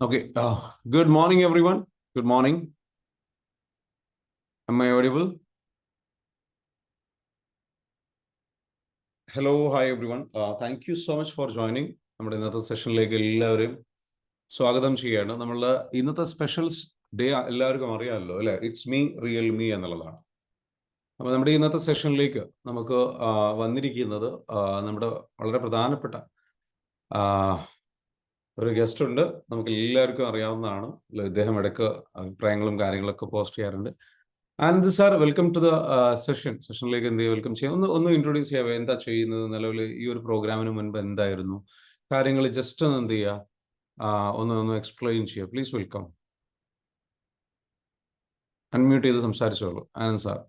Okay. Good morning, everyone. Good morning. Am I audible? Hello, hi, everyone. Thank you so much for joining. നമ്മുടെ ഇന്നത്തെ സെഷനിലേക്ക് എല്ലാവരും സ്വാഗതം ചെയ്യാണ്. നമ്മളുടെ ഇന്നത്തെ സ്പെഷ്യൽ ഡേ എല്ലാവർക്കും അറിയാമല്ലോ അല്ലെ? ഇറ്റ്സ് മീ റിയൽ മീ എന്നുള്ളതാണ്. അപ്പോൾ നമ്മുടെ ഇന്നത്തെ സെഷനിലേക്ക് നമുക്ക് വന്നിരിക്കുന്നത് നമ്മുടെ വളരെ പ്രധാനപ്പെട്ട ഒരു ഗസ്റ്റ് ഉണ്ട്. നമുക്ക് എല്ലാവർക്കും അറിയാവുന്നതാണ്. ഇദ്ദേഹം ഇടയ്ക്ക് അഭിപ്രായങ്ങളും കാര്യങ്ങളൊക്കെ പോസ്റ്റ് ചെയ്യാറുണ്ട്. Anand sir, welcome to the സെഷനിലേക്ക് എന്ത് വെൽക്കം ചെയ്യാം. ഒന്ന് ഇൻട്രൊഡ്യൂസ് ചെയ്യാവോ, എന്താ ചെയ്യുന്നത്, നിലവിൽ ഈ ഒരു പ്രോഗ്രാമിന് മുൻപ് എന്തായിരുന്നു കാര്യങ്ങൾ, ജസ്റ്റ് ഒന്ന് എന്ത് ചെയ്യുക, ഒന്ന് എക്സ്പ്ലെയിൻ ചെയ്യുക. Please welcome. അൺമ്യൂട്ട് ചെയ്ത് സംസാരിച്ചോളൂ Anand sir.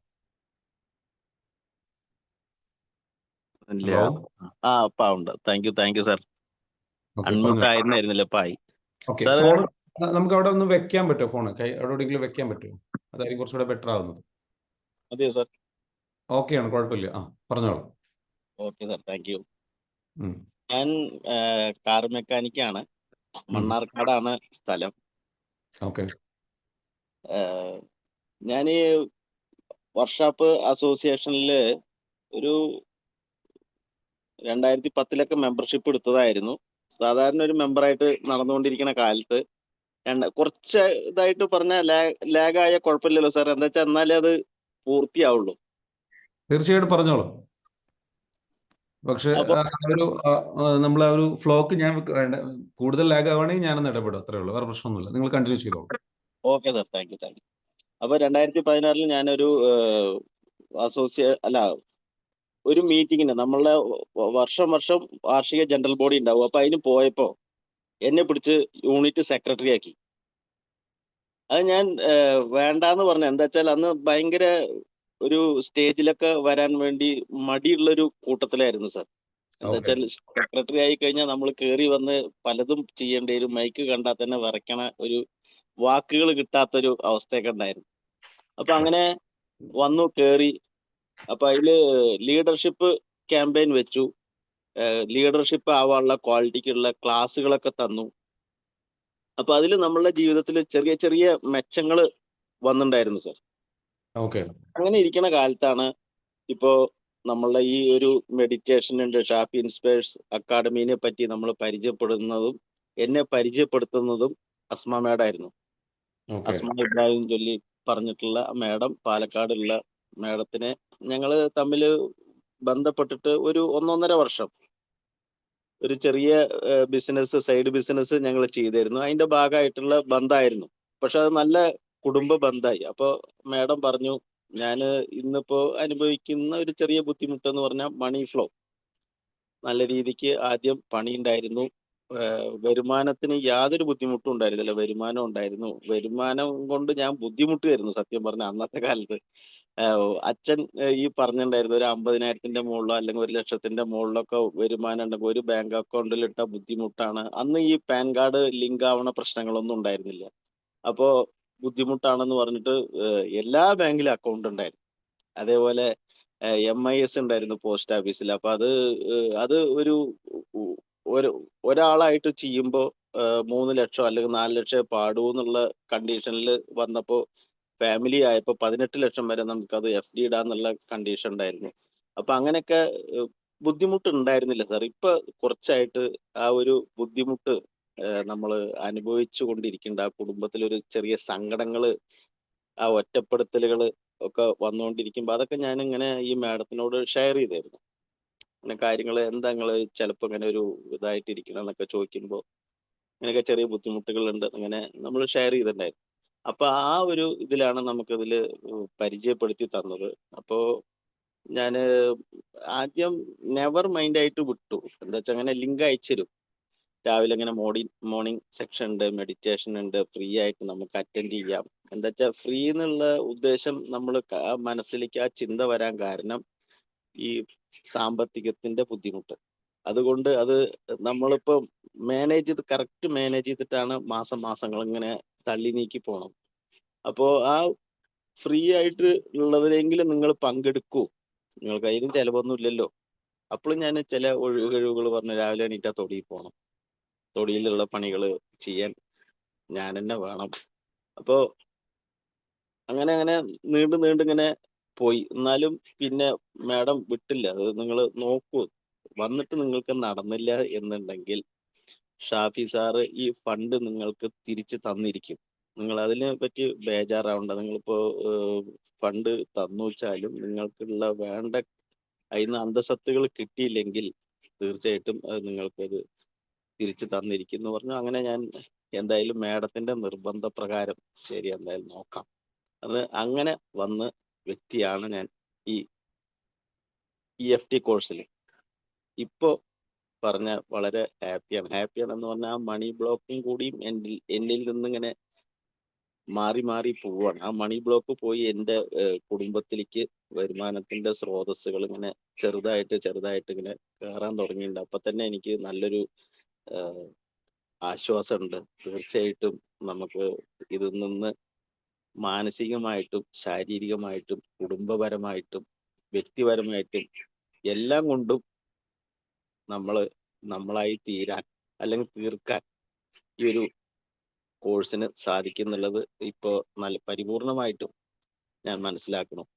Hello. Thank you sir. Unmute ആയിരുന്നില്ല. ഫോൺ നമുക്ക് അവിടെ ഒന്ന് വെക്കാൻ പറ്റുമോ? ഫോൺ എവിടെയെങ്കിലും വെക്കാൻ പറ്റുമോ? അതായിരിക്കും കുറച്ചുകൂടെ ബെറ്റർ ആവുന്നത്. അതെയോ സാർ? ഓക്കെ ആണ്, കുഴപ്പമില്ല. പറഞ്ഞോളൂ. Okay sir, thank you. ഞാൻ കാർ മെക്കാനിക്കാണ്. മണ്ണാർക്കാടാണ് സ്ഥലം. ഓക്കെ. ഞാൻ ഈ വർക്ക്ഷോപ്പ് അസോസിയേഷനിൽ ഒരു 2010 മെമ്പർഷിപ്പ് എടുത്തതായിരുന്നു. സാധാരണ ഒരു മെമ്പറായിട്ട് നടന്നുകൊണ്ടിരിക്കുന്ന കാലത്ത് കുറച്ച് ഇതായിട്ട് പറഞ്ഞ ലാഗായ കുഴപ്പമില്ലല്ലോ സാർ? എന്താ വെച്ചാൽ എന്നാലേ അത് പൂർത്തിയാവുള്ളൂ. തീർച്ചയായിട്ടും പറഞ്ഞോളൂ. പക്ഷെ നമ്മൾ ആ ഒരു ഫ്ലോക്ക് ഞാൻ കൂടുതൽ ലാഗ് ആവുകയാണെങ്കിൽ ഞാനൊന്ന് ഇടപെടും, അത്രേ ഉള്ളൂ, വേറെ പ്രശ്നമൊന്നുമില്ല. നിങ്ങൾ കണ്ടിന്യൂ ചെയ്തോളൂ. Okay sir, thank U. അപ്പൊ 2016 ഞാനൊരു ഒരു മീറ്റിങ്ങിന്, നമ്മളുടെ വർഷം വാർഷിക ജനറൽ ബോഡി ഉണ്ടാവും. അപ്പൊ അതിന് പോയപ്പോ എന്നെ പിടിച്ച് യൂണിറ്റ് സെക്രട്ടറി ആക്കി. അത് ഞാൻ വേണ്ടാന്ന് പറഞ്ഞു. എന്താ വെച്ചാൽ അന്ന് ഭയങ്കര ഒരു സ്റ്റേജിലൊക്കെ വരാൻ വേണ്ടി മടിയുള്ളൊരു കൂട്ടത്തിലായിരുന്നു സാർ. എന്താ വെച്ചാൽ സെക്രട്ടറി ആയി കഴിഞ്ഞാൽ നമ്മൾ കയറി വന്ന് പലതും ചെയ്യേണ്ടി വരും. മൈക്ക് കണ്ടാൽ തന്നെ വിറയ്ക്കണ ഒരു വാക്കുകൾ കിട്ടാത്തൊരു അവസ്ഥയൊക്കെ ഉണ്ടായിരുന്നു. അപ്പൊ അങ്ങനെ വന്നു കയറി. അപ്പൊ അതില് ലീഡർഷിപ്പ് ക്യാമ്പയിൻ വെച്ചു. ലീഡർഷിപ്പ് ആവാനുള്ള ക്വാളിറ്റിക്കുള്ള ക്ലാസ്സുകളൊക്കെ തന്നു. അപ്പൊ അതിൽ നമ്മളുടെ ജീവിതത്തിൽ ചെറിയ ചെറിയ മെച്ചങ്ങൾ വന്നിട്ടുണ്ടായിരുന്നു സാർ. അങ്ങനെ ഇരിക്കുന്ന കാലത്താണ് ഇപ്പോ നമ്മളുടെ ഈ ഒരു മെഡിറ്റേഷൻ ഷാഫി ഇൻസ്പയേഴ്സ് അക്കാഡമിനെ പറ്റി നമ്മൾ പരിചയപ്പെടുന്നതും എന്നെ പരിചയപ്പെടുത്തുന്നതും അസ്മ മേഡായിരുന്നു. അസ്മ ഇബ്രാഹിം ചൊല്ലി പറഞ്ഞിട്ടുള്ള മേഡം, പാലക്കാടുള്ള മേഡത്തിനെ ഞങ്ങൾ തമ്മിൽ ബന്ധപ്പെട്ടിട്ട് ഒരു 1.5 വർഷം ഒരു ചെറിയ സൈഡ് ബിസിനസ് ഞങ്ങൾ ചെയ്തിരുന്നു. അതിന്റെ ഭാഗമായിട്ടുള്ള ബന്ധമായിരുന്നു. പക്ഷെ അത് നല്ല കുടുംബ ബന്ധമായി. അപ്പൊ മേഡം പറഞ്ഞു, ഞാൻ ഇന്നിപ്പോ അനുഭവിക്കുന്ന ഒരു ചെറിയ ബുദ്ധിമുട്ടെന്ന് പറഞ്ഞാൽ മണി ഫ്ലോ. നല്ല രീതിക്ക് ആദ്യം പണി ഉണ്ടായിരുന്നു. വരുമാനത്തിന് യാതൊരു ബുദ്ധിമുട്ടും ഉണ്ടായിരുന്നില്ല. വരുമാനം ഉണ്ടായിരുന്നു. വരുമാനം കൊണ്ട് ഞാൻ ബുദ്ധിമുട്ടുമായിരുന്നു സത്യം പറഞ്ഞ അന്നത്തെ കാലത്ത്. അച്ഛൻ ഈ പറഞ്ഞിട്ടുണ്ടായിരുന്നു, ഒരു 50,000-ന്റെ മുകളിലോ അല്ലെങ്കിൽ 1,00,000-ന്റെ മുകളിലൊക്കെ വരുമാനം ഉണ്ടെങ്കിൽ ഒരു ബാങ്ക് അക്കൗണ്ടിൽ ഇട്ട ബുദ്ധിമുട്ടാണ്. അന്ന് ഈ പാൻ കാർഡ് ലിങ്ക് ആവണ പ്രശ്നങ്ങളൊന്നും ഉണ്ടായിരുന്നില്ല. അപ്പോ ബുദ്ധിമുട്ടാണെന്ന് പറഞ്ഞിട്ട് എല്ലാ ബാങ്കിലും അക്കൗണ്ട് ഉണ്ടായിരുന്നു. അതേപോലെ MIS ഉണ്ടായിരുന്നു പോസ്റ്റ് ഓഫീസിൽ. അപ്പൊ അത് ഒരാളായിട്ട് ചെയ്യുമ്പോൾ 3 ലക്ഷം അല്ലെങ്കിൽ 4 ലക്ഷം പാടൂ എന്നുള്ള കണ്ടീഷനിൽ വന്നപ്പോ ഫാമിലി ആയപ്പോ 18 ലക്ഷം വരെ നമുക്കത് FD ഇടാന്നുള്ള കണ്ടീഷൻ ഉണ്ടായിരുന്നു. അപ്പൊ അങ്ങനെയൊക്കെ ബുദ്ധിമുട്ട് ഉണ്ടായിരുന്നില്ല സാർ. ഇപ്പൊ കുറച്ചായിട്ട് ആ ഒരു ബുദ്ധിമുട്ട് നമ്മൾ അനുഭവിച്ചു കൊണ്ടിരിക്കുന്നുണ്ട്. ആ കുടുംബത്തിലൊരു ചെറിയ സങ്കടങ്ങള്, ആ ഒറ്റപ്പെടുത്തലുകള് ഒക്കെ വന്നുകൊണ്ടിരിക്കുമ്പോ അതൊക്കെ ഞാൻ ഇങ്ങനെ ഈ മാഡത്തിനോട് ഷെയർ ചെയ്തായിരുന്നു. അങ്ങനെ കാര്യങ്ങൾ എന്താ നിങ്ങൾ ചിലപ്പോ ഇങ്ങനെ ഒരു ഇതായിട്ടിരിക്കണം എന്നൊക്കെ ചോദിക്കുമ്പോൾ ഇങ്ങനെയൊക്കെ ചെറിയ ബുദ്ധിമുട്ടുകൾ ഉണ്ട് അങ്ങനെ നമ്മൾ ഷെയർ ചെയ്തിട്ടുണ്ടായിരുന്നു. അപ്പൊ ആ ഒരു ഇതിലാണ് നമുക്കിതില് പരിചയപ്പെടുത്തി തന്നത്. അപ്പോ ഞാന് ആദ്യം നെവർ മൈൻഡ് ആയിട്ട് വിട്ടു. എന്താ വെച്ചാൽ അങ്ങനെ ലിങ്ക് അയച്ചുതരും. രാവിലെ ഇങ്ങനെ മോർണിംഗ് സെക്ഷൻ ഉണ്ട്, മെഡിറ്റേഷൻ ഉണ്ട്, ഫ്രീ ആയിട്ട് നമുക്ക് അറ്റൻഡ് ചെയ്യാം. എന്താ വെച്ചാൽ ഫ്രീ എന്നുള്ള ഉദ്ദേശം നമ്മൾ മനസ്സിലേക്ക് ആ ചിന്ത വരാൻ കാരണം ഈ സാമ്പത്തികത്തിന്റെ ബുദ്ധിമുട്ട്. അതുകൊണ്ട് അത് നമ്മളിപ്പോ കറക്റ്റ് മാനേജ് ചെയ്തിട്ടാണ് മാസങ്ങൾ ഇങ്ങനെ തള്ളി നീക്കി പോണം. അപ്പോ ആ ഫ്രീ ആയിട്ട് ഉള്ളതിലെങ്കിലും നിങ്ങൾ പങ്കെടുക്കൂ, നിങ്ങൾക്ക് അതിനും ചിലവൊന്നും ഇല്ലല്ലോ. അപ്പോഴും ഞാൻ ചില ഒഴിവുകൾ പറഞ്ഞ് രാവിലെ എണീറ്റാ തൊടിയിൽ പോകണം, തൊടിയിലുള്ള പണികൾ ചെയ്യാൻ ഞാൻ തന്നെ വേണം. അപ്പോ അങ്ങനെ അങ്ങനെ നീണ്ടിങ്ങനെ പോയി. എന്നാലും പിന്നെ മാഡം വിട്ടില്ല. അത് നിങ്ങൾ നോക്കൂ. വന്നിട്ട് നിങ്ങൾക്ക് നടന്നില്ല എന്നുണ്ടെങ്കിൽ ഷാഫി സാറ് ഈ ഫണ്ട് നിങ്ങൾക്ക് തിരിച്ച് തന്നിരിക്കും. നിങ്ങൾ അതിനെ പറ്റി ബേജാറാവണ്ട. നിങ്ങളിപ്പോ ഫണ്ട് തന്നു വെച്ചാലും നിങ്ങൾക്കുള്ള വേണ്ട അതിന്ന് അന്തസ്സത്തുകൾ കിട്ടിയില്ലെങ്കിൽ തീർച്ചയായിട്ടും അത് നിങ്ങൾക്കത് തിരിച്ചു തന്നിരിക്കും എന്ന് പറഞ്ഞു. അങ്ങനെ ഞാൻ എന്തായാലും മാഡത്തിന്റെ നിർബന്ധപ്രകാരം ശരി എന്തായാലും നോക്കാം. അത് അങ്ങനെ വന്ന വ്യക്തിയാണ് ഞാൻ ഈ EFT കോഴ്സിൽ. ഇപ്പോ പറഞ്ഞ വളരെ ഹാപ്പിയാണെന്ന് പറഞ്ഞാൽ ആ മണി ബ്ലോക്കും കൂടിയും എന്നിൽ നിന്നിങ്ങനെ മാറി പോവാണ്. ആ മണി ബ്ലോക്ക് പോയി എൻ്റെ കുടുംബത്തിലേക്ക് വരുമാനത്തിന്റെ സ്രോതസ്സുകൾ ഇങ്ങനെ ചെറുതായിട്ട് ഇങ്ങനെ കയറാൻ തുടങ്ങിയിട്ടുണ്ട്. അപ്പൊ തന്നെ എനിക്ക് നല്ലൊരു ആശ്വാസമുണ്ട്. തീർച്ചയായിട്ടും നമുക്ക് ഇതിൽ നിന്ന് മാനസികമായിട്ടും ശാരീരികമായിട്ടും കുടുംബപരമായിട്ടും വ്യക്തിപരമായിട്ടും എല്ലാം കൊണ്ടും നമ്മളായി തീരാൻ അല്ലെങ്കിൽ തീർക്കാൻ ഈ ഒരു കോഴ്സിന് സാധിക്കുന്നുള്ളത് ഇപ്പോ നല്ല പരിപൂർണമായിട്ടും ഞാൻ മനസ്സിലാക്കണം.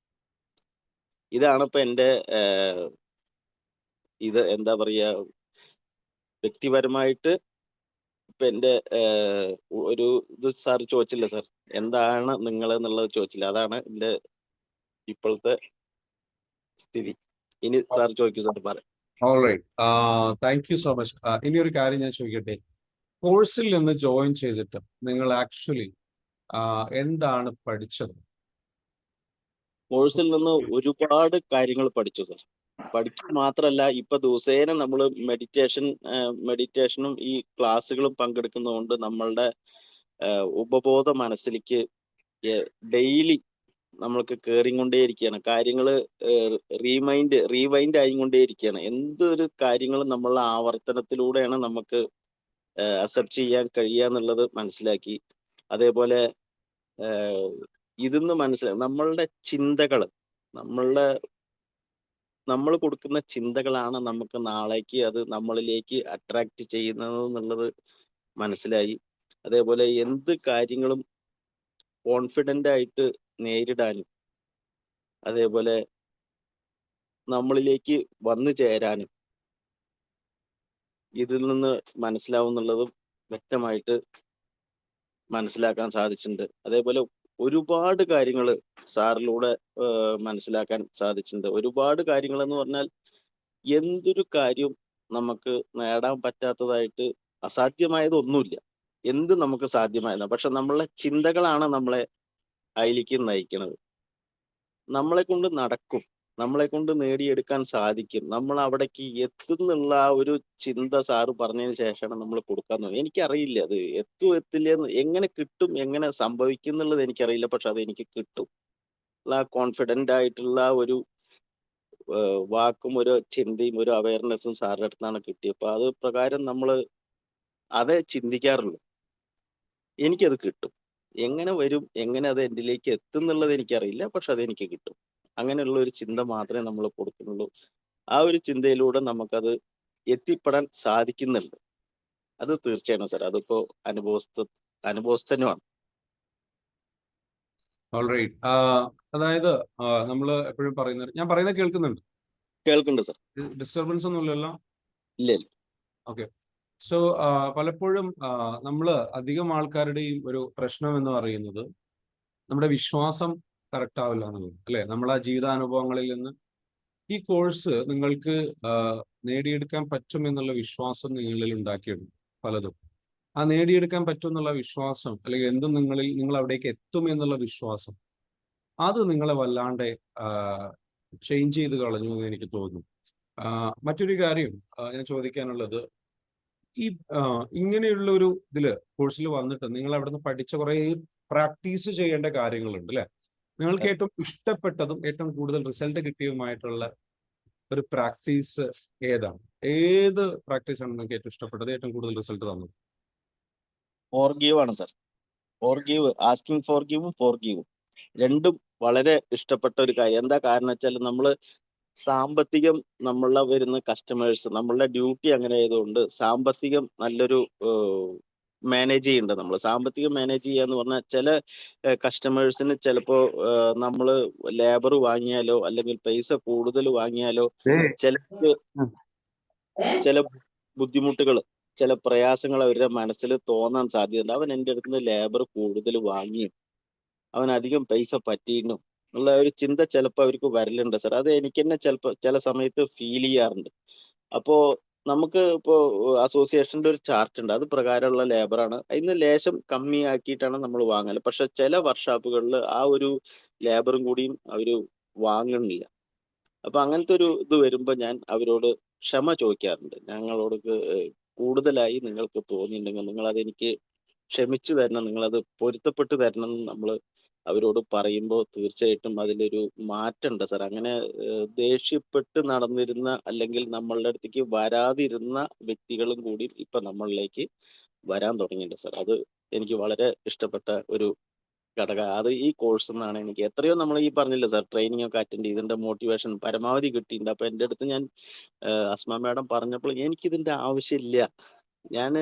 ഇതാണ് ഇപ്പൊ എൻ്റെ ഇത് എന്താ പറയാ, വ്യക്തിപരമായിട്ട് ഇപ്പൊ എൻ്റെ ഒരു ഇത് സാർ ചോദിച്ചില്ല സാർ, എന്താണ് നിങ്ങൾ എന്നുള്ളത് ചോദിച്ചില്ല. അതാണ് എൻ്റെ ഇപ്പോഴത്തെ സ്ഥിതി. ഇനി സാർ ചോദിക്കൂ സാർ, പറയാം. Alright, thank you so much. ഇനി ഒരു കാര്യം ഞാൻ ചോദിക്കട്ടെ, കോഴ്സിൽ നിന്ന് ജോയിൻ ചെയ്തിട്ട് നിങ്ങൾ ആക്ച്വലി എന്താണ് പഠിച്ചത്? കോഴ്സിൽ നിന്ന് ഒരുപാട് കാര്യങ്ങൾ പഠിച്ചു സാർ. പഠിക്കുക മാത്രമല്ല, ഇപ്പൊ ദിവസേന നമ്മൾ മെഡിറ്റേഷനും ഈ ക്ലാസ്സുകളും പങ്കെടുക്കുന്നതുകൊണ്ട് നമ്മളുടെ ഉപബോധ മനസ്സിലേക്ക് ഡെയിലി നമ്മൾക്ക് കയറിക്കൊണ്ടേയിരിക്കുകയാണ്. കാര്യങ്ങൾ റീവൈൻഡ് ആയിക്കൊണ്ടേയിരിക്കുകയാണ്. എന്തൊരു കാര്യങ്ങളും നമ്മളുടെ ആവർത്തനത്തിലൂടെയാണ് നമുക്ക് അക്സെപ്റ്റ് ചെയ്യാൻ കഴിയുക എന്നുള്ളത് മനസ്സിലാക്കി. അതേപോലെ ഇതിന്ന് നമ്മളുടെ ചിന്തകൾ, നമ്മൾ കൊടുക്കുന്ന ചിന്തകളാണ് നമുക്ക് നാളേക്ക് അത് നമ്മളിലേക്ക് അട്രാക്ട് ചെയ്യുന്നത് എന്നുള്ളത് മനസ്സിലായി. അതേപോലെ എന്ത് കാര്യങ്ങളും കോൺഫിഡന്റ് ആയിട്ട് നേരിടാനും അതേപോലെ നമ്മളിലേക്ക് വന്നു ചേരാനും ഇതിൽ നിന്ന് മനസ്സിലാവുന്നുള്ളതും വ്യക്തമായിട്ട് മനസ്സിലാക്കാൻ സാധിച്ചിട്ടുണ്ട്. അതേപോലെ ഒരുപാട് കാര്യങ്ങൾ സാറിലൂടെ മനസ്സിലാക്കാൻ സാധിച്ചിട്ടുണ്ട്. ഒരുപാട് കാര്യങ്ങൾ എന്ന് പറഞ്ഞാൽ എന്തൊരു കാര്യവും നമുക്ക് നേടാൻ പറ്റാത്തതായിട്ട് അസാധ്യമായതൊന്നുമില്ല. എന്ത് നമുക്ക് സാധ്യമായതാണ്. പക്ഷെ നമ്മളെ ചിന്തകളാണ് നമ്മളെ അതിലേക്ക് നയിക്കുന്നത്. നമ്മളെ കൊണ്ട് നടക്കും, നമ്മളെ കൊണ്ട് നേടിയെടുക്കാൻ സാധിക്കും, നമ്മൾ അവിടേക്ക് എത്തുന്നുള്ള ആ ഒരു ചിന്ത സാറ് പറഞ്ഞതിന് ശേഷമാണ് നമ്മൾ കൊടുക്കാൻ തുടങ്ങി. എനിക്കറിയില്ല അത് എത്തില്ല, എങ്ങനെ കിട്ടും, എങ്ങനെ സംഭവിക്കും എന്നുള്ളത് എനിക്കറിയില്ല. പക്ഷെ അത് എനിക്ക് കിട്ടും. ആ കോൺഫിഡന്റ് ആയിട്ടുള്ള ഒരു വാക്കും ഒരു ചിന്തയും ഒരു അവയർനെസ്സും സാറിന്റെ അടുത്താണ് കിട്ടിയത്. അപ്പൊ അത് പ്രകാരം നമ്മൾ അതേ ചിന്തിക്കാറുള്ളൂ. എനിക്കത് കിട്ടും. എങ്ങനെ വരും, എങ്ങനെ അത് എന്നിലേക്ക് എത്തും എന്നുള്ളത് എനിക്കറിയില്ല. പക്ഷെ അത് എനിക്ക് കിട്ടും. അങ്ങനെയുള്ള ഒരു ചിന്ത മാത്രമേ നമ്മൾ കൊടുക്കുന്നുള്ളൂ. ആ ഒരു ചിന്തയിലൂടെ നമുക്കത് എത്തിപ്പെടാൻ സാധിക്കുന്നുണ്ട്. അത് തീർച്ചയാണ് സാർ. അതിപ്പോ അനുഭവസ്ഥനുമാണ്. ഓൾറൈറ്റ്, അതായത് നമ്മൾ എപ്പോഴും പറയുന്നത്, ഞാൻ പറയുന്നത് കേൾക്കുന്നുണ്ട്? കേൾക്കുന്നുണ്ട് സാർ. ഡിസ്റ്റർബൻസ് ഒന്നുമില്ലല്ലോ? ഇല്ല. ഓക്കെ. സോ പലപ്പോഴും നമ്മൾ അധികം ആൾക്കാരുടെയും ഒരു പ്രശ്നം എന്ന് പറയുന്നത് നമ്മുടെ വിശ്വാസം കറക്റ്റ് ആവില്ല എന്നുള്ളത്, അല്ലെ? നമ്മളെ ജീവിതാനുഭവങ്ങളിൽ നിന്ന് ഈ കോഴ്സ് നിങ്ങൾക്ക് നേടിയെടുക്കാൻ പറ്റും എന്നുള്ള വിശ്വാസം നിങ്ങളിൽ ഉണ്ടാക്കിയിട്ടുണ്ട് പലതും. ആ നേടിയെടുക്കാൻ പറ്റും എന്നുള്ള വിശ്വാസം, അല്ലെങ്കിൽ എന്തും നിങ്ങൾ അവിടേക്ക് എത്തും എന്നുള്ള വിശ്വാസം, അത് നിങ്ങളെ വല്ലാണ്ട് ചേഞ്ച് ചെയ്ത് കളഞ്ഞു എന്ന് എനിക്ക് തോന്നുന്നു. മറ്റൊരു കാര്യം ഞാൻ ചോദിക്കാനുള്ളത്, ഈ ഇങ്ങനെയുള്ള ഒരു ഇതില് കോഴ്സിൽ വന്നിട്ട് നിങ്ങൾ അവിടുന്ന് പഠിച്ച കുറെ പ്രാക്ടീസ് ചെയ്യേണ്ട കാര്യങ്ങളുണ്ട്, അല്ലെ? നിങ്ങൾക്ക് ഏറ്റവും ഇഷ്ടപ്പെട്ടതും ഏറ്റവും കൂടുതൽ റിസൾട്ട് കിട്ടിയതുമായിട്ടുള്ള ഒരു പ്രാക്ടീസ് ഏതാണ്? ഏത് പ്രാക്ടീസ് ആണ് നിങ്ങൾക്ക് ഏറ്റവും ഇഷ്ടപ്പെട്ടത്, ഏറ്റവും കൂടുതൽ റിസൾട്ട് തന്നത്? ഫോർഗീവ് ആണ് സാർ. ഫോർഗീവ്, ആസ്കിങ് ഫോർഗീവും ഫോർഗീവും രണ്ടും വളരെ ഇഷ്ടപ്പെട്ട ഒരു കാര്യം. എന്താ കാരണം വെച്ചാൽ നമ്മള് സാമ്പത്തികം, വരുന്ന കസ്റ്റമേഴ്സ്, നമ്മളുടെ ഡ്യൂട്ടി അങ്ങനെ ആയതുകൊണ്ട് സാമ്പത്തികം നല്ലൊരു മാനേജ് ചെയ്യേണ്ടത്. നമ്മൾ സാമ്പത്തികം മാനേജ് ചെയ്യാന്ന് പറഞ്ഞാൽ ചില കസ്റ്റമേഴ്സിന് ചിലപ്പോ നമ്മള് ലേബർ വാങ്ങിയാലോ അല്ലെങ്കിൽ പൈസ കൂടുതൽ വാങ്ങിയാലോ ചിലർക്ക് ചില ബുദ്ധിമുട്ടുകൾ, ചില പ്രയാസങ്ങൾ അവരുടെ മനസ്സിൽ തോന്നാൻ സാധ്യതയുണ്ട്. അവൻ എൻ്റെ അടുത്ത് നിന്ന് ലേബർ കൂടുതൽ വാങ്ങിയും അവൻ അധികം പൈസ പറ്റിയിരുന്നു എന്നുള്ള ഒരു ചിന്ത ചിലപ്പോൾ അവർക്ക് വരലുണ്ട് സാർ. അത് എനിക്ക് തന്നെ ചിലപ്പോൾ ചില സമയത്ത് ഫീൽ ചെയ്യാറുണ്ട്. അപ്പോ നമുക്ക് ഇപ്പോ അസോസിയേഷന്റെ ഒരു ചാർട്ട് ഉണ്ട്. അത് പ്രകാരമുള്ള ലേബറാണ്. അതിന്ന് ലേശം കമ്മിയാക്കിയിട്ടാണ് നമ്മൾ വാങ്ങല്. പക്ഷെ ചില വർക്ക്ഷോപ്പുകളിൽ ആ ഒരു ലേബറും കൂടിയും അവര് വാങ്ങുന്നില്ല. അപ്പൊ അങ്ങനത്തെ ഒരു ഇത് വരുമ്പോ ഞാൻ അവരോട് ക്ഷമ ചോദിക്കാറുണ്ട്. ഞങ്ങളോട് കൂടുതലായി നിങ്ങൾക്ക് തോന്നിയിട്ടുണ്ടെങ്കിൽ നിങ്ങൾ അതെനിക്ക് ക്ഷമിച്ചു തരണം, നിങ്ങളത് പൊരുത്തപ്പെട്ട് തരണം എന്ന് നമ്മള് അവരോട് പറയുമ്പോൾ തീർച്ചയായിട്ടും അതിലൊരു മാറ്റമുണ്ട് സാർ. അങ്ങനെ ദേഷ്യപ്പെട്ട് നടന്നിരുന്ന അല്ലെങ്കിൽ നമ്മളുടെ അടുത്തേക്ക് വരാതിരുന്ന വ്യക്തികളും കൂടി ഇപ്പൊ നമ്മളിലേക്ക് വരാൻ തുടങ്ങിയിട്ടുണ്ട് സാർ. അത് എനിക്ക് വളരെ ഇഷ്ടപ്പെട്ട ഒരു ഘടകം. അത് ഈ കോഴ്സ് എന്നാണ് എനിക്ക് എത്രയോ നമ്മൾ ഈ പറഞ്ഞില്ല സാർ, ട്രെയിനിങ് ഒക്കെ അറ്റൻഡ് ചെയ്തതിന്റെ മോട്ടിവേഷൻ പരമാവധി കിട്ടിയിട്ടുണ്ട്. അപ്പൊ എൻ്റെ അടുത്ത് ഞാൻ അസ്മ മാഡം പറഞ്ഞപ്പോൾ എനിക്കിതിന്റെ ആവശ്യമില്ല, ഞാൻ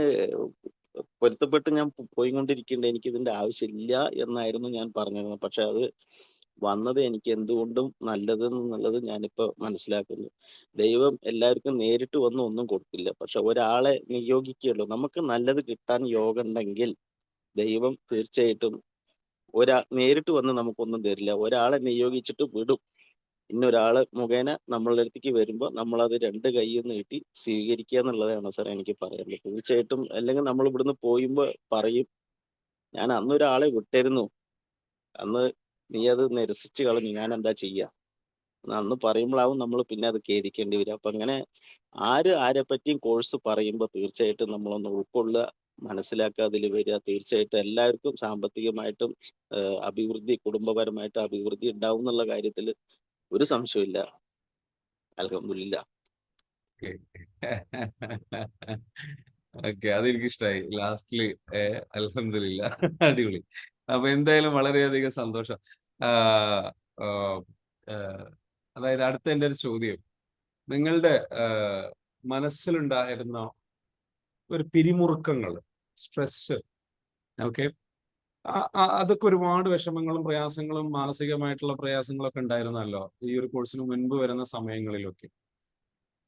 പൊരുത്തപ്പെട്ട് ഞാൻ പോയിക്കൊണ്ടിരിക്കുന്നുണ്ട്, എനിക്ക് ഇതിന്റെ ആവശ്യമില്ല എന്നായിരുന്നു ഞാൻ പറഞ്ഞിരുന്നത്. പക്ഷെ അത് വന്നത് എനിക്ക് എന്തുകൊണ്ടും നല്ലത് എന്നുള്ളത് ഞാനിപ്പോ മനസ്സിലാക്കുന്നു. ദൈവം എല്ലാവർക്കും നേരിട്ട് വന്ന് ഒന്നും കൊടുക്കില്ല, പക്ഷെ ഒരാളെ നിയോഗിക്കുകയുള്ളൂ. നമുക്ക് നല്ലത് കിട്ടാൻ യോഗം ഉണ്ടെങ്കിൽ ദൈവം തീർച്ചയായിട്ടും നേരിട്ട് വന്ന് നമുക്കൊന്നും തരില്ല. ഒരാളെ നിയോഗിച്ചിട്ട് വിടും. ഇന്നൊരാള് മുഖേന നമ്മളുടെ അടുത്തേക്ക് വരുമ്പോ നമ്മളത് 2 കൈയും നീട്ടി സ്വീകരിക്കുക എന്നുള്ളതാണ് സാർ എനിക്ക് പറയാനുള്ളത്. തീർച്ചയായിട്ടും അല്ലെങ്കിൽ നമ്മൾ ഇവിടുന്ന് പോയുമ്പോ പറയും, ഞാൻ അന്നൊരാളെ വിട്ടിരുന്നു, അന്ന് നീ അത് നിരസിച്ചു കളഞ്ഞു, ഞാൻ എന്താ ചെയ്യാ അന്ന് പറയുമ്പോഴാവും നമ്മൾ പിന്നെ അത് ഖേദിക്കേണ്ടി വരും. അപ്പൊ അങ്ങനെ ആരെ പറ്റിയും കോഴ്സ് പറയുമ്പോൾ തീർച്ചയായിട്ടും നമ്മളൊന്ന് ഉൾക്കൊള്ളുക, മനസ്സിലാക്കുക, അതിൽ വരിക. തീർച്ചയായിട്ടും എല്ലാവർക്കും സാമ്പത്തികമായിട്ടും അഭിവൃദ്ധി, കുടുംബപരമായിട്ട് അഭിവൃദ്ധി ഉണ്ടാവും എന്നുള്ള കാര്യത്തിൽ ഒരു സംശയമില്ല. അൽഹംദുലില്ലാ. ഓക്കെ, അതെനിക്ക് ഇഷ്ടമായി ലാസ്റ്റില്. അൽഹംദുലില്ലാ. അടിപൊളി. അപ്പൊ എന്തായാലും വളരെയധികം സന്തോഷം. ആഹ് ആഹ് ആഹ് അതായത് അടുത്ത എൻ്റെ ഒരു ചോദ്യം, നിങ്ങളുടെ മനസ്സിലുണ്ടായിരുന്ന ഒരു പിരിമുറുക്കങ്ങൾ, സ്ട്രെസ്, ഓക്കെ, അതൊക്കെ ഒരുപാട് വിഷമങ്ങളും പ്രയാസങ്ങളും മാനസികമായിട്ടുള്ള പ്രയാസങ്ങളൊക്കെ ഉണ്ടായിരുന്നല്ലോ ഈ ഒരു കോഴ്സിന് മുൻപ് വരുന്ന സമയങ്ങളിലൊക്കെ.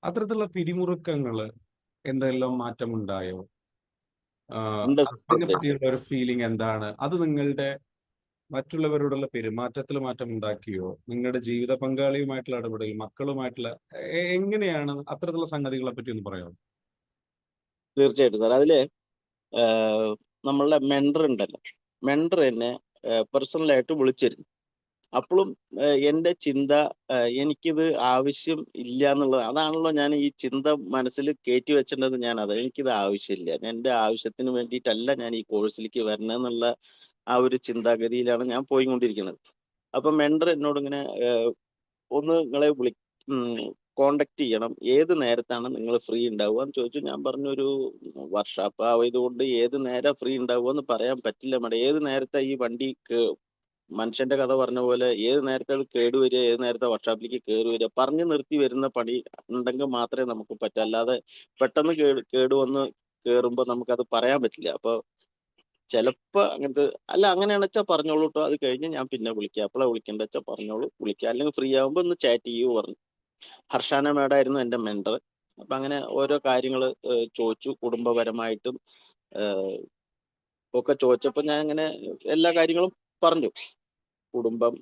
അത്തരത്തിലുള്ള പിരിമുറുക്കങ്ങള് എന്തെല്ലാം മാറ്റമുണ്ടായോ? ഉണ്ട് അതിനെ സാർ. പറ്റിയുള്ള ഒരു ഫീലിംഗ് എന്താണ്? അത് നിങ്ങളുടെ മറ്റുള്ളവരോടുള്ള പെരുമാറ്റത്തിൽ മാറ്റം ഉണ്ടാക്കിയോ? നിങ്ങളുടെ ജീവിത പങ്കാളിയുമായിട്ടുള്ള ഇടപെടൽ, മക്കളുമായിട്ടുള്ള എങ്ങനെയാണ് അത്തരത്തിലുള്ള സംഗതികളെ പറ്റി ഒന്ന് പറയാമോ? തീർച്ചയായിട്ടും സാർ. അതില് നമ്മളുടെ മെൻഡർ ഉണ്ടല്ലോ, മെൻഡർ എന്നെ പേഴ്സണലായിട്ട് വിളിച്ചിരുന്നു. അപ്പോഴും എൻ്റെ ചിന്ത എനിക്കിത് ആവശ്യം ഇല്ല എന്നുള്ളത്. അതാണല്ലോ ഞാൻ ഈ ചിന്ത മനസ്സിൽ കയറ്റി വെച്ചിട്ടുള്ളത്. ഞാൻ അത് എനിക്കിത് ആവശ്യമില്ല, എൻ്റെ ആവശ്യത്തിന് വേണ്ടിയിട്ടല്ല ഞാൻ ഈ കോഴ്സിലേക്ക് വരണം എന്നുള്ള ആ ഒരു ചിന്താഗതിയിലാണ് ഞാൻ പോയിക്കൊണ്ടിരിക്കുന്നത്. അപ്പൊ മെൻഡർ എന്നോട് ഇങ്ങനെ ഒന്ന് നിങ്ങളെ കോണ്ടാക്ട് ചെയ്യണം, ഏത് നേരത്താണ് നിങ്ങൾ ഫ്രീ ഉണ്ടാവുക എന്ന് ചോദിച്ചു. ഞാൻ പറഞ്ഞു, ഒരു വർക്ക്ഷോപ്പ് ആയതുകൊണ്ട് ഏത് നേരം ഫ്രീ ഉണ്ടാവുക എന്ന് പറയാൻ പറ്റില്ല മേഡം. ഏത് നേരത്തെ ഈ വണ്ടി മനുഷ്യന്റെ കഥ പറഞ്ഞ പോലെ ഏത് നേരത്തെ അത് കേടുവരിക, ഏത് നേരത്തെ വർക്ക്ഷോപ്പിലേക്ക് കയറി വരിക, പറഞ്ഞു നിർത്തി വരുന്ന പണി ഉണ്ടെങ്കിൽ മാത്രമേ നമുക്ക് പറ്റൂ. അല്ലാതെ പെട്ടെന്ന് കേടുവന്ന് കയറുമ്പോൾ നമുക്കത് പറയാൻ പറ്റില്ല. അപ്പൊ ചിലപ്പോ അങ്ങനത്തെ അല്ല, അങ്ങനെയാണെന്ന് വെച്ചാൽ പറഞ്ഞോളൂ കേട്ടോ, അത് കഴിഞ്ഞ് ഞാൻ പിന്നെ വിളിക്കാം, എപ്പോഴാണ് വിളിക്കേണ്ട വെച്ചാൽ പറഞ്ഞോളൂ, വിളിക്കാം, അല്ലെങ്കിൽ ഫ്രീ ആകുമ്പോ ഒന്ന് ചാറ്റ് ചെയ്യൂ പറഞ്ഞു. ഹർഷാന മേഡം ആയിരുന്നു എൻ്റെ മെൻറ്റർ. അപ്പൊ അങ്ങനെ ഓരോ കാര്യങ്ങൾ ചോദിച്ചു, കുടുംബപരമായിട്ടും ഒക്കെ ചോദിച്ചപ്പോ ഞാൻ അങ്ങനെ എല്ലാ കാര്യങ്ങളും പറഞ്ഞു. കുടുംബം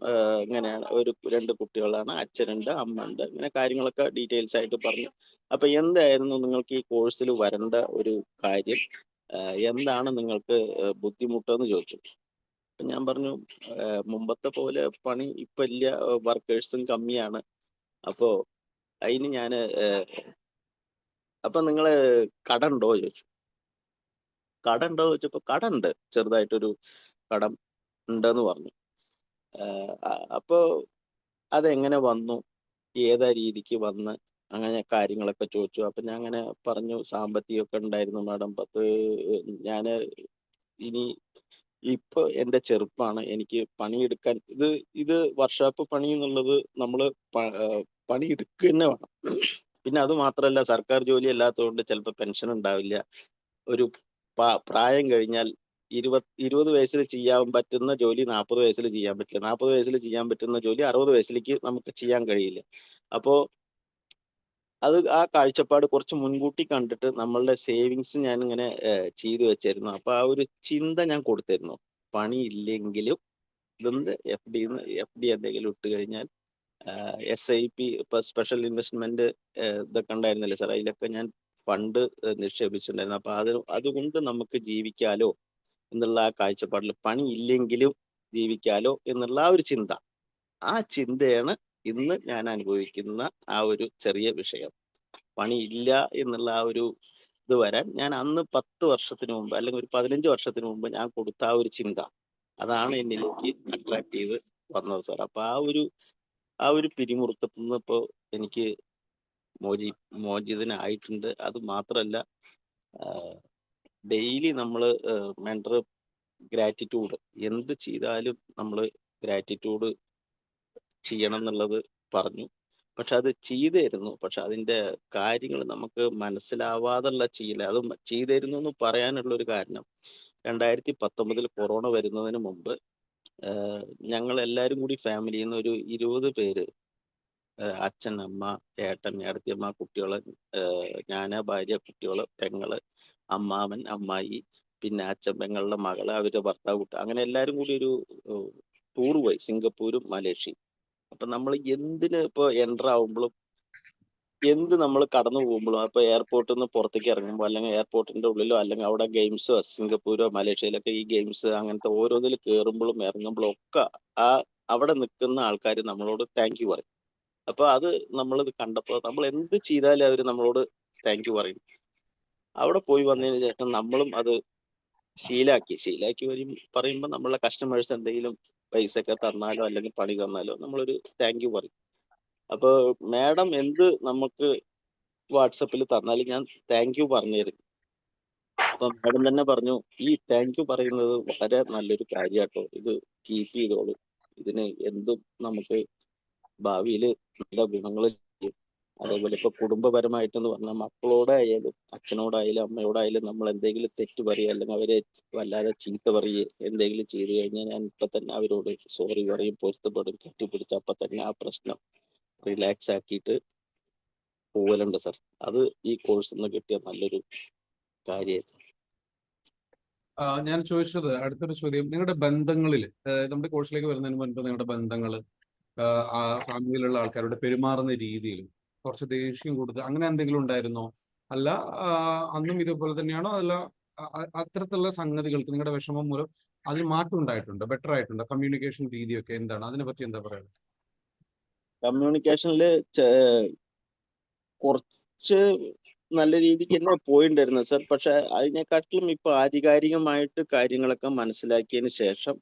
ഇങ്ങനെയാണ്, ഒരു 2 കുട്ടികളാണ്, അച്ഛനുണ്ട്, അമ്മ ഉണ്ട്, ഇങ്ങനെ കാര്യങ്ങളൊക്കെ ഡീറ്റെയിൽസ് ആയിട്ട് പറഞ്ഞു. അപ്പൊ എന്തായിരുന്നു നിങ്ങൾക്ക് ഈ കോഴ്സിൽ വരേണ്ട ഒരു കാര്യം, എന്താണ് നിങ്ങൾക്ക് ബുദ്ധിമുട്ടെന്ന് ചോദിച്ചു. അപ്പൊ ഞാൻ പറഞ്ഞു, മുമ്പത്തെ പോലെ പണി ഇപ്പൊ ഇല്ല, വർക്കേഴ്സും കമ്മിയാണ്. അപ്പോ അതിന് ഞാന് അപ്പൊ നിങ്ങള് കട ഉണ്ടോ ചോദിച്ചു. കട ഉണ്ടോ ചോദിച്ചപ്പോ കട ഉണ്ട്, ചെറുതായിട്ടൊരു കടം ഉണ്ടെന്ന് പറഞ്ഞു. അപ്പോ അതെങ്ങനെ വന്നു, ഏതാ രീതിക്ക് വന്ന്, അങ്ങനെ കാര്യങ്ങളൊക്കെ ചോദിച്ചു. അപ്പൊ ഞാൻ അങ്ങനെ പറഞ്ഞു, സാമ്പത്തികമൊക്കെ ഉണ്ടായിരുന്നു മാഡം. ഞാന് ഇനി ഇപ്പൊ എന്റെ ചെറുപ്പാണ്, എനിക്ക് പണിയെടുക്കാൻ ഇത് വർക്ക്ഷോപ്പ് പണി എന്നുള്ളത് നമ്മള് പണിയെടുക്കുക തന്നെ വേണം. പിന്നെ അത് മാത്രമല്ല, സർക്കാർ ജോലി അല്ലാത്തതുകൊണ്ട് ചിലപ്പോൾ പെൻഷൻ ഉണ്ടാവില്ല. ഒരു പ്രായം കഴിഞ്ഞാൽ 20 വയസ്സിൽ ചെയ്യാൻ പറ്റുന്ന ജോലി 40 വയസ്സിൽ ചെയ്യാൻ പറ്റില്ല. 40 വയസ്സിൽ ചെയ്യാൻ പറ്റുന്ന ജോലി 60 വയസ്സിലേക്ക് നമുക്ക് ചെയ്യാൻ കഴിയില്ല. അപ്പോ അത് ആ കാഴ്ചപ്പാട് കുറച്ച് മുൻകൂട്ടി കണ്ടിട്ട് നമ്മളുടെ സേവിങ്സ് ഞാനിങ്ങനെ ചെയ്തു വെച്ചായിരുന്നു. അപ്പൊ ആ ഒരു ചിന്ത ഞാൻ കൊടുത്തിരുന്നു. പണിയില്ലെങ്കിലും ഇതൊന്ന് FD എന്തെങ്കിലും ഇട്ട് കഴിഞ്ഞാൽ SIP ഇപ്പൊ സ്പെഷ്യൽ ഇൻവെസ്റ്റ്മെന്റ് ഇതൊക്കെ ഉണ്ടായിരുന്നില്ലേ സാർ, അതിലൊക്കെ ഞാൻ ഫണ്ട് നിക്ഷേപിച്ചിട്ടുണ്ടായിരുന്നു. അപ്പൊ അതുകൊണ്ട് നമുക്ക് ജീവിക്കാലോ എന്നുള്ള ആ കാഴ്ചപ്പാടിൽ, പണി ഇല്ലെങ്കിലും ജീവിക്കാലോ എന്നുള്ള ആ ഒരു ചിന്ത, ആ ചിന്തയാണ് ഇന്ന് ഞാൻ അനുഭവിക്കുന്ന ആ ഒരു ചെറിയ വിഷയം. പണി ഇല്ല എന്നുള്ള ആ ഒരു ഇത് വരാൻ ഞാൻ അന്ന് 10 വർഷത്തിന് മുമ്പ് അല്ലെങ്കിൽ ഒരു 15 വർഷത്തിന് മുമ്പ് ഞാൻ കൊടുത്ത ആ ഒരു ചിന്ത, അതാണ് എന്നിലേക്ക് അട്രാക്ട് ചെയ്ത് വന്നത് സാർ. അപ്പൊ ആ ഒരു പിരിമുറുക്കത്തിൽ നിന്ന് ഇപ്പോ എനിക്ക് മോചിതനായിട്ടുണ്ട്. അത് മാത്രല്ല, ഡെയിലി നമ്മള് മെന്റർ ഗ്രാറ്റിറ്റ്യൂഡ് എന്ത് ചെയ്താലും നമ്മള് ഗ്രാറ്റിറ്റ്യൂഡ് ചെയ്യണം എന്നുള്ളത് പറഞ്ഞു. പക്ഷെ അത് ചെയ്തായിരുന്നു. പക്ഷെ അതിന്റെ കാര്യങ്ങൾ നമുക്ക് മനസ്സിലാവാതുള്ള ചെയ്യില്ല. അത് ചെയ്തായിരുന്നു എന്ന് പറയാനുള്ള ഒരു കാരണം, 2019 കൊറോണ വരുന്നതിന് മുമ്പ് ഞങ്ങൾ എല്ലാരും കൂടി ഫാമിലിയിൽ നിന്ന് ഒരു 20 പേര്, അച്ഛൻ, അമ്മ, ഏട്ടൻ, ഏടത്തിയമ്മ, കുട്ടികള്, ഞാന്, ഭാര്യ, കുട്ടികള്, പെങ്ങള്, അമ്മാവൻ, അമ്മായി, പിന്നെ അച്ഛൻ പെങ്ങളുടെ മകള്, അവരുടെ ഭർത്താവ്, കുട്ടി, അങ്ങനെ എല്ലാരും കൂടി ഒരു ടൂർ പോയി, സിംഗപ്പൂരും മലേഷ്യയും. അപ്പൊ നമ്മൾ എന്തിന് ഇപ്പൊ എൻ്റർ ആവുമ്പോഴും എന്ത് നമ്മൾ കടന്നു പോകുമ്പോഴും, അപ്പൊ എയർപോർട്ടിൽ നിന്ന് പുറത്തേക്ക് ഇറങ്ങുമ്പോൾ അല്ലെങ്കിൽ എയർപോർട്ടിന്റെ ഉള്ളിലോ അല്ലെങ്കിൽ അവിടെ ഗെയിംസോ സിംഗപ്പൂരോ മലേഷ്യയിലൊക്കെ ഈ ഗെയിംസ് അങ്ങനത്തെ ഓരോന്നിൽ കയറുമ്പോഴും ഇറങ്ങുമ്പോഴും ഒക്കെ അവിടെ നിൽക്കുന്ന ആൾക്കാർ നമ്മളോട് താങ്ക് യു പറയും. അപ്പൊ അത് നമ്മളിത് കണ്ടപ്പോൾ നമ്മൾ എന്ത് ചെയ്താലും അവർ നമ്മളോട് താങ്ക് യു പറയും. അവിടെ പോയി വന്നതിന് ശേഷം നമ്മളും അത് ശീലാക്കി പറയുമ്പോൾ നമ്മളെ കസ്റ്റമേഴ്സ് എന്തെങ്കിലും പൈസ ഒക്കെ തന്നാലോ അല്ലെങ്കിൽ പണി തന്നാലോ നമ്മളൊരു താങ്ക് യു പറയും. അപ്പൊ മാഡം എന്ത് നമുക്ക് വാട്സപ്പിൽ തന്നാലും ഞാൻ താങ്ക് യു പറഞ്ഞു തരും. അപ്പൊ മാഡം തന്നെ പറഞ്ഞു, ഈ താങ്ക് യു പറയുന്നത് വളരെ നല്ലൊരു കാര്യാട്ടോ, ഇത് കീപ്പ് ചെയ്തോളൂ, ഇതിന് എന്തും നമുക്ക് ഭാവിയിൽ നല്ല ഗുണങ്ങൾ ചെയ്യും. അതേപോലെ ഇപ്പൊ കുടുംബപരമായിട്ടെന്ന് പറഞ്ഞാൽ മക്കളോടായാലും അച്ഛനോടായാലും അമ്മയോടായാലും നമ്മൾ എന്തെങ്കിലും തെറ്റ് പറയുക അല്ലെങ്കിൽ അവരെ വല്ലാതെ ചീത്ത പറയുക എന്തെങ്കിലും ചെയ്തു കഴിഞ്ഞാൽ ഞാൻ ഇപ്പൊ തന്നെ അവരോട് സോറി പറയും, പൊരുത്തപ്പെടും, കെട്ടിപ്പിടിച്ച് അപ്പൊ തന്നെ ആ പ്രശ്നം റിലാക്സ് ആക്കിയിട്ട് പോകലുണ്ട് സർ. അത് ഈ കോഴ്സിൽ നിന്ന് കിട്ടിയ നല്ലൊരു കാര്യമായിരുന്നു. ഞാൻ ചോദിച്ചത് അടുത്തൊരു ചോദ്യം, നിങ്ങളുടെ ബന്ധങ്ങളിൽ, നമ്മുടെ കോഴ്സിലേക്ക് വരുന്നതിന് മുൻപ് നിങ്ങളുടെ ബന്ധങ്ങൾ, ആ ഫാമിലിയിലുള്ള ആൾക്കാരോട് പെരുമാറുന്ന രീതിയിൽ കുറച്ച് ദേഷ്യം കൂടുതൽ അങ്ങനെ എന്തെങ്കിലും ഉണ്ടായിരുന്നോ? അല്ല അന്നും ഇതേപോലെ തന്നെയാണോ? അല്ല അത്തരത്തിലുള്ള സംഗതികൾക്ക് നിങ്ങളുടെ വിഷമം മൂലം അതിന് മാറ്റം ഉണ്ടായിട്ടുണ്ടോ? ബെറ്റർ ആയിട്ടുണ്ടോ? കമ്മ്യൂണിക്കേഷൻ രീതിയൊക്കെ എന്താണ്? അതിനെ പറ്റി എന്താ പറയുക? കമ്മ്യൂണിക്കേഷനിൽ കുറച്ച് നല്ല രീതിക്ക് തന്നെ പോയിണ്ടായിരുന്നു സർ. പക്ഷെ അതിനെക്കാട്ടിലും ഇപ്പൊ ആധികാരികമായിട്ട് കാര്യങ്ങളൊക്കെ മനസ്സിലാക്കിയതിന് ശേഷം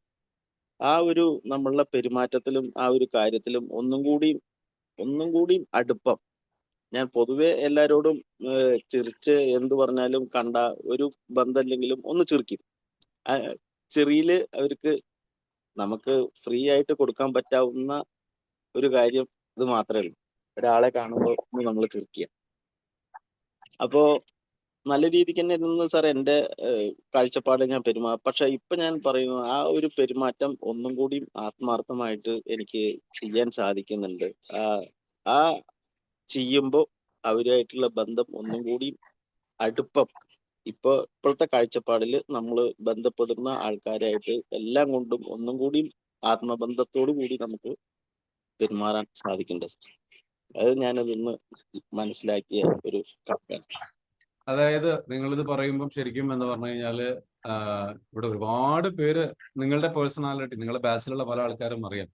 ആ ഒരു നമ്മളുടെ പെരുമാറ്റത്തിലും ആ ഒരു കാര്യത്തിലും ഒന്നും കൂടി അടുപ്പം. ഞാൻ പൊതുവെ എല്ലാരോടും ചിരിച്ച് എന്ത് പറഞ്ഞാലും കണ്ട ഒരു ബന്ധമില്ലെങ്കിലും ഒന്ന് ചിരിക്കും. ആ ചിരിയില് അവർക്ക് നമുക്ക് ഫ്രീ ആയിട്ട് കൊടുക്കാൻ പറ്റാവുന്ന ഒരു കാര്യം ഇത് മാത്രമേ ഉള്ളൂ. ഒരാളെ കാണുമ്പോൾ നമ്മൾ ചിരിക്കുക. അപ്പോ നല്ല രീതിക്ക് തന്നെ ഇരുന്നു സാർ എന്റെ കാഴ്ചപ്പാട് ഞാൻ പക്ഷെ ഇപ്പൊ ഞാൻ പറയുന്നു, ആ ഒരു പെരുമാറ്റം ഒന്നും കൂടി ആത്മാർത്ഥമായിട്ട് എനിക്ക് ചെയ്യാൻ സാധിക്കുന്നുണ്ട്. ആ ചെയ്യുമ്പോൾ അവരുമായിട്ടുള്ള ബന്ധം ഒന്നും കൂടി അടുപ്പം, ഇപ്പോഴത്തെ കാഴ്ചപ്പാടിൽ നമ്മൾ ബന്ധപ്പെടുന്ന ആൾക്കാരായിട്ട് എല്ലാം കൊണ്ടും ഒന്നും കൂടി ആത്മബന്ധത്തോടു കൂടി നമുക്ക് പെരുമാറാൻ സാധിക്കുന്നുണ്ട്. അത് ഞാനതൊന്ന് മനസ്സിലാക്കിയ ഒരു കാര്യമാണ്. അതായത് നിങ്ങളിത് പറയുമ്പം ശരിക്കും എന്ന് പറഞ്ഞു കഴിഞ്ഞാല് ഇവിടെ ഒരുപാട് പേര് നിങ്ങളുടെ പേഴ്സണാലിറ്റി, നിങ്ങളുടെ ബാച്ചിലുള്ള പല ആൾക്കാരും അറിയാം.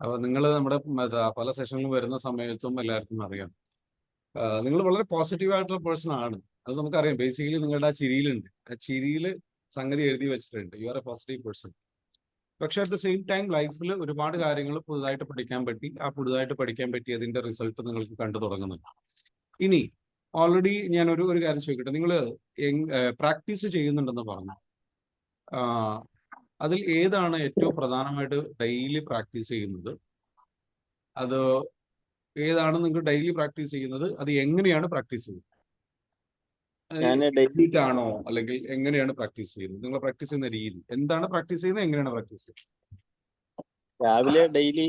അപ്പൊ നിങ്ങൾ നമ്മുടെ പല സെഷനിലും വരുന്ന സമയത്തും എല്ലാവർക്കും അറിയാം. നിങ്ങൾ വളരെ പോസിറ്റീവ് ആയിട്ടുള്ള പേഴ്സൺ ആണ്. അത് നമുക്കറിയാം. ബേസിക്കലി നിങ്ങളുടെ ആ ചിരിയിലുണ്ട്. ആ ചിരിയിൽ സംഗതി എഴുതി വെച്ചിട്ടുണ്ട്. U are A positive person. പക്ഷെ അറ്റ് ദ സെയിം ടൈം ലൈഫിൽ ഒരുപാട് കാര്യങ്ങൾ പുതുതായിട്ട് പഠിക്കാൻ പറ്റി. ആ പുതുതായിട്ട് പഠിക്കാൻ പറ്റിയതിന്റെ റിസൾട്ട് നിങ്ങൾക്ക് കണ്ടു തുടങ്ങുന്നുണ്ട്. ഇനി ഓൾറെഡി ഞാൻ ഒരു കാര്യം ചോദിക്കട്ടെ, നിങ്ങൾ പ്രാക്ടീസ് ചെയ്യുന്നുണ്ടെന്ന് പറഞ്ഞു. അതിൽ ഏതാണ് ഏറ്റവും പ്രധാനമായിട്ട് ഡെയിലി പ്രാക്ടീസ് ചെയ്യുന്നത്? അത് ഏതാണ് നിങ്ങൾ ഡെയിലി പ്രാക്ടീസ് ചെയ്യുന്നത്? അത് എങ്ങനെയാണ് പ്രാക്ടീസ് ചെയ്യുന്നത്? ഞാൻ ഡെയിലി ആണോ അല്ലെങ്കിൽ എങ്ങനെയാണ് പ്രാക്ടീസ് ചെയ്യുന്നത്? നിങ്ങൾ പ്രാക്ടീസ് ചെയ്യുന്ന രീതി എന്താണ്? പ്രാക്ടീസ് ചെയ്യുന്നത് എങ്ങനെയാണ് പ്രാക്ടീസ് ചെയ്യുന്നത്? രാവിലെ ഡെയിലി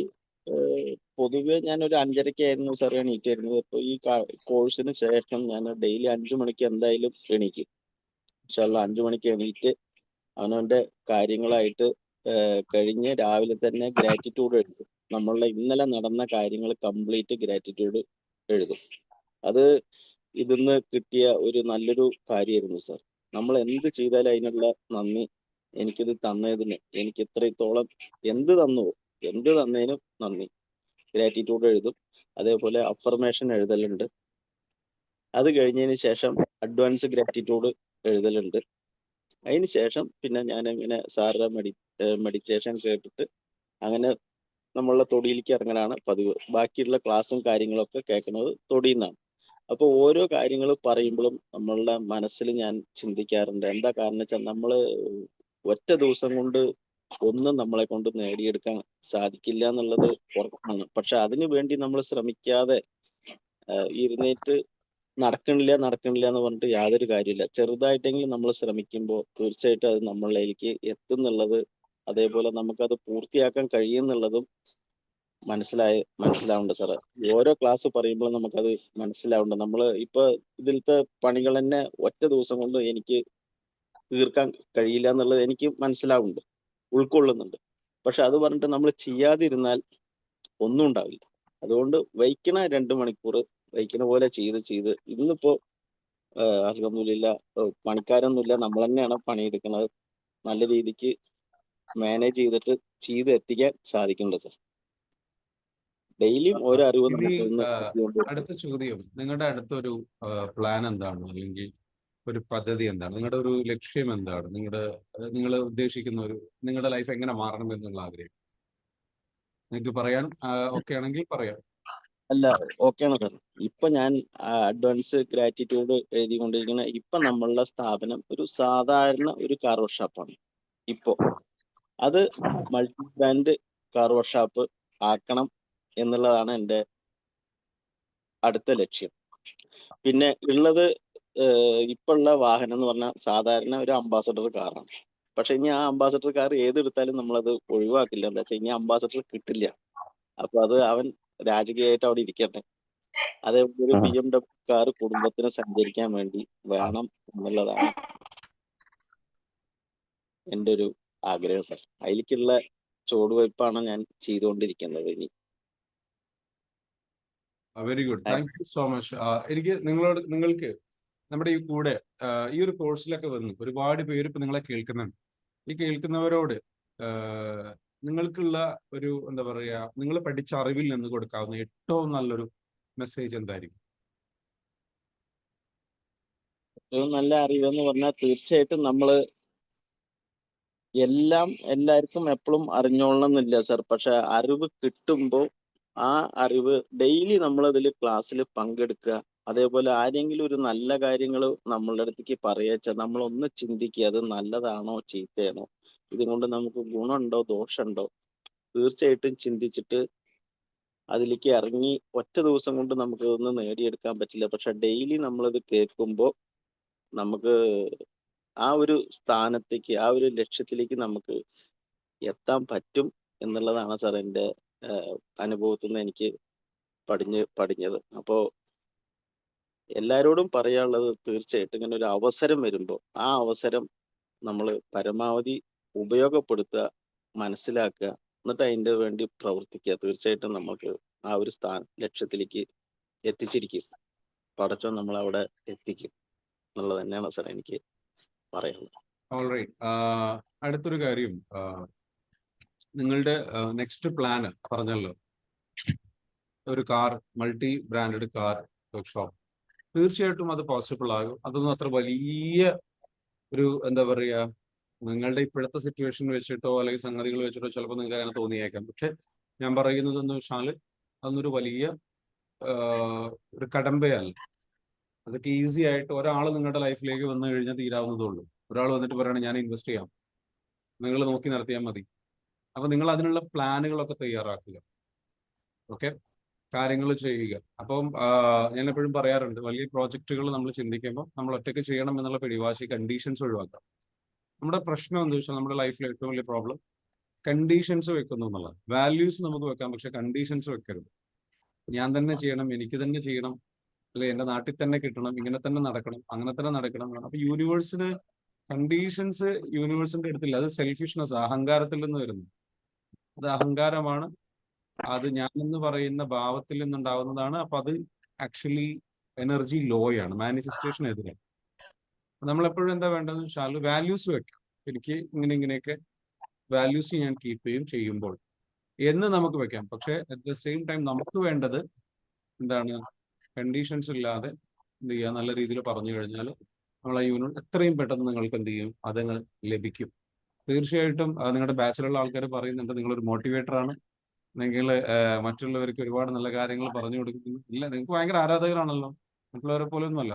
പൊതുവെ ഞാൻ ഒരു 5:30-ആയിരുന്നു സാർ എണീറ്റിരുന്നത്. ഇപ്പോൾ ഈ കോഴ്സിന് ശേഷം ഞാൻ ഡെയിലി 5 മണിക്ക് എന്തായാലും എണീക്കും. ഇൻഷാല്ലാ 5 മണിക്ക് എണീറ്റ് അവനവന്റെ കാര്യങ്ങളായിട്ട് കഴിഞ്ഞ് രാവിലെ തന്നെ ഗ്രാറ്റിറ്റ്യൂഡ് എഴുതും. നമ്മളുടെ ഇന്നലെ നടന്ന കാര്യങ്ങൾ കംപ്ലീറ്റ് ഗ്രാറ്റിറ്റ്യൂഡ് എഴുതും. അത് ഇതിന്ന് കിട്ടിയ ഒരു നല്ലൊരു കാര്യമായിരുന്നു സാർ. നമ്മൾ എന്ത് ചെയ്താലും അതിനുള്ള നന്ദി, എനിക്കിത് തന്നതിന്, എനിക്ക് ഇത്രത്തോളം എന്ത് തന്നതിനും നന്ദി, ഗ്രാറ്റിറ്റ്യൂഡ് എഴുതും. അതേപോലെ അഫർമേഷൻ എഴുതലുണ്ട്. അത് കഴിഞ്ഞതിന് ശേഷം അഡ്വാൻസ് ഗ്രാറ്റിറ്റ്യൂഡ് എഴുതലുണ്ട്. അതിന് ശേഷം പിന്നെ ഞാൻ ഇങ്ങനെ സാറിന്റെ മെഡിറ്റേഷൻ കേട്ടിട്ട് അങ്ങനെ നമ്മളുടെ തൊടിയിലേക്ക് ഇറങ്ങലാണ് പതിവ്. ബാക്കിയുള്ള ക്ലാസ്സും കാര്യങ്ങളൊക്കെ കേൾക്കുന്നത് തൊടിയിൽ നിന്നാണ്. അപ്പോൾ ഓരോ കാര്യങ്ങൾ പറയുമ്പോഴും നമ്മളുടെ മനസ്സിൽ ഞാൻ ചിന്തിക്കാറുണ്ട്. എന്താ കാരണം വെച്ചാൽ നമ്മൾ ഒറ്റ ദിവസം കൊണ്ട് ഒന്നും നമ്മളെ കൊണ്ട് നേടിയെടുക്കാൻ സാധിക്കില്ല എന്നുള്ളത് ഉറപ്പാണ്. പക്ഷെ അതിനു വേണ്ടി നമ്മൾ ശ്രമിക്കാതെ ഇരുന്നേറ്റ് നടക്കണില്ല എന്ന് പറഞ്ഞിട്ട് യാതൊരു കാര്യമില്ല. ചെറുതായിട്ടെങ്കിലും നമ്മൾ ശ്രമിക്കുമ്പോൾ തീർച്ചയായിട്ടും അത് നമ്മളിലേക്ക് എത്തുന്നുള്ളത്, അതേപോലെ നമുക്കത് പൂർത്തിയാക്കാൻ കഴിയുന്നുള്ളതും മനസ്സിലാവുന്നുണ്ട് സാറേ. ഓരോ ക്ലാസ് പറയുമ്പോൾ നമുക്കത് മനസ്സിലാവുന്നുണ്ട്. നമ്മൾ ഇപ്പൊ ഇതിലത്തെ പണികൾ തന്നെ ഒറ്റ ദിവസം കൊണ്ട് എനിക്ക് തീർക്കാൻ കഴിയില്ല എന്നുള്ളത് എനിക്ക് മനസ്സിലാവുന്നുണ്ട്, ഉൾക്കൊള്ളുന്നുണ്ട്. പക്ഷെ അത് പറഞ്ഞിട്ട് നമ്മൾ ചെയ്യാതിരുന്നാൽ ഒന്നും ഉണ്ടാവില്ല. അതുകൊണ്ട് വയ്ക്കണ 2 മണിക്കൂർ വയ്ക്കണ പോലെ ചെയ്ത് ഇന്നിപ്പോ അൽഹംദുലില്ലാ പണിക്കാരൊന്നുമില്ല, നമ്മൾ തന്നെയാണ് പണിയെടുക്കുന്നത്. നല്ല രീതിക്ക് മാനേജ് ചെയ്ത് എത്തിക്കാൻ സാധിക്കുന്നുണ്ട് സാർ. ഡെയിലിയും ഓരോ അറിവ് ഇനി നമുക്ക് ഇന്ന് കിട്ടിക്കൊണ്ടിരിക്കും. അടുത്ത ചോദ്യം, നിങ്ങളുടെ അടുത്തൊരു പ്ലാൻ എന്താണ്? അല്ലെങ്കിൽ ഒരു പദ്ധതി എന്താണ്? നിങ്ങളുടെ ഒരു ലക്ഷ്യം എന്താണ്? നിങ്ങൾ ഉദ്ദേശിക്കുന്ന നിങ്ങളുടെ ലൈഫ് എങ്ങനെ മാറണം എന്നുള്ള ആഗ്രഹം നിങ്ങൾക്ക് പറയാൻ ഓക്കെ ആണെങ്കിൽ പറയാം. അല്ല, ഓക്കെയാണ് സാർ. ഇപ്പൊ ഞാൻ അഡ്വാൻസ് ഗ്രാറ്റിറ്റ്യൂഡ് എഴുതിക്കൊണ്ടിരിക്കുന്ന ഇപ്പൊ നമ്മളുടെ സ്ഥാപനം ഒരു സാധാരണ ഒരു കാർ വർക്ക്ഷോപ്പാണ്. ഇപ്പോ അത് മൾട്ടി ബ്രാൻഡ് കാർ വർക്ക്ഷോപ്പ് ആക്കണം എന്നുള്ളതാണ് എൻ്റെ അടുത്ത ലക്ഷ്യം. പിന്നെ ഉള്ളത് ഇപ്പൊ ഉള്ള വാഹനം എന്ന് പറഞ്ഞാൽ സാധാരണ ഒരു അംബാസഡർ കാറാണ്. പക്ഷെ ഇനി ആ അംബാസഡർ കാർ ഏതെടുത്താലും നമ്മളത് ഒഴിവാക്കില്ല. എന്താ വെച്ചാൽ ഇനി അംബാസഡർ കിട്ടില്ല. അപ്പൊ അത് അവൻ രാജകീയമായിട്ട് അവിടെ ഇരിക്കട്ടെ. അതേപോലെ ഒരു BMW കാർ കുടുംബത്തിന് സഞ്ചരിക്കാൻ വേണ്ടി വേണം എന്നുള്ളതാണ് എൻ്റെ ഒരു ആഗ്രഹം സാർ. അതിലേക്കുള്ള ചുവടുവയ്പ്പാണ് ഞാൻ ചെയ്തുകൊണ്ടിരിക്കുന്നത് ഇനി. Very good, thank you so much. എനിക്ക് നിങ്ങൾക്ക് നമ്മുടെ ഈ കൂടെ ഈ ഒരു കോഴ്സിലൊക്കെ വന്ന് ഒരുപാട് പേര് ഇപ്പൊ നിങ്ങളെ കേൾക്കുന്നുണ്ട്. ഈ കേൾക്കുന്നവരോട് നിങ്ങൾക്കുള്ള ഒരു എന്താ പറയാ, നിങ്ങൾ പഠിച്ച അറിവിൽ നിന്ന് കൊടുക്കാവുന്ന ഏറ്റവും നല്ലൊരു മെസ്സേജ് എന്തായിരിക്കും? ഏറ്റവും നല്ല അറിവെന്ന് പറഞ്ഞാൽ തീർച്ചയായിട്ടും നമ്മള് എല്ലാവർക്കും എപ്പോഴും അറിഞ്ഞോളണം എന്നില്ല സാർ. പക്ഷെ അറിവ് കിട്ടുമ്പോൾ ആ അറിവ് ഡെയിലി നമ്മളതിൽ ക്ലാസ്സിൽ പങ്കെടുക്കുക. അതേപോലെ ആരെങ്കിലും ഒരു നല്ല കാര്യങ്ങൾ നമ്മളുടെ അടുത്തേക്ക് പറയുക, നമ്മളൊന്ന് ചിന്തിക്കുക, അത് നല്ലതാണോ ചീത്തയാണോ, ഇതുകൊണ്ട് നമുക്ക് ഗുണമുണ്ടോ ദോഷമുണ്ടോ, തീർച്ചയായിട്ടും ചിന്തിച്ചിട്ട് അതിലേക്ക് ഇറങ്ങി. ഒറ്റ ദിവസം കൊണ്ട് നമുക്ക് ഒന്നും നേടിയെടുക്കാൻ പറ്റില്ല. പക്ഷെ ഡെയിലി നമ്മളത് കേൾക്കുമ്പോൾ നമുക്ക് ആ ഒരു സ്ഥാനത്തേക്ക്, ആ ഒരു ലക്ഷ്യത്തിലേക്ക് നമുക്ക് എത്താൻ പറ്റും എന്നുള്ളതാണ് സാർ എൻ്റെ അനുഭവത്തിൽ നിന്ന് എനിക്ക് പഠിഞ്ഞത്. അപ്പോ എല്ലാരോടും പറയാനുള്ളത് തീർച്ചയായിട്ടും ഇങ്ങനെ ഒരു അവസരം വരുമ്പോൾ ആ അവസരം നമ്മൾ പരമാവധി ഉപയോഗപ്പെടുത്തുക, മനസ്സിലാക്കുക, എന്നിട്ട് അതിൻ്റെ വേണ്ടി പ്രവർത്തിക്കുക. തീർച്ചയായിട്ടും നമുക്ക് ആ ഒരു ലക്ഷ്യത്തിലേക്ക് എത്തിച്ചിരിക്കും. പടച്ചോൻ നമ്മളവിടെ എത്തിക്കും എന്നുള്ളത് തന്നെയാണ് സാർ എനിക്ക് പറയാനുള്ളത്. ഓൾറൈറ്റ്. അടുത്തൊരു കാര്യം, നിങ്ങളുടെ നെക്സ്റ്റ് പ്ലാന് പറഞ്ഞല്ലോ, ഒരു മൾട്ടി ബ്രാൻഡഡ് കാർ വർക്ക്ഷോപ്പ്. തീർച്ചയായിട്ടും അത് പോസിബിൾ ആകും. അതൊന്നും അത്ര വലിയ ഒരു എന്താ പറയാ, നിങ്ങളുടെ ഇപ്പോഴത്തെ സിറ്റുവേഷൻ വെച്ചിട്ടോ അല്ലെങ്കിൽ സംഗതികൾ വെച്ചിട്ടോ ചിലപ്പോൾ നിങ്ങൾക്ക് അങ്ങനെ തോന്നിയേക്കാം. പക്ഷെ ഞാൻ പറയുന്നത് എന്ന് വെച്ചാൽ അതൊന്നൊരു വലിയ ഒരു കടമ്പയല്ല. അതൊക്കെ ഈസി ആയിട്ട് ഒരാൾ നിങ്ങളുടെ ലൈഫിലേക്ക് വന്നു കഴിഞ്ഞാൽ തീരാവുന്നതേ ഉള്ളൂ. ഒരാൾ വന്നിട്ട് പറയുകയാണ് ഞാൻ ഇൻവെസ്റ്റ് ചെയ്യാം, നിങ്ങൾ നോക്കി നടത്തിയാൽ മതി. അപ്പൊ നിങ്ങൾ അതിനുള്ള പ്ലാനുകളൊക്കെ തയ്യാറാക്കുക. ഓക്കെ, കാര്യങ്ങൾ ചെയ്യുക. അപ്പം ഞാൻ എപ്പോഴും പറയാറുണ്ട്, വലിയ പ്രോജക്റ്റുകൾ നമ്മൾ ചിന്തിക്കുമ്പോൾ നമ്മൾ ഒറ്റയ്ക്ക് ചെയ്യണം എന്നുള്ള പിടിവാശി, കണ്ടീഷൻസ് ഒഴിവാക്കാം. നമ്മുടെ പ്രശ്നം എന്താ വെച്ചാൽ നമ്മുടെ ലൈഫിലെ ഏറ്റവും വലിയ പ്രോബ്ലം കണ്ടീഷൻസ് വെക്കുന്നു എന്നുള്ളത്. വാല്യൂസ് നമുക്ക് വെക്കാം, പക്ഷെ കണ്ടീഷൻസ് വെക്കരുത്. ഞാൻ തന്നെ ചെയ്യണം, എനിക്ക് തന്നെ ചെയ്യണം, അല്ലെ എന്റെ നാട്ടിൽ തന്നെ കിട്ടണം, ഇങ്ങനെ തന്നെ നടക്കണം, അങ്ങനെ തന്നെ നടക്കണം. അപ്പൊ യൂണിവേഴ്സിന് കണ്ടീഷൻസ് യൂണിവേഴ്സിന്റെ അടുത്തില്ല. അത് സെൽഫിഷ്നെസ്, അഹങ്കാരത്തിൽ നിന്ന് വരുന്നു. അത് അഹങ്കാരമാണ്. അത് ഞാനെന്ന് പറയുന്ന ഭാവത്തിൽ നിന്നുണ്ടാവുന്നതാണ്. അപ്പൊ അത് ആക്ച്വലി എനർജി ലോയാണ്, മാനിഫെസ്റ്റേഷൻ എതിരാണ്. നമ്മളെപ്പോഴും എന്താ വേണ്ടതെന്ന് വെച്ചാൽ വാല്യൂസ് വെക്കാം. എനിക്ക് ഇങ്ങനെയൊക്കെ വാല്യൂസ് ഞാൻ കീപ്പ് ചെയ്യുമ്പോൾ എന്ന് നമുക്ക് വെക്കാം. പക്ഷെ അറ്റ് ദ സെയിം ടൈം നമുക്ക് വേണ്ടത് എന്താണ്? കണ്ടീഷൻസ് ഇല്ലാതെ എന്ത് ചെയ്യുക, നല്ല രീതിയിൽ പറഞ്ഞു കഴിഞ്ഞാൽ നമ്മൾ ആ യൂണിറ്റ് എത്രയും പെട്ടെന്ന് നിങ്ങൾക്ക് എന്ത് ചെയ്യും, അതങ്ങ് ലഭിക്കും. തീർച്ചയായിട്ടും നിങ്ങളുടെ ബാച്ചിലുള്ള ആൾക്കാർ പറയുന്നുണ്ട് നിങ്ങളൊരു മോട്ടിവേറ്ററാണ്, നിങ്ങൾ മറ്റുള്ളവർക്ക് ഒരുപാട് നല്ല കാര്യങ്ങൾ പറഞ്ഞു കൊടുക്കുന്നു. ഇല്ല, നിങ്ങൾക്ക് ഭയങ്കര ആരാധകരാണല്ലോ, മറ്റുള്ളവരെ പോലെയൊന്നുമല്ല.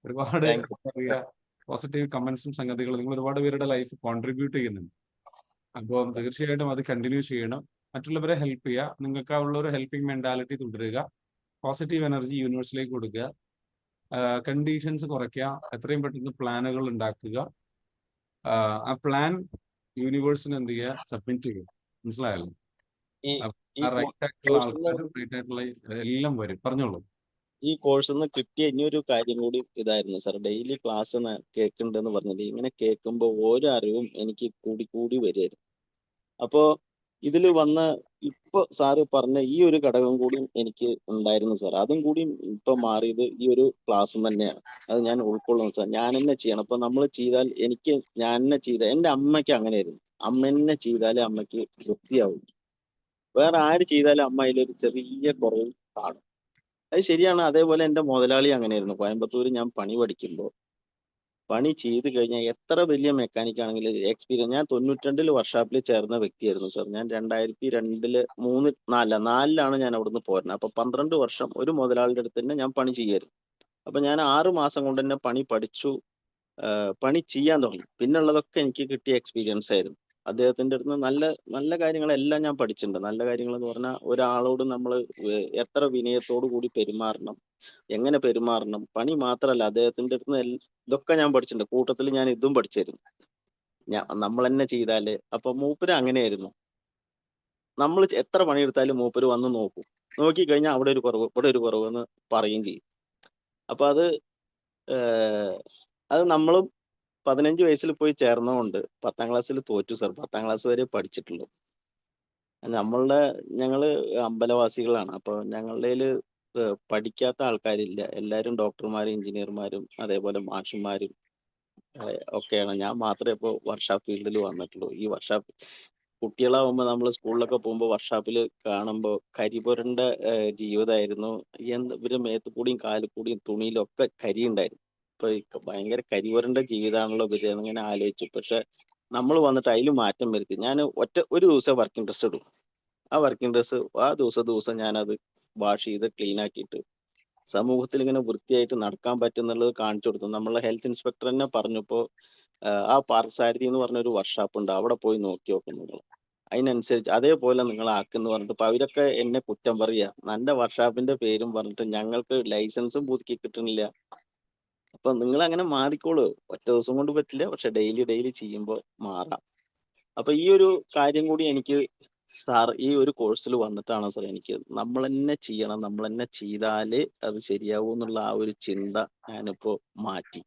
ഒരുപാട് താങ്ക് യു. എന്താ പറയുക, പോസിറ്റീവ് കമന്റ്സും സംഗതികളും നിങ്ങൾ ഒരുപാട് പേരുടെ ലൈഫ് കോൺട്രിബ്യൂട്ട് ചെയ്യുന്നുണ്ട്. അപ്പോൾ തീർച്ചയായിട്ടും അത് കണ്ടിന്യൂ ചെയ്യണം. മറ്റുള്ളവരെ ഹെൽപ്പ് ചെയ്യുക, നിങ്ങൾക്ക് ഉള്ള ഒരു ഹെൽപ്പിംഗ് മെന്റാലിറ്റി തുടരുക, പോസിറ്റീവ് എനർജി യൂണിവേഴ്സിലേക്ക് കൊടുക്കുക, കണ്ടീഷൻസ് കുറയ്ക്കുക, എത്രയും പെട്ടെന്ന് പ്ലാനുകൾ ഉണ്ടാക്കുക. ആ പ്ലാൻ യൂണിവേഴ്സിന് എന്ത് ചെയ്യുക, സബ്മിറ്റ് ചെയ്യുക. മനസ്സിലായല്ലോ? ഈ ഈ ആ റൈറ്റ് ആയിട്ടുള്ള കോഴ്സിന് ആൾക്കാർ റൈറ്റ് ആയിട്ടുള്ള എല്ലാം വരും. പറഞ്ഞോളൂ. ഈ കോഴ്സിൽ നിന്ന് കിട്ടിയ ഇനിയൊരു കാര്യം കൂടി ഇതായിരുന്നു സാർ. ഡെയിലി ക്ലാസ് കേൾക്കുന്നുണ്ടെന്ന് പറഞ്ഞത്, ഇങ്ങനെ കേൾക്കുമ്പോൾ ഓരോ അറിവും എനിക്ക് കൂടി കൂടി വരികയായിരുന്നു. അപ്പോ ഇതിൽ വന്ന ഇപ്പൊ സാറ് പറഞ്ഞ ഈ ഒരു ഘടകം കൂടി എനിക്ക് ഉണ്ടായിരുന്നു സാർ. അതും കൂടി ഇപ്പൊ മാറിയത് ഈ ഒരു ക്ലാസ് തന്നെയാണ്. അത് ഞാൻ ഉൾക്കൊള്ളുന്നു സാർ. ഞാൻ തന്നെ ചെയ്യണം. അപ്പൊ നമ്മൾ ചെയ്താൽ എനിക്ക് ഞാൻ തന്നെ ചെയ്ത എന്റെ അമ്മയ്ക്ക് അങ്ങനെയായിരുന്നു. അമ്മ തന്നെ ചെയ്താലേ അമ്മയ്ക്ക് തൃപ്തിയാവും. വേറെ ആര് ചെയ്താലും അമ്മ അതിലൊരു ചെറിയ കുറവ് കാണും. അത് ശരിയാണ്. അതേപോലെ എന്റെ മുതലാളി അങ്ങനെയായിരുന്നു. കോയമ്പത്തൂർ ഞാൻ പണി പഠിക്കുമ്പോൾ പണി ചെയ്ത് കഴിഞ്ഞാൽ എത്ര വലിയ മെക്കാനിക് ആണെങ്കിലും എക്സ്പീരിയൻസ്, ഞാൻ 92 വർക്ക്ഷോപ്പിൽ ചേർന്ന വ്യക്തിയായിരുന്നു സാർ. ഞാൻ 2002 4 ഞാൻ അവിടുന്ന് പോരുന്നത്. അപ്പൊ 12 വർഷം ഒരു മുതലാളിയുടെ അടുത്ത് തന്നെ ഞാൻ പണി ചെയ്യായിരുന്നു. അപ്പൊ ഞാൻ 6 മാസം കൊണ്ട് തന്നെ പണി പഠിച്ചു, പണി ചെയ്യാൻ തുടങ്ങി. പിന്നുള്ളതൊക്കെ എനിക്ക് കിട്ടിയ എക്സ്പീരിയൻസ് ആയിരുന്നു. അദ്ദേഹത്തിന്റെ അടുത്ത് നല്ല നല്ല കാര്യങ്ങളെല്ലാം ഞാൻ പഠിച്ചിട്ടുണ്ട്. നല്ല കാര്യങ്ങൾ എന്ന് പറഞ്ഞാൽ ഒരാളോട് നമ്മൾ എത്ര വിനയത്തോടു കൂടി പെരുമാറണം, എങ്ങനെ പെരുമാറണം, പണി മാത്രമല്ല അദ്ദേഹത്തിന്റെ അടുത്ത് ഇതൊക്കെ ഞാൻ പഠിച്ചിട്ടുണ്ട്. കൂട്ടത്തിൽ ഞാൻ ഇതും പഠിച്ചിരുന്നു. നമ്മൾ തന്നെ ചെയ്താല്, അപ്പൊ മൂപ്പര് അങ്ങനെയായിരുന്നു. നമ്മൾ എത്ര പണിയെടുത്താലും മൂപ്പര് വന്ന് നോക്കും. നോക്കി കഴിഞ്ഞാൽ അവിടെ ഒരു കുറവ്, ഇവിടെ ഒരു കുറവ് എന്ന് പറയുകയും ചെയ്യും. അപ്പൊ ഏഹ് അത് നമ്മളും 15 വയസ്സിൽ പോയി ചേർന്നതുകൊണ്ട് 10ാം ക്ലാസ്സിൽ തോറ്റു സാർ. 10ാം ക്ലാസ് വരെ പഠിച്ചിട്ടുള്ളൂ. ഞങ്ങള് അമ്പലവാസികളാണ്. അപ്പൊ ഞങ്ങളുടേല് പഠിക്കാത്ത ആൾക്കാരില്ല. എല്ലാരും ഡോക്ടർമാരും എഞ്ചിനീയർമാരും അതേപോലെ മാഷുമാരും ഒക്കെയാണ്. ഞാൻ മാത്രമേ ഇപ്പോൾ വർക്ക്ഷോപ്പ് ഫീൽഡിൽ വന്നിട്ടുള്ളൂ. ഈ വർക്ക്ഷോപ്പ് കുട്ടികളാവുമ്പോൾ നമ്മൾ സ്കൂളിലൊക്കെ പോകുമ്പോൾ വർക്ക്ഷോപ്പിൽ കാണുമ്പോൾ കരിപുരണ്ട ജീവിതമായിരുന്നു. ഇവര് മേത്ത് കൂടിയും കാലിൽ കൂടിയും തുണിയിലൊക്കെ കരി ഉണ്ടായിരുന്നു. ഇപ്പൊ ഭയങ്കര കരിപുരണ്ട ജീവിതമാണല്ലോ ഇവര് എന്നിങ്ങനെ ആലോചിച്ചു. പക്ഷെ നമ്മൾ വന്നിട്ട് അതിൽ മാറ്റം വരുത്തി. ഞാൻ ഒരു ദിവസം വർക്കിംഗ് ഡ്രസ് ഇടും. ആ വർക്കിംഗ് ഡ്രസ് ആ ദിവസം ഞാനത് വാഷ് ചെയ്ത് ക്ലീൻ ആക്കിയിട്ട് സമൂഹത്തിൽ ഇങ്ങനെ വൃത്തിയായിട്ട് നടക്കാൻ പറ്റുന്നുള്ളത് കാണിച്ചു കൊടുത്തു. നമ്മളെ ഹെൽത്ത് ഇൻസ്പെക്ടർ തന്നെ പറഞ്ഞപ്പോൾ ആ പാർത്ഥസാരഥി എന്ന് പറഞ്ഞ ഒരു വർക്ക്ഷോപ്പ് ഉണ്ട്, അവിടെ പോയി നോക്കി നോക്കും നിങ്ങൾ, അതിനനുസരിച്ച് അതേപോലെ നിങ്ങൾ ആക്കെന്ന് പറഞ്ഞിട്ട്. അപ്പൊ അവരൊക്കെ എന്നെ കുറ്റം പറയാ, നല്ല വർക്ക്ഷോപ്പിന്റെ പേരും പറഞ്ഞിട്ട് ഞങ്ങൾക്ക് ലൈസൻസും പുതുക്കി കിട്ടുന്നില്ല. അപ്പൊ നിങ്ങൾ അങ്ങനെ മാറിക്കോളൂ. ഒറ്റ ദിവസം കൊണ്ട് പറ്റില്ല, പക്ഷെ ഡെയിലി ചെയ്യുമ്പോൾ മാറാം. അപ്പൊ ഈ ഒരു കാര്യം കൂടി എനിക്ക് സാർ ഈ ഒരു കോഴ്സിൽ വന്നിട്ടാണ് സാർ എനിക്ക് നമ്മൾ തന്നെ ചെയ്യണം, നമ്മൾ തന്നെ ചെയ്താലേ അത് ശരിയാവൂ എന്നുള്ള ആ ഒരു ചിന്ത ഞാനിപ്പോ മാറ്റി.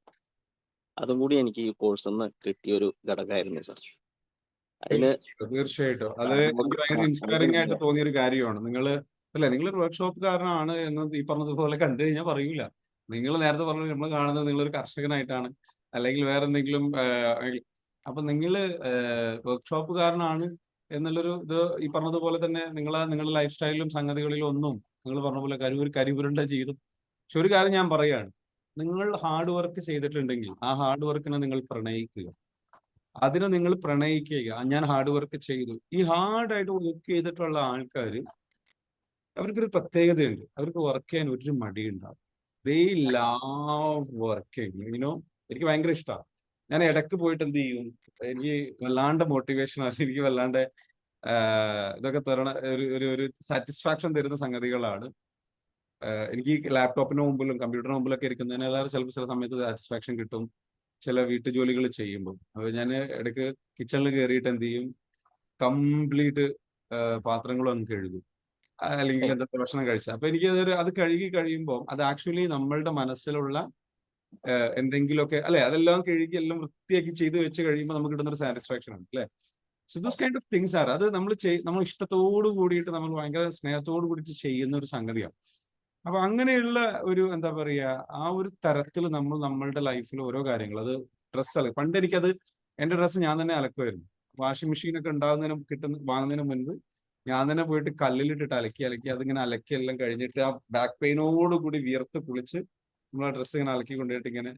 അതും കൂടി എനിക്ക് ഈ കോഴ്സിൽ നിന്ന് കിട്ടിയ ഒരു ഘടകമായിരുന്നു സാർ. അതിന് തീർച്ചയായിട്ടും അത് എനിക്ക് ഭയങ്കര ഇൻസ്പയറിംഗ് ആയിട്ട് തോന്നിയ ഒരു കാര്യമാണ്. നിങ്ങളൊരു വർക്ക്ഷോപ്പുകാരനാണ് എന്ന് ഈ പറഞ്ഞതുപോലെ കണ്ടു കഴിഞ്ഞാൽ പറയൂല. നിങ്ങൾ നേരത്തെ പറഞ്ഞു നമ്മൾ കാണുന്നത് നിങ്ങളൊരു കർഷകനായിട്ടാണ്, അല്ലെങ്കിൽ വേറെ എന്തെങ്കിലും. അപ്പൊ നിങ്ങൾ വർക്ക്ഷോപ്പുകാരനാണ് എന്നുള്ളൊരു ഇത് ഈ പറഞ്ഞതുപോലെ തന്നെ നിങ്ങളുടെ ലൈഫ് സ്റ്റൈലിലും സംഗതികളിലും ഒന്നും നിങ്ങൾ പറഞ്ഞ പോലെ കരിപുരണ്ട ജീവിതം. പക്ഷെ ഒരു കാര്യം ഞാൻ പറയുകയാണ്, നിങ്ങൾ ഹാർഡ് വർക്ക് ചെയ്തിട്ടുണ്ടെങ്കിൽ ആ ഹാർഡ് വർക്കിനെ നിങ്ങൾ പ്രണയിക്കുക. അതിനെ നിങ്ങൾ പ്രണയിക്കുക. ഞാൻ ഹാർഡ് വർക്ക് ചെയ്തു. ഈ ഹാർഡായിട്ട് വർക്ക് ചെയ്തിട്ടുള്ള ആൾക്കാർ, അവർക്കൊരു പ്രത്യേകതയുണ്ട്. അവർക്ക് വർക്ക് ചെയ്യാൻ ഒരു മടിയുണ്ടാവും. ദേ ലവ് വർക്കിംഗ്. എനിക്ക് ഭയങ്കര ഇഷ്ടമാണ്. ഞാൻ ഇടയ്ക്ക് പോയിട്ട് എന്ത് ചെയ്യും, എനിക്ക് വല്ലാണ്ട് മോട്ടിവേഷൻ ആണ്, എനിക്ക് വല്ലാണ്ട് ഇതൊക്കെ തരണ ഒരു സാറ്റിസ്ഫാക്ഷൻ തരുന്ന സംഗതികളാണ്. എനിക്ക് ലാപ്ടോപ്പിന് മുമ്പിലും കമ്പ്യൂട്ടറിന് മുമ്പിലൊക്കെ ഇരിക്കുന്നതിനേക്കാൾ ചിലപ്പോൾ ചില സമയത്ത് സാറ്റിസ്ഫാക്ഷൻ കിട്ടും ചില വീട്ടുജോലികൾ ചെയ്യുമ്പോൾ. അപ്പോൾ ഞാൻ ഇടയ്ക്ക് കിച്ചണിൽ കയറിയിട്ട് എന്ത് ചെയ്യും, കംപ്ലീറ്റ് പാത്രങ്ങളും അങ്ങ് കഴുകും. അല്ലെങ്കിൽ എന്തൊക്കെ ഭക്ഷണം കഴിച്ച അപ്പൊ എനിക്ക് അത് കഴുകി കഴിയുമ്പോൾ അത് ആക്ച്വലി നമ്മളുടെ മനസ്സിലുള്ള എന്തെങ്കിലുമൊക്കെ അല്ലെ, അതെല്ലാം കഴുകി എല്ലാം വൃത്തിയാക്കി ചെയ്ത് വെച്ച് കഴിയുമ്പോൾ നമുക്ക് കിട്ടുന്ന ഒരു സാറ്റിസ്ഫാക്ഷൻ ആണ് അല്ലെ. So those kind of things are, അത് നമ്മൾ ഇഷ്ടത്തോട് കൂടിയിട്ട് നമ്മൾ ഭയങ്കര സ്നേഹത്തോട് കൂടിയിട്ട് ചെയ്യുന്ന ഒരു സംഗതിയാണ്. അപ്പൊ അങ്ങനെയുള്ള ഒരു എന്താ പറയാ, ആ ഒരു തരത്തിൽ നമ്മൾ നമ്മളുടെ ലൈഫിൽ ഓരോ കാര്യങ്ങൾ, അത് ഡ്രസ്സ് അല്ല, പണ്ട് എനിക്കത് എന്റെ ഡ്രസ്സ് ഞാൻ തന്നെ അലക്കുമായിരുന്നു. വാഷിംഗ് മെഷീൻ ഒക്കെ വാങ്ങുന്നതിന് മുൻപ് ഞാൻ തന്നെ പോയിട്ട് കല്ലിലിട്ടിട്ട് അലക്കി അതിങ്ങനെ അലക്കി എല്ലാം കഴിഞ്ഞിട്ട് ആ ബാക്ക് പെയിനോട് കൂടി വിയർത്ത് കുളിച്ച് നമ്മൾ ആ ഡ്രസ്സ് ഇങ്ങനെ അലക്കി കൊണ്ടുപോയിട്ട് ഇങ്ങനെ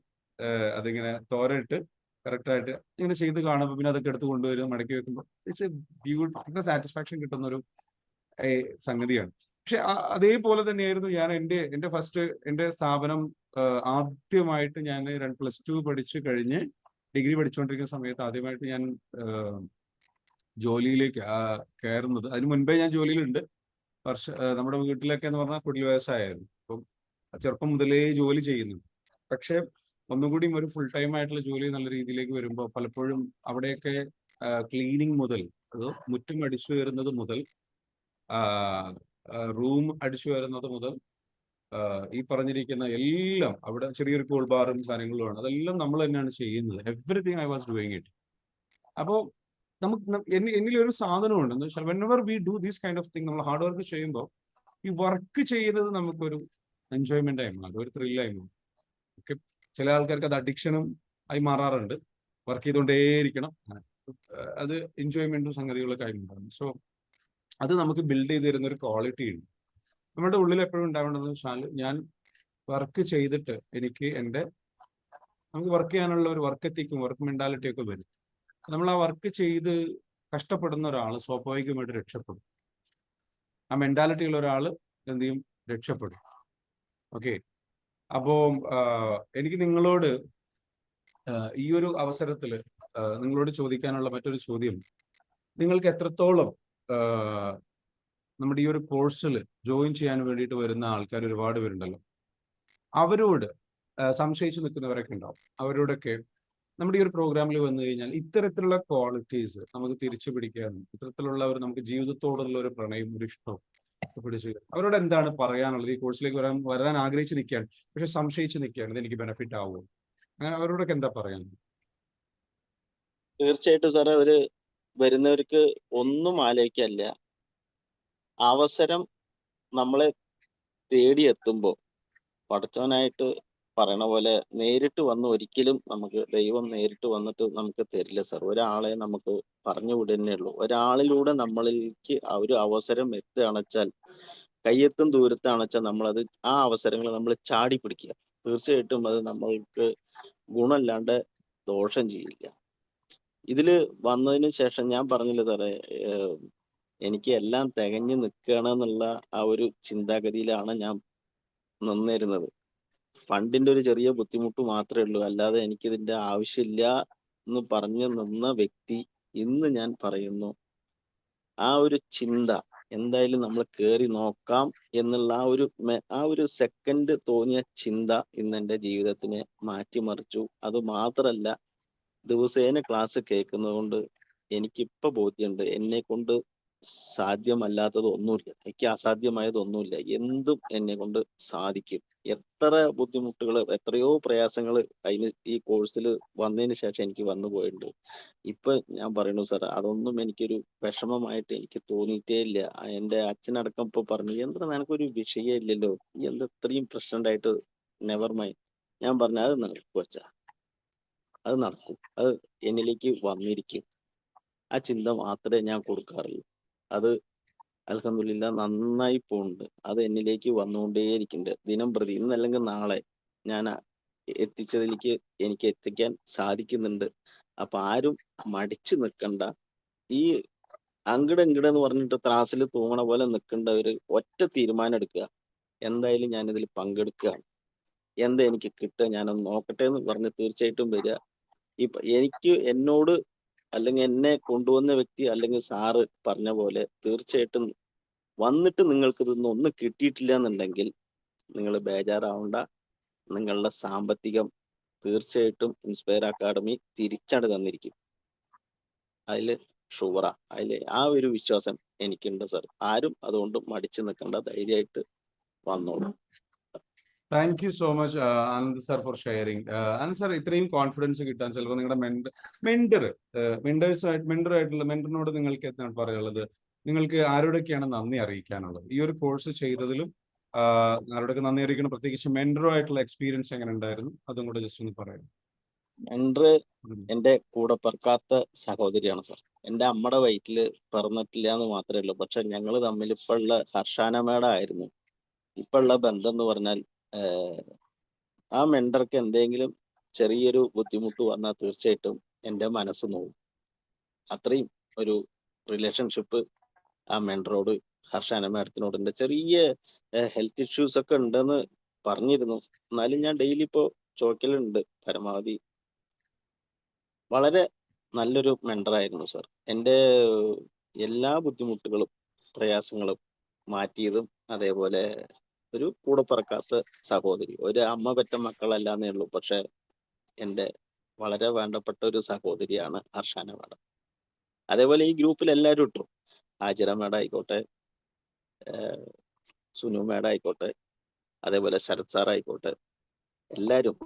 അതിങ്ങനെ തോരയിട്ട് കറക്റ്റായിട്ട് ഇങ്ങനെ ചെയ്ത് കാണുമ്പോൾ പിന്നെ അതൊക്കെ എടുത്ത് കൊണ്ടുവരും, മടക്കി വെക്കുമ്പോൾ ഇറ്റ്സ് എ ബ്യൂട്ടിഫുൾ സാറ്റിസ്ഫാക്ഷൻ കിട്ടുന്ന ഒരു സംഗതിയാണ്. പക്ഷെ അതേപോലെ തന്നെയായിരുന്നു ഞാൻ എന്റെ ഫസ്റ്റ് എന്റെ സ്ഥാപനം ആദ്യമായിട്ട് ഞാൻ +2 പഠിച്ചു കഴിഞ്ഞ് ഡിഗ്രി പഠിച്ചുകൊണ്ടിരിക്കുന്ന സമയത്ത് ആദ്യമായിട്ട് ഞാൻ ജോലിയിലേക്ക് കയറുന്നത്. അതിന് മുൻപേ ഞാൻ ജോലിയിലുണ്ട്. നമ്മുടെ വീട്ടിലൊക്കെ എന്ന് പറഞ്ഞാൽ കുടിൽ വ്യവസായമായിരുന്നു. അപ്പം ചെറുപ്പം മുതലേ ജോലി ചെയ്യുന്നു. പക്ഷെ ഒന്നും കൂടി ഒരു ഫുൾ ടൈം ആയിട്ടുള്ള ജോലി നല്ല രീതിയിലേക്ക് വരുമ്പോൾ പലപ്പോഴും അവിടെയൊക്കെ ക്ലീനിങ് മുതൽ, അത് മുറ്റം അടിച്ചു വരുന്നത് മുതൽ, റൂം അടിച്ചു വരുന്നത് മുതൽ, ഈ പറഞ്ഞിരിക്കുന്ന എല്ലാം അവിടെ ചെറിയൊരു കൂൾ ബാറും കാര്യങ്ങളുമാണ്, അതെല്ലാം നമ്മൾ തന്നെയാണ് ചെയ്യുന്നത്. Everything I was doing it. അപ്പോൾ എന്നിലൊരു സാധനമുണ്ട് എന്ന് വെച്ചാൽ whenever we do these kind of thing, നമ്മൾ ഹാർഡ് വർക്ക് ചെയ്യുമ്പോൾ ഈ വർക്ക് ചെയ്യുന്നത് നമുക്കൊരു എൻജോയ്മെന്റ് ആയി മാറും, ഒരു ത്രില്ലായി മാറും. ഓക്കെ, ചില ആൾക്കാർക്ക് അത് അഡിക്ഷനും ആയി മാറാറുണ്ട്. വർക്ക് ചെയ്തുകൊണ്ടേയിരിക്കണം, അത് എൻജോയ്മെന്റും സംഗതികളൊക്കെ ആയി മാറും. സോ അത് നമുക്ക് ബിൽഡ് ചെയ്ത് തരുന്ന ഒരു ക്വാളിറ്റി ഉണ്ട് നമ്മുടെ ഉള്ളിൽ എപ്പോഴും ഉണ്ടാവേണ്ടതെന്ന് വെച്ചാൽ, ഞാൻ വർക്ക് ചെയ്തിട്ട് നമുക്ക് വർക്ക് ചെയ്യാനുള്ള ഒരു വർക്ക് എത്തിക്കും, വർക്ക് മെന്റാലിറ്റി ഒക്കെ വരും. നമ്മൾ ആ വർക്ക് ചെയ്ത് കഷ്ടപ്പെടുന്ന ഒരാൾ സ്വാഭാവികമായിട്ട് രക്ഷപ്പെടും. ആ മെന്റാലിറ്റി ഉള്ള ഒരാൾ എന്ത് ചെയ്യും, രക്ഷപ്പെടും. ഓക്കെ, അപ്പോൾ എനിക്ക് നിങ്ങളോട് ഈ ഒരു അവസരത്തിൽ നിങ്ങളോട് ചോദിക്കാനുള്ള മറ്റൊരു ചോദ്യം, നിങ്ങൾക്ക് എത്രത്തോളം നമ്മുടെ ഈ ഒരു കോഴ്സിൽ ജോയിൻ ചെയ്യാൻ വേണ്ടിയിട്ട് വരുന്ന ആൾക്കാർ ഒരുപാട് പേരുണ്ടല്ലോ, അവരോട് സംശയിച്ചു നിൽക്കുന്നവരൊക്കെ ഉണ്ടാവും. അവരോടൊക്കെ നമ്മുടെ ഈ ഒരു പ്രോഗ്രാമിൽ വന്നു കഴിഞ്ഞാൽ ഇത്തരത്തിലുള്ള ക്വാളിറ്റീസ് നമുക്ക് തിരിച്ചു പിടിക്കാനും, ഇത്തരത്തിലുള്ള നമുക്ക് ജീവിതത്തോടുള്ള ഒരു പ്രണയം, ഒരു ഇഷ്ടവും പിടിച്ചു, അവരോട് എന്താണ് പറയാനുള്ളത്? ഈ കോഴ്സിലേക്ക് വരാൻ ആഗ്രഹിച്ച് നിൽക്കുകയാണ്, പക്ഷെ സംശയിച്ച് നിൽക്കുകയാണ്, ഇത് എനിക്ക് ബെനിഫിറ്റ് ആവുമോ? അങ്ങനെ അവരോടൊക്കെ എന്താ പറയാനുള്ളത്? തീർച്ചയായിട്ടും സാറേ, വരുന്നവർക്ക് ഒന്നും ആലോചിക്കല്ല. അവസരം നമ്മളെ തേടിയെത്തുമ്പോൾ പടച്ചവനായിട്ട് പറയണ പോലെ നേരിട്ട് വന്ന് ഒരിക്കലും നമുക്ക് ദൈവം നേരിട്ട് വന്നിട്ട് നമുക്ക് തരില്ല സാർ. ഒരാളെ നമുക്ക് പറഞ്ഞു വിടുന്നേ ഉള്ളൂ. ഒരാളിലൂടെ നമ്മളിലേക്ക് ആ ഒരു അവസരം എത്തുകയാണെച്ചാൽ, കയ്യെത്തും ദൂരത്താണെച്ചാൽ നമ്മളത് ആ അവസരങ്ങൾ നമ്മൾ ചാടി പിടിക്കുക. തീർച്ചയായിട്ടും അത് നമ്മൾക്ക് ഗുണമല്ലാണ്ട് ദോഷം ചെയ്യില്ല. ഇതില് വന്നതിന് ശേഷം ഞാൻ പറഞ്ഞില്ല സാറേ, എനിക്ക് എല്ലാം തികഞ്ഞു നിൽക്കണം എന്നുള്ള ആ ഒരു ചിന്താഗതിയിലാണ് ഞാൻ നിന്നിരുന്നത്. ഫണ്ടിന്റെ ഒരു ചെറിയ ബുദ്ധിമുട്ട് മാത്രമേ ഉള്ളൂ, അല്ലാതെ എനിക്കിതിന്റെ ആവശ്യമില്ല എന്ന് പറഞ്ഞു നിന്ന വ്യക്തി ഇന്ന് ഞാൻ പറയുന്നു, ആ ഒരു ചിന്ത എന്തായാലും നമ്മൾ കയറി നോക്കാം എന്നുള്ള ആ ഒരു സെക്കൻഡ് തോന്നിയ ചിന്ത ഇന്ന് എൻ്റെ ജീവിതത്തിനെ മാറ്റിമറിച്ചു. അത് മാത്രല്ല, ദിവസേന ക്ലാസ് കേൾക്കുന്നത് കൊണ്ട് എനിക്കിപ്പോ ബോധ്യമുണ്ട്, എന്നെ കൊണ്ട് സാധ്യമല്ലാത്തത് ഒന്നുമില്ല, എനിക്ക് അസാധ്യമായതൊന്നുമില്ല. എന്തും എന്നെ കൊണ്ട് സാധിക്കും. എത്ര ബുദ്ധിമുട്ടുകൾ, എത്രയോ പ്രയാസങ്ങൾ ഈ കോഴ്സിൽ വന്നതിന് ശേഷം എനിക്ക് വന്നു പോയിട്ടുണ്ട്. ഇപ്പൊ ഞാൻ പറയുന്നു സാർ, അതൊന്നും എനിക്കൊരു വിഷമമായിട്ട് എനിക്ക് തോന്നിയിട്ടേ ഇല്ല. എൻ്റെ അച്ഛനടക്കം ഇപ്പൊ പറഞ്ഞു, എന്താ നിനക്കൊരു വിഷയം ഇല്ലല്ലോ, ഈ എന്താ ഇത്രയും പ്രശ്നം ആയിട്ട്, നെവർ മൈൻഡ്. ഞാൻ പറഞ്ഞു, അത് നടക്കും അച്ഛാ, അത് നടക്കും, അത് എന്നിലേക്ക് വന്നിരിക്കും. ആ ചിന്ത മാത്രമേ ഞാൻ കൊടുക്കാറുള്ളൂ. അത് അൽഹംദുലില്ലാ നന്നായി പോകുന്നുണ്ട്. അത് എന്നിലേക്ക് വന്നുകൊണ്ടേയിരിക്കുന്നുണ്ട് ദിനം പ്രതി. ഇന്നല്ലെങ്കിൽ നാളെ ഞാൻ എത്തിച്ചതിലേക്ക് എനിക്ക് എത്തിക്കാൻ സാധിക്കുന്നുണ്ട്. അപ്പൊ ആരും മടിച്ചു നിൽക്കണ്ട. ഈ അങ്ങട് ഇങ്ങട് എന്ന് പറഞ്ഞിട്ട് ത്രാസിൽ തൂങ്ങണ പോലെ നിൽക്കേണ്ട ഒരു ഒറ്റ തീരുമാനം എടുക്കുക, എന്തായാലും ഞാനിതിൽ പങ്കെടുക്കുകയാണ്, എന്താ എനിക്ക് കിട്ടുക ഞാനൊന്ന് നോക്കട്ടെ എന്ന് പറഞ്ഞ് തീർച്ചയായിട്ടും വരിക. എനിക്ക് എന്നോട് അല്ലെങ്കിൽ എന്നെ കൊണ്ടുവന്ന വ്യക്തി അല്ലെങ്കിൽ സാറ് പറഞ്ഞ പോലെ തീർച്ചയായിട്ടും വന്നിട്ട് നിങ്ങൾക്ക് ഇതൊന്നും ഒന്നും കിട്ടിയിട്ടില്ല എന്നുണ്ടെങ്കിൽ നിങ്ങൾ ബേജാറാവണ്ട. നിങ്ങളുടെ സാമ്പത്തികം തീർച്ചയായിട്ടും ഇൻസ്പയർ അക്കാഡമി തിരിച്ചട തന്നിരിക്കും. അതിൽ ഷുവറാ. അതിൽ ആ ഒരു വിശ്വാസം എനിക്കുണ്ട് സർ. ആരും അതുകൊണ്ട് മടിച്ചു നിൽക്കേണ്ട, ധൈര്യമായിട്ട് വന്നോളൂ. Thank you so much Anand sir four sharing. Anand sir, ഇത്രയും കോൺഫിഡൻസ് കിട്ടാൻ ചിലപ്പോൾ നിങ്ങളുടെ മെന്ററിനോട് നിങ്ങൾക്ക് എന്താണ് പറയാനുള്ളത്? നിങ്ങൾക്ക് ആരോടൊക്കെയാണ് നന്ദി അറിയിക്കാനുള്ളത് ഈ ഒരു കോഴ്സ് ചെയ്തതിലും? ആരോടൊക്കെ നന്ദി അറിയിക്കണം? പ്രത്യേകിച്ച് മെന്ററുമായിട്ടുള്ള എക്സ്പീരിയൻസ് എങ്ങനെ ഉണ്ടായിരുന്നു? അതും കൂടെ ജസ്റ്റ് ഒന്ന് പറയാം. മെന്റർ എന്റെ കൂടെ പിറക്കാത്ത സഹോദരിയാണ് സർ. എന്റെ അമ്മയുടെ വയറ്റിൽ പിറന്നിട്ടില്ല എന്ന് മാത്രമേ ഉള്ളൂ. പക്ഷെ ഞങ്ങൾ തമ്മിൽ ഇപ്പൊ ഉള്ള ഹർഷാന മേഡം ആയിരുന്നു. ഇപ്പൊ ഉള്ള ബന്ധം എന്ന് പറഞ്ഞാൽ ആ മെന്റർക്ക് എന്തെങ്കിലും ചെറിയൊരു ബുദ്ധിമുട്ട് വന്നാൽ തീർച്ചയായിട്ടും എൻ്റെ മനസ്സ് നോവും. അത്രയും ഒരു റിലേഷൻഷിപ്പ് ആ മെന്ററോട്, ഹർഷാന മാഡത്തിനോട് ഉണ്ട്. ചെറിയ ഹെൽത്ത് ഇഷ്യൂസ് ഒക്കെ ഉണ്ടെന്ന് പറഞ്ഞിരുന്നു. എന്നാലും ഞാൻ ഡെയിലി ഇപ്പോൾ ചോദിക്കലുണ്ട് പരമാവധി. വളരെ നല്ലൊരു മെന്ററായിരുന്നു സർ. എൻ്റെ എല്ലാ ബുദ്ധിമുട്ടുകളും പ്രയാസങ്ങളും മാറ്റിയതും അതേപോലെ ഒരു കൂടെ പിറക്കാത്ത സഹോദരി. ഒരു അമ്മ പെറ്റ മക്കളല്ലാന്നേ ഉള്ളൂ. പക്ഷെ എൻ്റെ വളരെ വേണ്ടപ്പെട്ട ഒരു സഹോദരിയാണ് ഹർഷാന മാഡം. അതേപോലെ ഈ ഗ്രൂപ്പിൽ എല്ലാവരും ഇട്ടു. ആജിറ മാഡം ആയിക്കോട്ടെ, സുനു മാഡം ആയിക്കോട്ടെ, അതേപോലെ ശരത് സാർ ആയിക്കോട്ടെ, എല്ലാവരും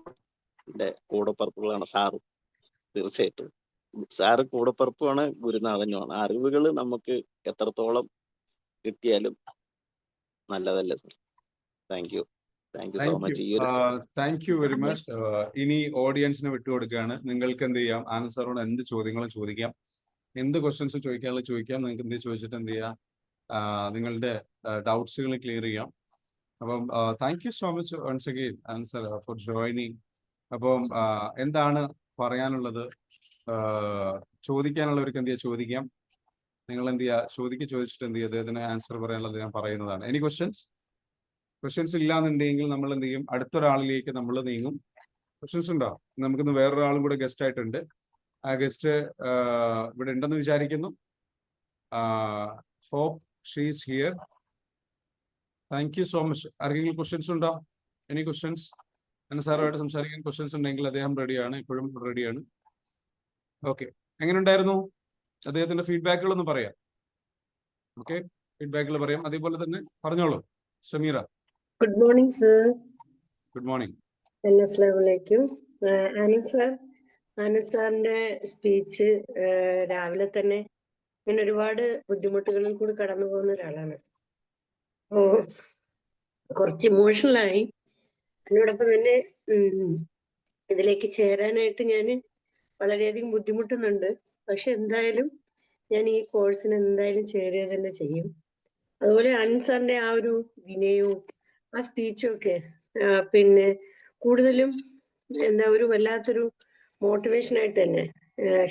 എൻ്റെ കൂടപ്പിറപ്പുകളാണ്. സാറും തീർച്ചയായിട്ടും സാറ് കൂടപ്പിറപ്പുമാണ്, ഗുരുനാഥനുമാണ്. അറിവുകൾ നമുക്ക് എത്രത്തോളം കിട്ടിയാലും നല്ലതല്ലേ sir. Thank you so much. Thank you very much. ഇനി ഓഡിയൻസിനെ വിട്ടുകൊടുക്കുകയാണ്. നിങ്ങൾക്ക് എന്ത് ചെയ്യാം, ആനന്ദ് സാറോട് എന്ത് ചോദ്യങ്ങളും ചോദിക്കാം, എന്ത് ക്വസ്റ്റ്യൻസ് ചോദിക്കാനുള്ള ചോദിക്കാം. നിങ്ങൾക്ക് എന്ത് ചോദിച്ചിട്ട് എന്ത് ചെയ്യാം, നിങ്ങളുടെ ഡൗട്ട്സുകൾ ക്ലിയർ ചെയ്യാം. അപ്പം thank you so much once again Anand sir for joining. അപ്പം എന്താണ് പറയാനുള്ളത്? ചോദിക്കാനുള്ളവർക്ക് എന്ത് ചെയ്യാം, ചോദിക്കാം. നിങ്ങൾ എന്ത് ചെയ്യുക, ചോദിച്ചിട്ട് എന്ത് ചെയ്യുക, അദ്ദേഹത്തിന് ആൻസർ പറയാനുള്ളത് ഞാൻ പറയുന്നതാണ്. എനി ക്വസ്റ്റ്യൻസ് ഇല്ലാന്നുണ്ടെങ്കിൽ നമ്മൾ എന്ത് ചെയ്യും, അടുത്തൊരാളിലേക്ക് നമ്മൾ നീങ്ങും. ക്വസ്റ്റ്യൻസ് ഉണ്ടോ? നമുക്കിന്ന് വേറൊരാളും കൂടെ ഗസ്റ്റ് ആയിട്ടുണ്ട്. ആ ഗസ്റ്റ് ഇവിടെ ഉണ്ടെന്ന് വിചാരിക്കുന്നു. Hope she's here. Thank you so much. ആർക്കെങ്കിലും ക്വസ്റ്റ്യൻസ് ഉണ്ടോ? Any questions? അങ്ങനെ സാറുമായിട്ട് സംസാരിക്കാൻ ക്വസ്റ്റ്യൻസ് ഉണ്ടെങ്കിൽ അദ്ദേഹം റെഡിയാണ്, ഇപ്പോഴും റെഡിയാണ്. ഓക്കെ, എങ്ങനെ ഉണ്ടായിരുന്നു? അദ്ദേഹത്തിന്റെ ഫീഡ്ബാക്കുകളൊന്നും പറയാം. ഓക്കെ, ഫീഡ്ബാക്കുകൾ പറയാം. അതേപോലെ തന്നെ പറഞ്ഞോളൂ Shameera. Good morning sir. Good morning. അസ്സലാമലൈക്കും. ആനന്ദ് സാറിന്റെ സ്പീച്ച് രാവിലെ തന്നെ ഞാൻ ഒരുപാട് ബുദ്ധിമുട്ടുകളിൽ കൂടി കടന്നു പോകുന്ന ഒരാളാണ്. ഓ, കുറച്ച് ഇമോഷണലായി. അതിനോടൊപ്പം തന്നെ ഇതിലേക്ക് ചേരാനായിട്ട് ഞാൻ വളരെയധികം ബുദ്ധിമുട്ടുന്നുണ്ട്. പക്ഷെ എന്തായാലും ഞാൻ ഈ കോഴ്സിന് എന്തായാലും ചേരുക തന്നെ ചെയ്യും. അതുപോലെ ആനന്ദ് സാറിന്റെ ആ ഒരു വിനയവും ആ സ്പീച്ചും ഒക്കെ പിന്നെ കൂടുതലും എന്താ ഒരു വല്ലാത്തൊരു മോട്ടിവേഷൻ ആയിട്ട് തന്നെ.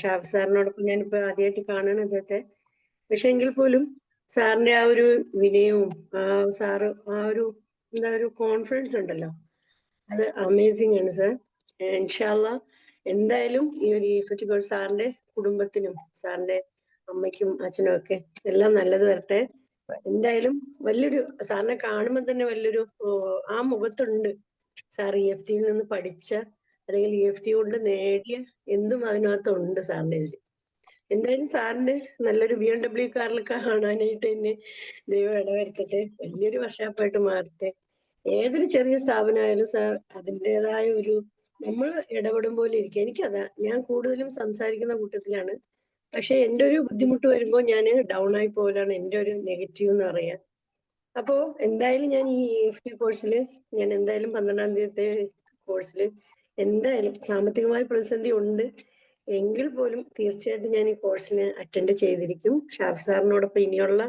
ഷാഫ് സാറിനോടൊപ്പം ഞാനിപ്പോ ആദ്യമായിട്ട് കാണണം അദ്ദേഹത്തെ. പക്ഷെ എങ്കിൽ പോലും സാറിന്റെ ആ ഒരു വിനയവും സാറ് ആ ഒരു എന്താ ഒരു കോൺഫിഡൻസ് ഉണ്ടല്ലോ, അത് അമേസിംഗ് ആണ് സർ. ഇൻഷാല്ലാ എന്തായാലും ഈ ഒരു ഇഫക്റ്റ് കോഴ്സ് സാറിന്റെ കുടുംബത്തിനും സാറിന്റെ അമ്മയ്ക്കും അച്ഛനും ഒക്കെ എല്ലാം നല്ലത് വരട്ടെ. എന്തായാലും വലിയൊരു സാറിനെ കാണുമ്പോൾ തന്നെ വലിയൊരു ആ മുഖത്തുണ്ട്. സാർ EFT നിന്ന് പഠിച്ച അല്ലെങ്കിൽ EFT കൊണ്ട് നേടിയ എന്തും അതിനകത്തുണ്ട് സാറിന്റെ ഇതിൽ. എന്തായാലും സാറിന്റെ നല്ലൊരു BMW കാറിലൊക്കെ കാണാനായിട്ട് തന്നെ ദൈവം ഇടവരുത്തട്ടെ. വലിയൊരു വർഷാപ്പായിട്ട് മാറട്ടെ. ഏതൊരു ചെറിയ സ്ഥാപനമായാലും സാർ അതിൻ്റെതായ ഒരു നമ്മൾ ഇടപെടും പോലെ ഇരിക്കും. എനിക്കതാ, ഞാൻ കൂടുതലും സംസാരിക്കുന്ന കൂട്ടത്തിലാണ്. പക്ഷെ എൻ്റെ ഒരു ബുദ്ധിമുട്ട് വരുമ്പോൾ ഞാൻ ഡൗൺ ആയി പോകലാണ് എൻ്റെ ഒരു നെഗറ്റീവ് എന്ന് പറയാം. അപ്പോ എന്തായാലും ഞാൻ ഈ EFT കോഴ്സിൽ ഞാൻ എന്തായാലും 12-ാം തീയതിത്തെ കോഴ്സിൽ എന്തായാലും സാമ്പത്തികമായ പ്രതിസന്ധി ഉണ്ട് എങ്കിൽ പോലും തീർച്ചയായിട്ടും ഞാൻ ഈ കോഴ്സിന് അറ്റൻഡ് ചെയ്തിരിക്കും. ഷാഫ് സാറിനോടൊപ്പം ഇനിയുള്ള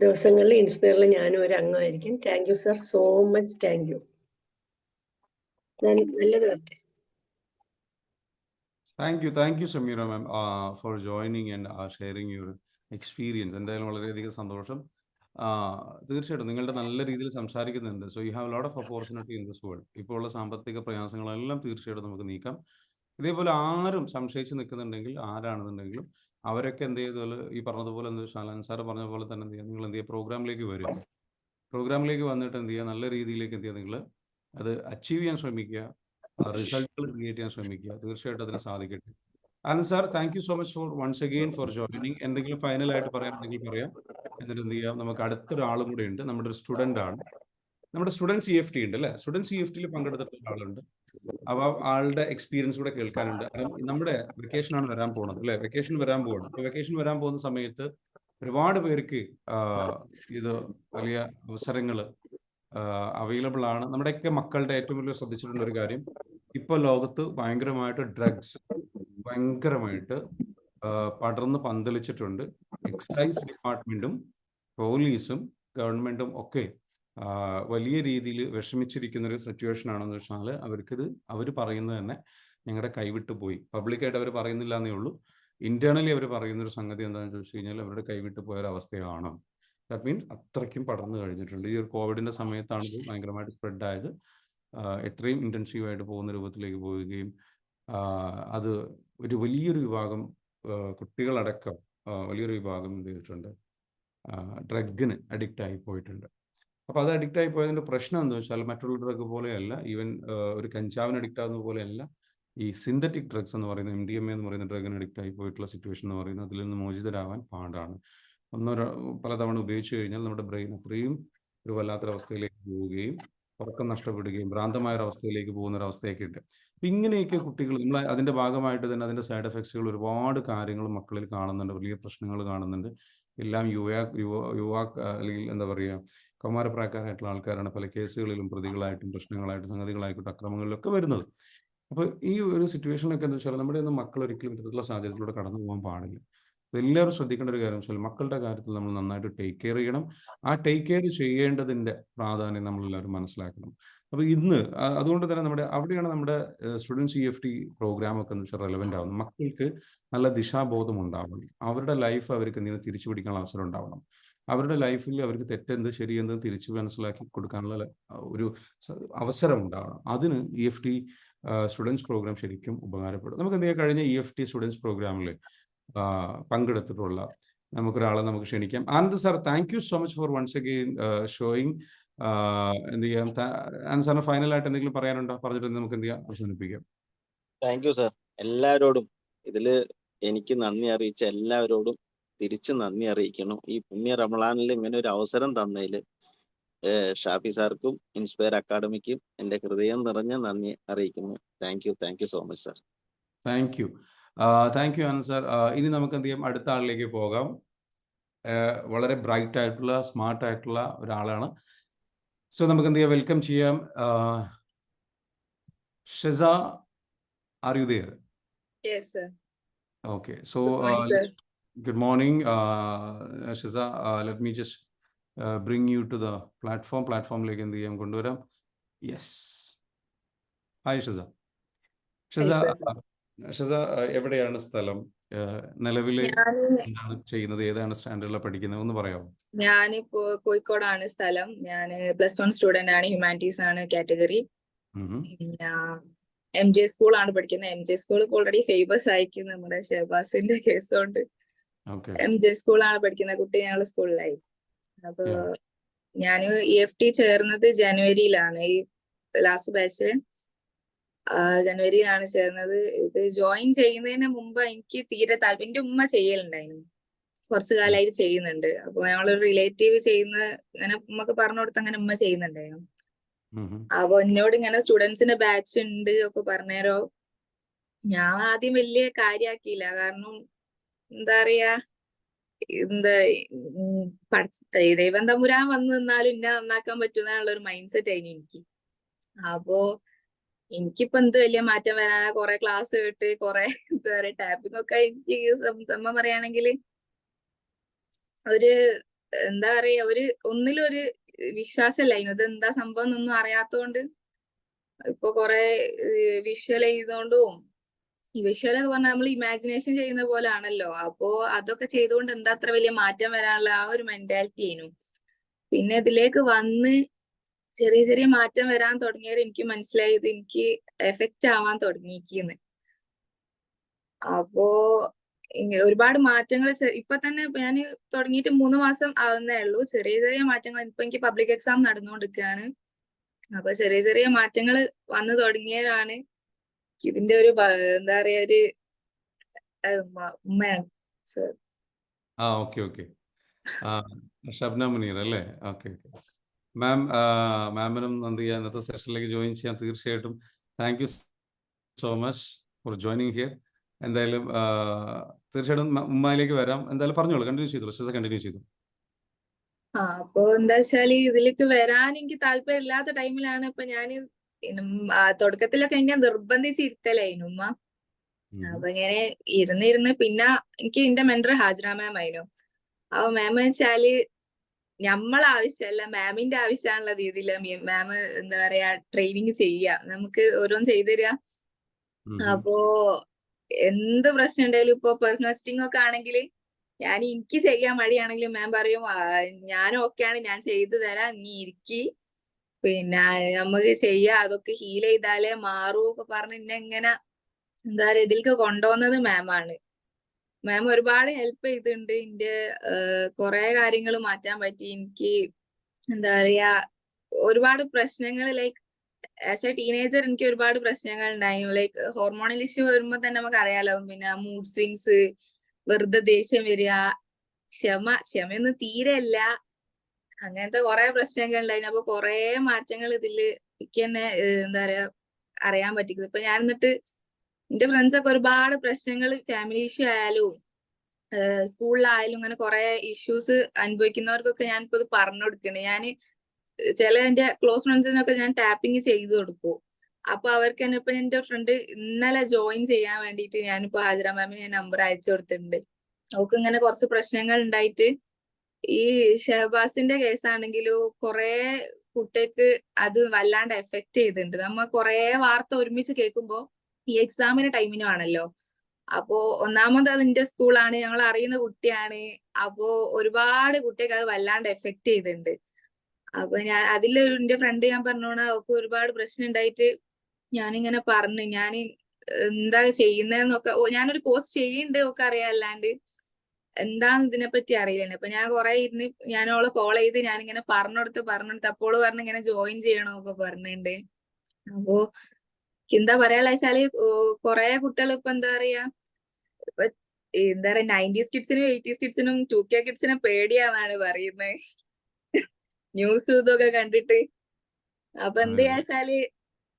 ദിവസങ്ങളിൽ ഇൻസ്പയറിൽ ഞാനും ഒരു അംഗമായിരിക്കും. Thank you sir, so much thank you. നല്ലത് വരട്ടെ. Thank you Sameera ma'am for joining and sharing your experience. എന്തായാലും വളരെയധികം സന്തോഷം. തീർച്ചയായിട്ടും നിങ്ങളുടെ നല്ല രീതിയിൽ സംസാരിക്കുന്നുണ്ട്. So you have lot of opportunity in this world. ഇപ്പോൾ ഉള്ള സാമ്പത്തിക പ്രയാസങ്ങളെല്ലാം തീർച്ചയായിട്ടും നമുക്ക് നീക്കാം. ഇതേപോലെ ആരും സംശയിച്ച് നിൽക്കുന്നുണ്ടെങ്കിൽ ആരാണെന്നുണ്ടെങ്കിലും അവരൊക്കെ എന്ത് ചെയ്താൽ ഈ പറഞ്ഞതുപോലെ എന്ത് ഷാലാൻ സാറ് പറഞ്ഞ പോലെ തന്നെ എന്ത് ചെയ്യുക, നിങ്ങൾ എന്ത് ചെയ്യുക, പ്രോഗ്രാമിലേക്ക് വരിക. പ്രോഗ്രാമിലേക്ക് വന്നിട്ട് എന്ത് ചെയ്യുക, നല്ല രീതിയിലേക്ക് എന്ത് ചെയ്യുക, നിങ്ങൾ അത് അച്ചീവ് ചെയ്യാൻ ശ്രമിക്കുക, റിസൾട്ടുകൾ ക്രിയേറ്റ് ചെയ്യാൻ ശ്രമിക്കുക. തീർച്ചയായിട്ടും അതിന് സാധിക്കട്ടെ. Anand sir, thank you so much for once again for joining. എന്തെങ്കിലും ഫൈനലായിട്ട് പറയാനുണ്ടെങ്കിൽ പറയാം. എന്നിട്ട് എന്ത് ചെയ്യാം, നമുക്ക് അടുത്തൊരാളും കൂടെ ഉണ്ട്, നമ്മുടെ ഒരു സ്റ്റുഡൻ്റ് ആണ്. നമ്മുടെ സ്റ്റുഡൻറ് CFT ഉണ്ട് അല്ലേ? സ്റ്റുഡൻറ് CFTയിൽ പങ്കെടുത്തിട്ടുള്ള ആളുണ്ട്. അപ്പോൾ ആളുടെ എക്സ്പീരിയൻസ് കൂടെ കേൾക്കാനുണ്ട്. കാരണം നമ്മുടെ വെക്കേഷനാണ് വരാൻ പോകുന്നത് അല്ലേ? വെക്കേഷൻ വരാൻ പോവാണ്. അപ്പോൾ വെക്കേഷൻ വരാൻ പോകുന്ന സമയത്ത് ഒരുപാട് പേർക്ക് ഇത് വലിയ അവസരങ്ങൾ അവൈലബിൾ ആണ്. നമ്മുടെയൊക്കെ മക്കളുടെ ഏറ്റവും വലിയ ശ്രദ്ധിച്ചിട്ടുള്ള ഒരു കാര്യം, ഇപ്പോൾ ലോകത്ത് ഭയങ്കരമായിട്ട് ഡ്രഗ്സ് ഭയങ്കരമായിട്ട് പടർന്ന് പന്തലിച്ചിട്ടുണ്ട്. എക്സൈസ് ഡിപ്പാർട്ട്മെന്റും പോലീസും ഗവൺമെന്റും ഒക്കെ വലിയ രീതിയിൽ വിഷമിച്ചിരിക്കുന്ന ഒരു സിറ്റുവേഷൻ ആണെന്ന് വെച്ചാൽ അവർ പറയുന്നത് തന്നെ ഞങ്ങളുടെ കൈവിട്ട് പോയി. പബ്ലിക്കായിട്ട് അവർ പറയുന്നില്ല എന്നേ ഉള്ളൂ. ഇന്റേണലി അവർ പറയുന്ന ഒരു സംഗതി എന്താണെന്ന് ചോദിച്ചു കഴിഞ്ഞാൽ അവരുടെ കൈവിട്ട് പോയ ഒരു അവസ്ഥയാണ്. ദാറ്റ് മീൻസ് അത്രയ്ക്കും പടർന്നു കഴിഞ്ഞിട്ടുണ്ട്. ഈ ഒരു കോവിഡിന്റെ സമയത്താണ് ഇത് ഭയങ്കരമായിട്ട് സ്പ്രെഡ് ആയത്. എത്രയും ഇൻറ്റൻസീവായിട്ട് പോകുന്ന രൂപത്തിലേക്ക് പോവുകയും അത് ഒരു വലിയൊരു വിഭാഗം കുട്ടികളടക്കം വലിയൊരു വിഭാഗം എന്ത് ചെയ്തിട്ടുണ്ട്, ഡ്രഗിന് അഡിക്റ്റ് ആയി പോയിട്ടുണ്ട്. അപ്പോൾ അത് അഡിക്റ്റ് ആയി പോയതിൻ്റെ പ്രശ്നം എന്താ വെച്ചാൽ മറ്റുള്ള ഡ്രഗ് പോലെയല്ല, ഈവൻ ഒരു കഞ്ചാവിന് അഡിക്റ്റ് ആകുന്ന പോലെയല്ല, ഈ സിന്തറ്റിക് ഡ്രഗ്സ് എന്ന് പറയുന്ന MDMA എന്ന് പറയുന്ന ഡ്രഗിന് അഡിക്റ്റ് ആയി പോയിട്ടുള്ള സിറ്റുവേഷൻ എന്ന് പറയുന്നത് അതിൽ നിന്ന് മോചിതരാവാൻ പാടാണ്. പലതവണ ഉപയോഗിച്ച് കഴിഞ്ഞാൽ നമ്മുടെ ബ്രെയിൻ അത്രയും ഒരു വല്ലാത്തൊരവസ്ഥയിലേക്ക് പോവുകയും ഉറക്കം നഷ്ടപ്പെടുകയും ഭ്രാന്തമായ ഒരു അവസ്ഥയിലേക്ക് പോകുന്ന ഒരു അവസ്ഥയൊക്കെ ഉണ്ട്. അപ്പം ഇങ്ങനെയൊക്കെ കുട്ടികൾ നമ്മൾ അതിൻ്റെ ഭാഗമായിട്ട് തന്നെ അതിൻ്റെ സൈഡ് എഫക്ട്സുകൾ ഒരുപാട് കാര്യങ്ങൾ മക്കളിൽ കാണുന്നുണ്ട്, വലിയ പ്രശ്നങ്ങൾ കാണുന്നുണ്ട്. എല്ലാം അല്ലെങ്കിൽ എന്താ പറയുക, കൗമാരപ്രായക്കാരായിട്ടുള്ള ആൾക്കാരാണ് പല കേസുകളിലും പ്രതികളായിട്ടും പ്രശ്നങ്ങളായിട്ടും സംഗതികളായിക്കോട്ടെ അക്രമങ്ങളിലൊക്കെ വരുന്നത്. അപ്പോൾ ഈ ഒരു സിറ്റുവേഷനൊക്കെ എന്താ വെച്ചാൽ നമ്മുടെ ഒന്നും മക്കൾ ഒരിക്കലും ഇത്തരത്തിലുള്ള സാഹചര്യത്തിലൂടെ കടന്നു പോകാൻ പാടില്ല. എല്ലാവരും ശ്രദ്ധിക്കേണ്ട ഒരു കാര്യം വെച്ചാൽ മക്കളുടെ കാര്യത്തിൽ നമ്മൾ നന്നായിട്ട് ടേക്ക് കെയർ ചെയ്യണം. ആ ടേക്ക് കെയർ ചെയ്യേണ്ടതിൻ്റെ പ്രാധാന്യം നമ്മളെല്ലാവരും മനസ്സിലാക്കണം. അപ്പോൾ ഇന്ന് അതുകൊണ്ട് തന്നെ അവിടെയാണ് നമ്മുടെ സ്റ്റുഡൻറ് CFT പ്രോഗ്രാമൊക്കെ എന്ന് വെച്ചാൽ റെലവെൻ്റ് ആവുന്നത്. മക്കൾക്ക് നല്ല ദിശാബോധം ഉണ്ടാവണം. അവരുടെ ലൈഫ് അവർക്ക് എന്തെങ്കിലും തിരിച്ചു പിടിക്കാനുള്ള അവസരം ഉണ്ടാവണം. അവരുടെ ലൈഫിൽ അവർക്ക് തെറ്റെന്ത് ശരിയെന്ത് തിരിച്ചു മനസ്സിലാക്കി കൊടുക്കാനുള്ള ഒരു അവസരം ഉണ്ടാവണം. അതിന് EFT സ്റ്റുഡൻസ് പ്രോഗ്രാം ശരിക്കും ഉപകാരപ്പെടും. നമുക്ക് എന്ത് ചെയ്യാം, കഴിഞ്ഞ EFT സ്റ്റുഡൻസ് പ്രോഗ്രാമിൽ പങ്കെടുത്തിട്ടുള്ള നമുക്കൊരാളെ നമുക്ക് ക്ഷണിക്കാം. Anand sir, thank you so much for once again showing. എന്ത് ചെയ്യാം, ആനന്ദ് സാറിന് ഫൈനലായിട്ട് എന്തെങ്കിലും പറയാനുണ്ടോ? പറഞ്ഞിട്ട് നമുക്ക് എന്ത് ചെയ്യാം, അവസാനിപ്പിക്കാം. Thank you sir. എല്ലാവരോടും ഇതില് എനിക്ക് നന്ദി അറിയിച്ച എല്ലാവരോടും തിരിച്ച് നന്ദി അറിയിക്കണം. ഈ പുണ്യ റമളാനിൽ ഇങ്ങനെ ഒരു അവസരം തന്നതിൽ ഷാഫി സാർക്കും ഇൻസ്പയർ അക്കാഡമിക്കും എൻ്റെ ഹൃദയം നിറഞ്ഞ നന്ദി അറിയിക്കുന്നു. Thank you so much sir. Thank U Anand sir. ഇനി നമുക്ക് എന്ത് ചെയ്യാം, അടുത്ത ആളിലേക്ക് പോകാം. വളരെ ബ്രൈറ്റ് ആയിട്ടുള്ള സ്മാർട്ട് ആയിട്ടുള്ള ഒരാളാണ്. സോ നമുക്ക് എന്ത് ചെയ്യാം, വെൽക്കം ചെയ്യാം. Sheza, are you there? Yes, sir. Okay, so Good morning, sir. good morning, Shiza. Let me just bring you to the platform. Platform-ലേക്ക് എന്ത് ചെയ്യാം, കൊണ്ടുവരാം. Yes, hi Shiza. ഷിസ എവിടെയാണ് സ്ഥലം? നിലവിൽ എന്താണ് ചെയ്യുന്നത്? ഏതാണ് സ്റ്റാൻഡേർഡിലാണ് പഠിക്കുന്നത്? ഒന്ന് പറയാമോ? ഞാനിപ്പോ കോഴിക്കോടാണ് സ്ഥലം. ഞാൻ +1 സ്റ്റുഡന്റ് ആണ്, ഹ്യൂമാനിറ്റീസ് ആണ് കാറ്റഗറി. MJ സ്കൂൾ ആണ് പഠിക്കുന്നത്. MJ സ്കൂൾ ഓൾറെഡി ഫേമസ് ആയിരിക്കും നമ്മുടെ ഷഹബാസിന്റെ കേസ് കൊണ്ട്. MJ സ്കൂൾ ആണ് പഠിക്കുന്ന കുട്ടി ഞങ്ങളുടെ സ്കൂളിലായി. അപ്പൊ ഞാൻ EFT ചേർന്നത് ജനുവരിയിലാണ്. ഈ ലാസ്റ്റ് ബാച്ച് ജനുവരിയിലാണ് ചേർന്നത്. ഇത് ജോയിൻ ചെയ്യുന്നതിന് മുമ്പ് എനിക്ക് തീരെ താല്പര്യം, എന്റെ ഉമ്മ ചെയ്യലുണ്ടായിരുന്നു, കുറച്ചു കാലമായിട്ട് ചെയ്യുന്നുണ്ട്. അപ്പൊ ഞങ്ങളൊരു റിലേറ്റീവ് ചെയ്യുന്ന ഇങ്ങനെ ഉമ്മക്ക് പറഞ്ഞു കൊടുത്ത് അങ്ങനെ ഉമ്മ ചെയ്യുന്നുണ്ടായിരുന്നു. അപ്പൊ എന്നോട് ഇങ്ങനെ സ്റ്റുഡൻസിന്റെ ബാച്ച് ഉണ്ട് ഒക്കെ പറഞ്ഞേരോ. ഞാൻ ആദ്യം വലിയ കാര്യാക്കിയില്ല, കാരണം എന്താ പറയാ, ദൈവം തമ്പുരാൻ വന്നു നിന്നാലും ഇന്നെ നന്നാക്കാൻ പറ്റുന്നുള്ള ഒരു മൈൻഡ് സെറ്റ് ആയിരുന്നു എനിക്ക്. അപ്പോ എനിക്കിപ്പോ എന്ത് വലിയ മാറ്റം വരാനാ, കുറെ ക്ലാസ് കേട്ട് കുറെ എന്താ പറയാ ടാപ്പിംഗ് ഒക്കെ എനിക്ക് സംഭവം പറയുകയാണെങ്കിൽ ഒരു എന്താ പറയാ ഒന്നിലൊരു വിശ്വാസമില്ല ഇത് എന്താ സംഭവം എന്നൊന്നും അറിയാത്തോണ്ട്. ഇപ്പൊ കുറെ വിഷ്വൽ ചെയ്തോണ്ടും, ഈ വിഷ്വൽ ഒക്കെ പറഞ്ഞാൽ നമ്മൾ ഇമാജിനേഷൻ ചെയ്യുന്ന പോലെ ആണല്ലോ. അപ്പോ അതൊക്കെ ചെയ്തുകൊണ്ട് എന്താ അത്ര വലിയ മാറ്റം വരാനുള്ള ആ ഒരു മെന്റാലിറ്റി ആയിരുന്നു. പിന്നെ ഇതിലേക്ക് വന്ന് ചെറിയ മാറ്റം വരാൻ തുടങ്ങിയാൽ എനിക്ക് മനസ്സിലായത് എനിക്ക് എഫക്റ്റ് ആവാൻ തുടങ്ങിയിരിക്കുന്നു. അപ്പോ ഒരുപാട് മാറ്റങ്ങൾ ഇപ്പൊ തന്നെ ഞാൻ തുടങ്ങിയിട്ട് 3 മാസം ആവുന്നേ ഉള്ളൂ. ചെറിയ ചെറിയ മാറ്റങ്ങൾ. ഇപ്പൊ എനിക്ക് പബ്ലിക് എക്സാം നടന്നുകൊണ്ടിരിക്കുകയാണ്. അപ്പൊ ചെറിയ ചെറിയ മാറ്റങ്ങൾ വന്നു തുടങ്ങിയതാണ് ഇതിന്റെ ഒരു എന്താ പറയാ ഒരു ഉമ്മയാണ് സർ. ആ ഓക്കെ ഓക്കെ. ഷബ്ന മുനീർ അല്ലേ? Okay okay. മാമിനും എന്ത് ചെയ്യാം, ഇന്നത്തെ സെഷനിലേക്ക് ജോയിൻ ചെയ്യാൻ തീർച്ചയായിട്ടും thank you so much for joining here. എന്തായാലും തീർച്ചയായിട്ടും ഉമ്മയിലേക്ക് വരാം. എന്തായാലും പറഞ്ഞോളൂ, കണ്ടിന്യൂ ചെയ്തു, കണ്ടിന്യൂ ചെയ്തു. അപ്പൊ എന്താ വെച്ചാല് ഇതിലേക്ക് വരാൻ എനിക്ക് താല്പര്യം ഇല്ലാത്ത ടൈമിലാണ് ഇപ്പൊ ഞാന് തുടക്കത്തിലൊക്കെ എന്നെ നിർബന്ധിച്ചിരുത്തലായിരുന്നു ഉമ്മ. അപ്പൊ ഇങ്ങനെ ഇരുന്ന് പിന്നെ എനിക്ക് എന്റെ മെന്റർ ഹാജറ മാം ആയിരുന്നു. അപ്പൊ മാം വെച്ചാല് നമ്മളെ ആവശ്യമല്ല, മാമിന്റെ ആവശ്യമാണുള്ള രീതിയിൽ മാം എന്താ പറയാ ട്രെയിനിങ് ചെയ്യാ, നമുക്ക് ഓരോന്ന് ചെയ്തു തരിക. അപ്പോ എന്ത് പ്രശ്നം ഉണ്ടെങ്കിലും ഇപ്പൊ പേഴ്സണൽ അസിസ്റ്റിംഗ് ഒക്കെ ആണെങ്കിൽ എനിക്ക് ചെയ്യാൻ മടിയാണെങ്കിലും മാം പറയും ഞാൻ ഓക്കെയാണ്, ഞാൻ ചെയ്തു തരാം, നീ ഇരിക്കി, പിന്നെ നമുക്ക് ചെയ്യാം, അതൊക്കെ ഹീൽ ചെയ്താലേ മാറൂ ഒക്കെ പറഞ്ഞ് എന്നെ ഇങ്ങനെ എന്താ പറയാ ഇതിലേക്ക് കൊണ്ടുപോകുന്നത് മാമാണ്. മാം ഒരുപാട് ഹെൽപ്പ് ചെയ്തിട്ടുണ്ട്. എന്റെ കുറെ കാര്യങ്ങൾ മാറ്റാൻ പറ്റി. എനിക്ക് എന്താ പറയാ ഒരുപാട് പ്രശ്നങ്ങൾ ലൈക്ക് ആസ് എ ടീനേജർ എനിക്ക് ഒരുപാട് പ്രശ്നങ്ങൾ ഉണ്ടായിരുന്നു. ലൈക്ക് ഹോർമോണൽ ഇഷ്യൂ വരുമ്പോ തന്നെ നമുക്ക് അറിയാലോ, പിന്നെ മൂഡ് സ്വിങ്സ്, വെറുതെ ദേഷ്യം വരിക, ക്ഷമയൊന്നും തീരെ ഇല്ല, അങ്ങനത്തെ കുറെ പ്രശ്നങ്ങൾ ഉണ്ടായിരുന്നു. അപ്പൊ കുറെ മാറ്റങ്ങൾ ഇതില് എനിക്ക് തന്നെ എന്താ പറയാ അറിയാൻ പറ്റിക്കുന്നത്. ഇപ്പൊ ഞാൻ എന്നിട്ട് എന്റെ ഫ്രണ്ട്സ് ഒക്കെ ഒരുപാട് പ്രശ്നങ്ങൾ ഫാമിലി ഇഷ്യൂ ആയാലും സ്കൂളിലായാലും അങ്ങനെ കുറെ ഇഷ്യൂസ് അനുഭവിക്കുന്നവർക്കൊക്കെ ഞാനിപ്പോ ഇത് പറഞ്ഞു കൊടുക്കണേ. ഞാൻ ചില എന്റെ ക്ലോസ് ഫ്രണ്ട്സിനൊക്കെ ഞാൻ ടാപ്പിംഗ് ചെയ്തു കൊടുക്കും. അപ്പൊ അവർക്ക് തന്നെ ഇപ്പൊ എന്റെ ഫ്രണ്ട് ഇന്നലെ ജോയിൻ ചെയ്യാൻ വേണ്ടിയിട്ട് ഞാനിപ്പോ ഹാജറ മാമിന് ഞാൻ നമ്പർ അയച്ചു കൊടുത്തിട്ടുണ്ട്. അവർക്ക് ഇങ്ങനെ കുറച്ച് പ്രശ്നങ്ങൾ ഉണ്ടായിട്ട് ഈ ഷഹബാസിന്റെ കേസാണെങ്കിലും കുറെ കുട്ടിക്ക് അത് വല്ലാണ്ട് എഫക്ട് ചെയ്തിട്ടുണ്ട്. നമ്മ കുറെ വാർത്ത ഒരുമിച്ച് കേൾക്കുമ്പോ ഈ എക്സാമിന്റെ ടൈമിനും ആണല്ലോ. അപ്പോ ഒന്നാമത് അതിന്റെ സ്കൂളാണ്, ഞങ്ങൾ അറിയുന്ന കുട്ടിയാണ്. അപ്പോ ഒരുപാട് കുട്ടിക്ക് അത് വല്ലാണ്ട് എഫക്ട് ചെയ്തിട്ടുണ്ട്. അപ്പൊ ഞാൻ അതിലൊരു എന്റെ ഫ്രണ്ട് ഞാൻ പറഞ്ഞോണ അവർക്ക് ഒരുപാട് പ്രശ്നം ഉണ്ടായിട്ട് ഞാനിങ്ങനെ പറഞ്ഞു ഞാൻ എന്താ ചെയ്യുന്നതെന്നൊക്കെ ഞാനൊരു കോഴ്സ് ചെയ്യുന്നുണ്ട് ഒക്കെ അറിയാം, അല്ലാണ്ട് എന്താന്ന് ഇതിനെപ്പറ്റി അറിയില്ല. അപ്പൊ ഞാൻ കുറെ ഇരുന്ന് ഞാൻ അവളെ കോൾ ചെയ്ത് ഞാനിങ്ങനെ പറഞ്ഞെടുത്ത് അപ്പോൾ പറഞ്ഞ് ഇങ്ങനെ ജോയിൻ ചെയ്യണമൊക്കെ പറഞ്ഞിട്ടുണ്ട്. അപ്പോ എന്താ പറയാനുള്ള വെച്ചാല് കുറെ കുട്ടികൾ ഇപ്പൊ എന്താ പറയാ ഇപ്പൊ എന്താ പറയാ 90s കിഡ്സിനും 80s കിഡ്സിനും 2K കിഡ്സിനും പേടിയാന്നാണ് പറയുന്നത്, ന്യൂസ് ഇതൊക്കെ കണ്ടിട്ട്. അപ്പൊ എന്താ വെച്ചാല്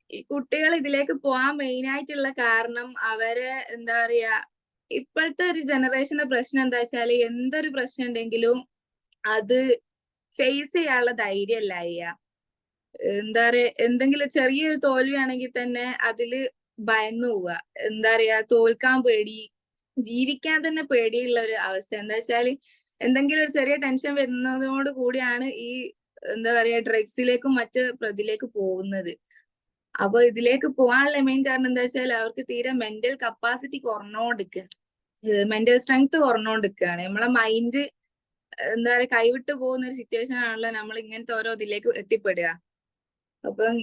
ഈ കുട്ടികൾ ഇതിലേക്ക് പോവാൻ മെയിൻ ആയിട്ടുള്ള കാരണം അവരെ എന്താ പറയാ ഇപ്പോഴത്തെ ഒരു ജനറേഷന്റെ പ്രശ്നം എന്താ വെച്ചാല് എന്തൊരു പ്രശ്നം ഉണ്ടെങ്കിലും അത് ഫേസ് ചെയ്യാനുള്ള ധൈര്യമല്ല ചെയ്യാ. എന്താ പറയാ എന്തെങ്കിലും ചെറിയൊരു തോൽവിയാണെങ്കിൽ തന്നെ അതില് ഭയന്നു പോവുക. എന്താ പറയാ തോൽക്കാൻ പേടി, ജീവിക്കാൻ തന്നെ പേടിയുള്ള ഒരു അവസ്ഥ. എന്താ വെച്ചാല് എന്തെങ്കിലും ഒരു ചെറിയ ടെൻഷൻ വരുന്നതോട് കൂടിയാണ് ഈ എന്താ പറയാ ഡ്രഗ്സിലേക്കും മറ്റ് പ്രതിലേക്ക് പോകുന്നത്. അപ്പൊ ഇതിലേക്ക് പോകാനുള്ള മെയിൻ കാരണം എന്താ വെച്ചാൽ അവർക്ക് തീരെ മെന്റൽ കപ്പാസിറ്റി കുറഞ്ഞോണ്ടിരിക്കുക, മെന്റൽ സ്ട്രെങ്ത് കുറഞ്ഞോണ്ടിരിക്കുകയാണ്. നമ്മളെ മൈൻഡ് എന്താ പറയാ കൈവിട്ട് പോകുന്ന ഒരു സിറ്റുവേഷൻ ആണല്ലോ നമ്മൾ ഇങ്ങനത്തെ ഓരോ ഇതിലേക്ക് എത്തിപ്പെടുക. അപ്പം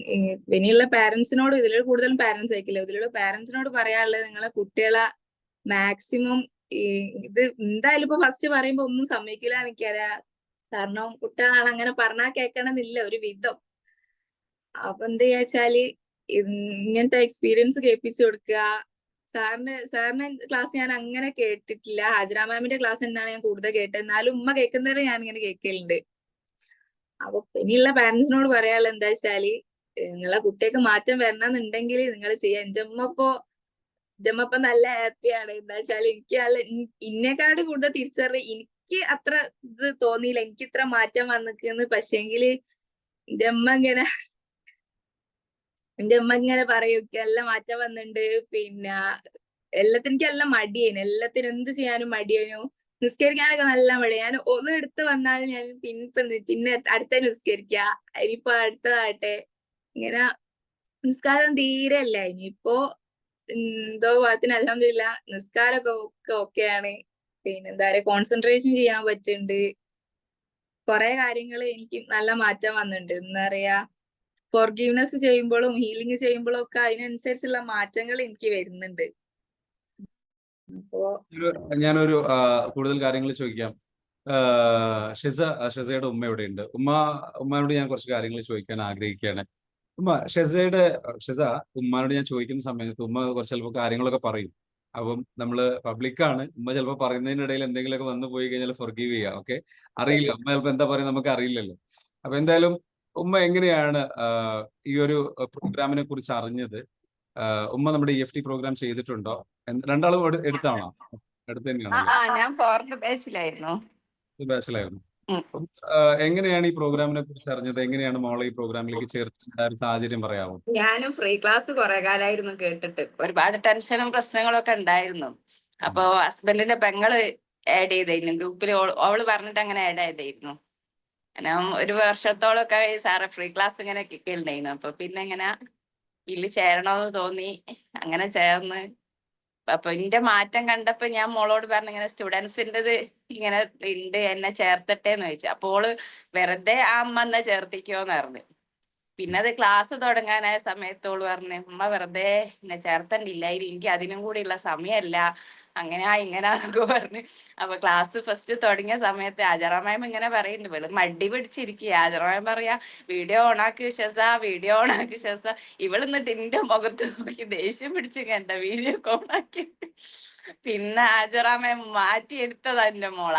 ഇനിയുള്ള പാരന്റ്സിനോട്, ഇതിൽ കൂടുതലും പാരന്റ്സ് ആയിരിക്കില്ല, ഇതിലുള്ള പാരന്റ്സിനോട് പറയാനുള്ളത് നിങ്ങളെ കുട്ടികളെ മാക്സിമം ഇത് എന്തായാലും ഇപ്പൊ ഫസ്റ്റ് പറയുമ്പോ ഒന്നും സമ്മതിക്കില്ല എനിക്കറിയാം, കാരണം കുട്ടികളാണ് അങ്ങനെ പറഞ്ഞാൽ കേൾക്കണമെന്നില്ല ഒരു വിധം. അപ്പൊ എന്താ വെച്ചാല് ഇങ്ങനത്തെ എക്സ്പീരിയൻസ് കേൾപ്പിച്ചു കൊടുക്കുക. സാറിന്റെ ക്ലാസ് ഞാൻ അങ്ങനെ കേട്ടിട്ടില്ല, ഹാജറ മാമിന്റെ ക്ലാസ് തന്നെയാണ് ഞാൻ കൂടുതൽ കേട്ടത്. എന്നാലും ഉമ്മ കേൾക്കുന്നവരെ ഞാൻ ഇങ്ങനെ കേൾക്കലുണ്ട്. അപ്പൊ ഇനിയുള്ള പാരന്റ്സിനോട് പറയാനുള്ളത് എന്താ വെച്ചാല് നിങ്ങളെ കുട്ടിക്ക് മാറ്റം വരണമെന്നുണ്ടെങ്കിൽ നിങ്ങൾ ചെയ്യാം. എന്റെ ഉമ്മ ഇപ്പൊ നല്ല ഹാപ്പിയാണ്. എന്താ വെച്ചാൽ എനിക്ക് ഇന്നെക്കാട് കൂടുതൽ തിരിച്ചറിയ എനിക്ക് അത്ര ഇത് തോന്നിയില്ല, എനിക്ക് ഇത്ര മാറ്റം വന്നിക്കുന്നു. പക്ഷെങ്കില് എന്റെ അമ്മ ഇങ്ങനെ പറയും എല്ലാം മാറ്റം വന്നിട്ടുണ്ട്. പിന്നെ എനിക്ക് എല്ലാം മടിയേനു, എല്ലാത്തിനും എന്ത് ചെയ്യാനും മടിയേനു, നിസ്കരിക്കാനൊക്കെ നല്ല മടി. ഞാൻ ഒന്ന് എടുത്ത് വന്നാലും ഞാൻ പിന്നെ അടുത്ത നിസ്കരിക്ക, ഇനിയിപ്പോ അടുത്തതാട്ടെ, ഇങ്ങനെ നിസ്കാരം തീരെ അല്ല. ഇനിയിപ്പോ എന്തോ ഭാഗത്തിന് അൽഹംദുലില്ലാ നിസ്കാരമൊക്കെ ഓക്കെയാണ്. പിന്നെ എന്താ പറയാ കോൺസെൻട്രേഷൻ ചെയ്യാൻ പറ്റുന്നുണ്ട്. കുറെ കാര്യങ്ങൾ എനിക്ക് നല്ല മാറ്റം വന്നിട്ടുണ്ട്. എന്താ പറയാ ഫോർഗീവ്നെസ് ചെയ്യുമ്പോഴും ഹീലിംഗ് ചെയ്യുമ്പോഴും ഒക്കെ അതിനനുസരിച്ചുള്ള മാറ്റങ്ങൾ എനിക്ക് വരുന്നുണ്ട്. അപ്പോ ഞാനൊരു കൂടുതൽ കാര്യങ്ങൾ ചോദിക്കാം. ഷെസയുടെ ഉമ്മ എവിടെയുണ്ട്? ഉമ്മയോട് ഞാൻ കുറച്ച് കാര്യങ്ങൾ ചോദിക്കാൻ ആഗ്രഹിക്കുകയാണ്. ഷെസ ഉമ്മാനോട് ഞാൻ ചോദിക്കുന്ന സമയത്ത് ഉമ്മ കുറച്ച് ചിലപ്പോൾ കാര്യങ്ങളൊക്കെ പറയും. അപ്പം നമ്മള് പബ്ലിക്കാണ്, ഉമ്മ ചിലപ്പോൾ പറയുന്നതിനിടയിൽ എന്തെങ്കിലുമൊക്കെ വന്നു പോയി കഴിഞ്ഞാൽ ഫൊർഗീവ് ചെയ്യുക. ഓക്കെ, അറിയില്ല ഉമ്മ ചിലപ്പോൾ എന്താ പറയുക നമുക്ക് അറിയില്ലല്ലോ. അപ്പൊ എന്തായാലും ഉമ്മ എങ്ങനെയാണ് ഈ ഒരു പ്രോഗ്രാമിനെ കുറിച്ച് അറിഞ്ഞത്? ഉമ്മ നമ്മുടെ EFT പ്രോഗ്രാം ചെയ്തിട്ടുണ്ടോ? രണ്ടാളും എടുത്താണോ? അടുത്ത് തന്നെയാണല്ലേ? ഞാൻ 4th ബാച്ചിലായിരുന്നു. ബാച്ചിലായിരുന്നു. ഉം. അപ്പം, എങ്ങനെയാണ് ഈ പ്രോഗ്രാമിനെ കുറിച്ച് അറിഞ്ഞത്? എങ്ങനെയാണ് മോളെ ഈ പ്രോഗ്രാമിലേക്ക് ചേർത്തിട്ടുണ്ടായ ഒരു സാഹചര്യം പറയാമോ? ഞാനും ഫ്രീ ക്ലാസ് കുറെ കാലമായിരുന്നു കേട്ടിട്ട്. ഒരുപാട് ടെൻഷനും പ്രശ്നങ്ങളൊക്കെ ഉണ്ടായിരുന്നു. അപ്പൊ ഹസ്ബൻഡിന്റെ പെങ്ങള് ആഡ് ചെയ്തായിരുന്നു ഗ്രൂപ്പിൽ. അവള് പറഞ്ഞിട്ട് അങ്ങനെ ആഡ് ചെയ്തായിരുന്നു. ഞാൻ ഒരു വർഷത്തോളമൊക്കെ സാറെ ഫ്രീ ക്ലാസ് ഇങ്ങനെ കിട്ടിയിട്ടുണ്ടായിരുന്നു. അപ്പൊ പിന്നെ ഇങ്ങനെ ഇതിൽ ചേരണമെന്ന് തോന്നി, അങ്ങനെ ചേർന്ന്. അപ്പൊ എന്റെ മാറ്റം കണ്ടപ്പോ ഞാൻ മോളോട് പറഞ്ഞു ഇങ്ങനെ സ്റ്റുഡൻസിൻ്റെത് ഇങ്ങനെ ഉണ്ട്, എന്നെ ചേർത്തട്ടെ എന്ന് ചോദിച്ചു. അപ്പോൾ ഓള് വെറുതെ ആ അമ്മ എന്നാ ചേർത്തിക്കോന്ന് പറഞ്ഞു. പിന്നെ അത് ക്ലാസ് തുടങ്ങാനായ സമയത്തോള് പറഞ്ഞു ഉമ്മ വെറുതെ എന്നെ ചേർത്തണ്ടില്ല, എനിക്ക് അതിനും കൂടി ഉള്ള സമയമല്ല, അങ്ങനെയാ ഇങ്ങനാന്നൊക്കെ പറഞ്ഞു. അപ്പൊ ക്ലാസ് ഫസ്റ്റ് തുടങ്ങിയ സമയത്ത് ആജറ മാം ഇങ്ങനെ പറയുന്നുണ്ട്, ഇവള് മടി പിടിച്ചിരിക്കുക. ആജറ മാം പറയാ വീഡിയോ ഓണാക്ക് ഷെസ, വീഡിയോ ഓണാക്ക് ഷെസ. ഇവള് എന്നിട്ട് എന്റെ മുഖത്ത് നോക്കി ദേഷ്യം പിടിച്ച് കണ്ട വീഡിയോ ഓണാക്കി. പിന്നെ ആജറ മാം മാറ്റിയെടുത്തതാ എന്റെ മോള.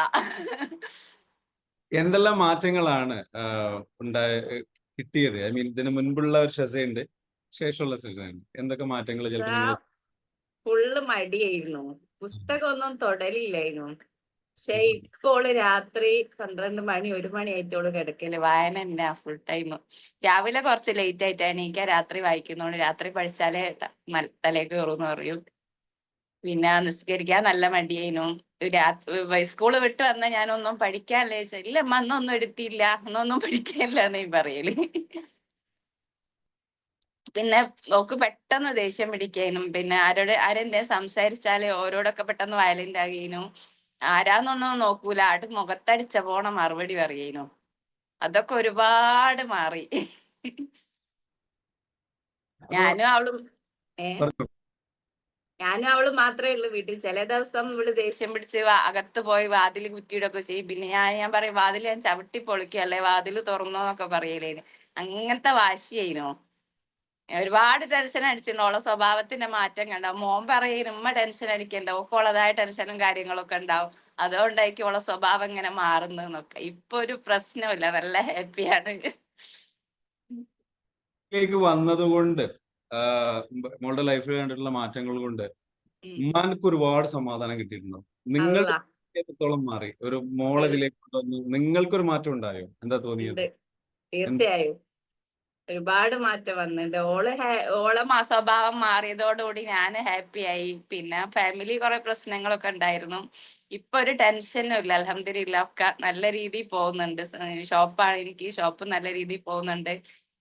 എന്തെല്ലാം മാറ്റങ്ങളാണ് കിട്ടിയത്? ഐ മീൻ, ഇതിന് മുൻപുള്ള ഒരു ഷെസയുണ്ട്, ശേഷമുള്ള ഷെസയുണ്ട്. എന്തൊക്കെ മാറ്റങ്ങൾ ചിലപ്പോൾ നിങ്ങൾ ഫുള്ള് മടിയായിരുന്നു, പുസ്തകമൊന്നും തൊടലില്ലായിരുന്നു. പക്ഷെ ഇപ്പോൾ രാത്രി 12 മണി 1 മണി ആയിട്ടോള് കിടക്കല് വായന തന്നെ ഫുൾ ടൈം. രാവിലെ കുറച്ച് ലേറ്റ് ആയിട്ട് എണീക്കാൻ, രാത്രി വായിക്കുന്നോണ്ട് രാത്രി പഠിച്ചാലേ തലേക്ക് കയറുമെന്ന് പറയും. പിന്നെ നിസ്കരിക്കാൻ നല്ല മടിയായിരുന്നു. സ്കൂള് വിട്ട് വന്ന ഞാനൊന്നും പഠിക്കാനല്ലേ ചോദിച്ചാൽ ഇല്ല അമ്മ അന്നൊന്നും എടുത്തില്ല, അന്നൊന്നും പഠിക്കാനില്ല എന്നീ പറയല്. പിന്നെ ഓക്ക് പെട്ടെന്ന് ദേഷ്യം പിടിക്കാനും, പിന്നെ ആരെന്തേലും സംസാരിച്ചാല് ഓരോടൊക്കെ പെട്ടെന്ന് വയലന്റ് ആകാനും, ആരാന്നൊന്നും നോക്കൂല, ആട്ട് മുഖത്തടിച്ച പോണ മറുപടി പറയേനു. അതൊക്കെ ഒരുപാട് മാറി. ഞാനും അവളും ഞാനും അവളും മാത്രമേ ഉള്ളൂ വീട്ടിൽ. ചില ദിവസം ഇവള് ദേഷ്യം പിടിച്ച് അകത്ത് പോയി വാതിൽ കുറ്റിയിടൊക്കെ ചെയ്യും. പിന്നെ ഞാൻ പറയും വാതിൽ ഞാൻ ചവിട്ടി പൊളിക്കുക, അല്ലെ വാതിൽ തുറന്നോന്നൊക്കെ പറയലേന്. അങ്ങനത്തെ വാശിയേനു. ഒരുപാട് ടെൻഷൻ അടിച്ചിട്ടുണ്ട്. ഓളെ സ്വഭാവത്തിന്റെ മാറ്റം കണ്ട മോൻ പറയും ഉമ്മ ടെൻഷൻ അടിക്കണ്ട, ഓളതായ ടെൻഷനും കാര്യങ്ങളൊക്കെ ഉണ്ടാവും, അതുകൊണ്ടായിരിക്കും ഓളെ സ്വഭാവം ഇങ്ങനെ മാറുന്നൊക്കെ. ഇപ്പൊ ഒരു പ്രശ്നമില്ല, നല്ല ഹാപ്പിയാണ്. വന്നത് കൊണ്ട്, മോളുടെ ലൈഫിൽ കണ്ടിട്ടുള്ള മാറ്റങ്ങൾ കൊണ്ട് ഉമ്മാനക്ക് ഒരുപാട് സമാധാനം കിട്ടിയിട്ടുണ്ടോ? നിങ്ങൾ എത്രത്തോളം മാറി? ഒരു മോളെ ഇതിലേക്ക് കൊണ്ടുവന്നു, നിങ്ങൾക്കൊരു മാറ്റം ഉണ്ടായോ? എന്താ തോന്നിയത്? തീർച്ചയായും ഒരുപാട് മാറ്റം വന്നിട്ടുണ്ട്. ഓളെ സ്വഭാവം മാറിയതോടുകൂടി ഞാൻ ഹാപ്പിയായി. പിന്നെ ഫാമിലി കുറെ പ്രശ്നങ്ങളൊക്കെ ഉണ്ടായിരുന്നു. ഇപ്പൊ ഒരു ടെൻഷനും ഇല്ല, അൽഹംദുലില്ലാ. ഒക്കെ നല്ല രീതിയിൽ പോകുന്നുണ്ട്. ഷോപ്പാണ് എനിക്ക്, ഷോപ്പ് നല്ല രീതിയിൽ പോകുന്നുണ്ട്.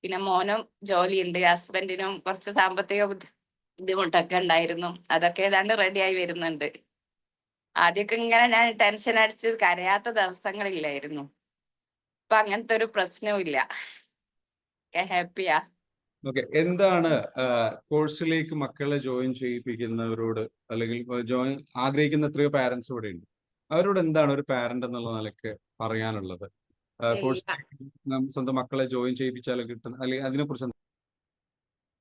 പിന്നെ മോനും ജോലിയുണ്ട്, ഹസ്ബൻഡിനും കുറച്ച് സാമ്പത്തിക ബുദ്ധിമുട്ടൊക്കെ ഉണ്ടായിരുന്നു, അതൊക്കെ ഏതാണ്ട് റെഡിയായി വരുന്നുണ്ട്. ആദ്യമൊക്കെ ഇങ്ങനെ ഞാൻ ടെൻഷൻ അടിച്ച് കരയാത്ത ദിവസങ്ങളില്ലായിരുന്നു. ഇപ്പൊ അങ്ങനത്തെ ഒരു പ്രശ്നവും ഇല്ല, ഹാപ്പിയാ. ഓക്കെ, എന്താണ് കോഴ്സിലേക്ക് മക്കളെ ജോയിൻ ചെയ്യിപ്പിക്കുന്നവരോട്, അല്ലെങ്കിൽ ജോയിൻ ആഗ്രഹിക്കുന്ന എത്രയോ പാരന്റ്സ് ഇവിടെ ഉണ്ട്, അവരോട് എന്താണ് ഒരു പാരന്റ് എന്നുള്ള നിലയ്ക്ക് പറയാനുള്ളത്? കോഴ്സിലേക്ക് സ്വന്തം മക്കളെ ജോയിൻ ചെയ്യിപ്പിച്ചാലോ കിട്ടുന്ന, അല്ലെങ്കിൽ അതിനെ കുറിച്ച്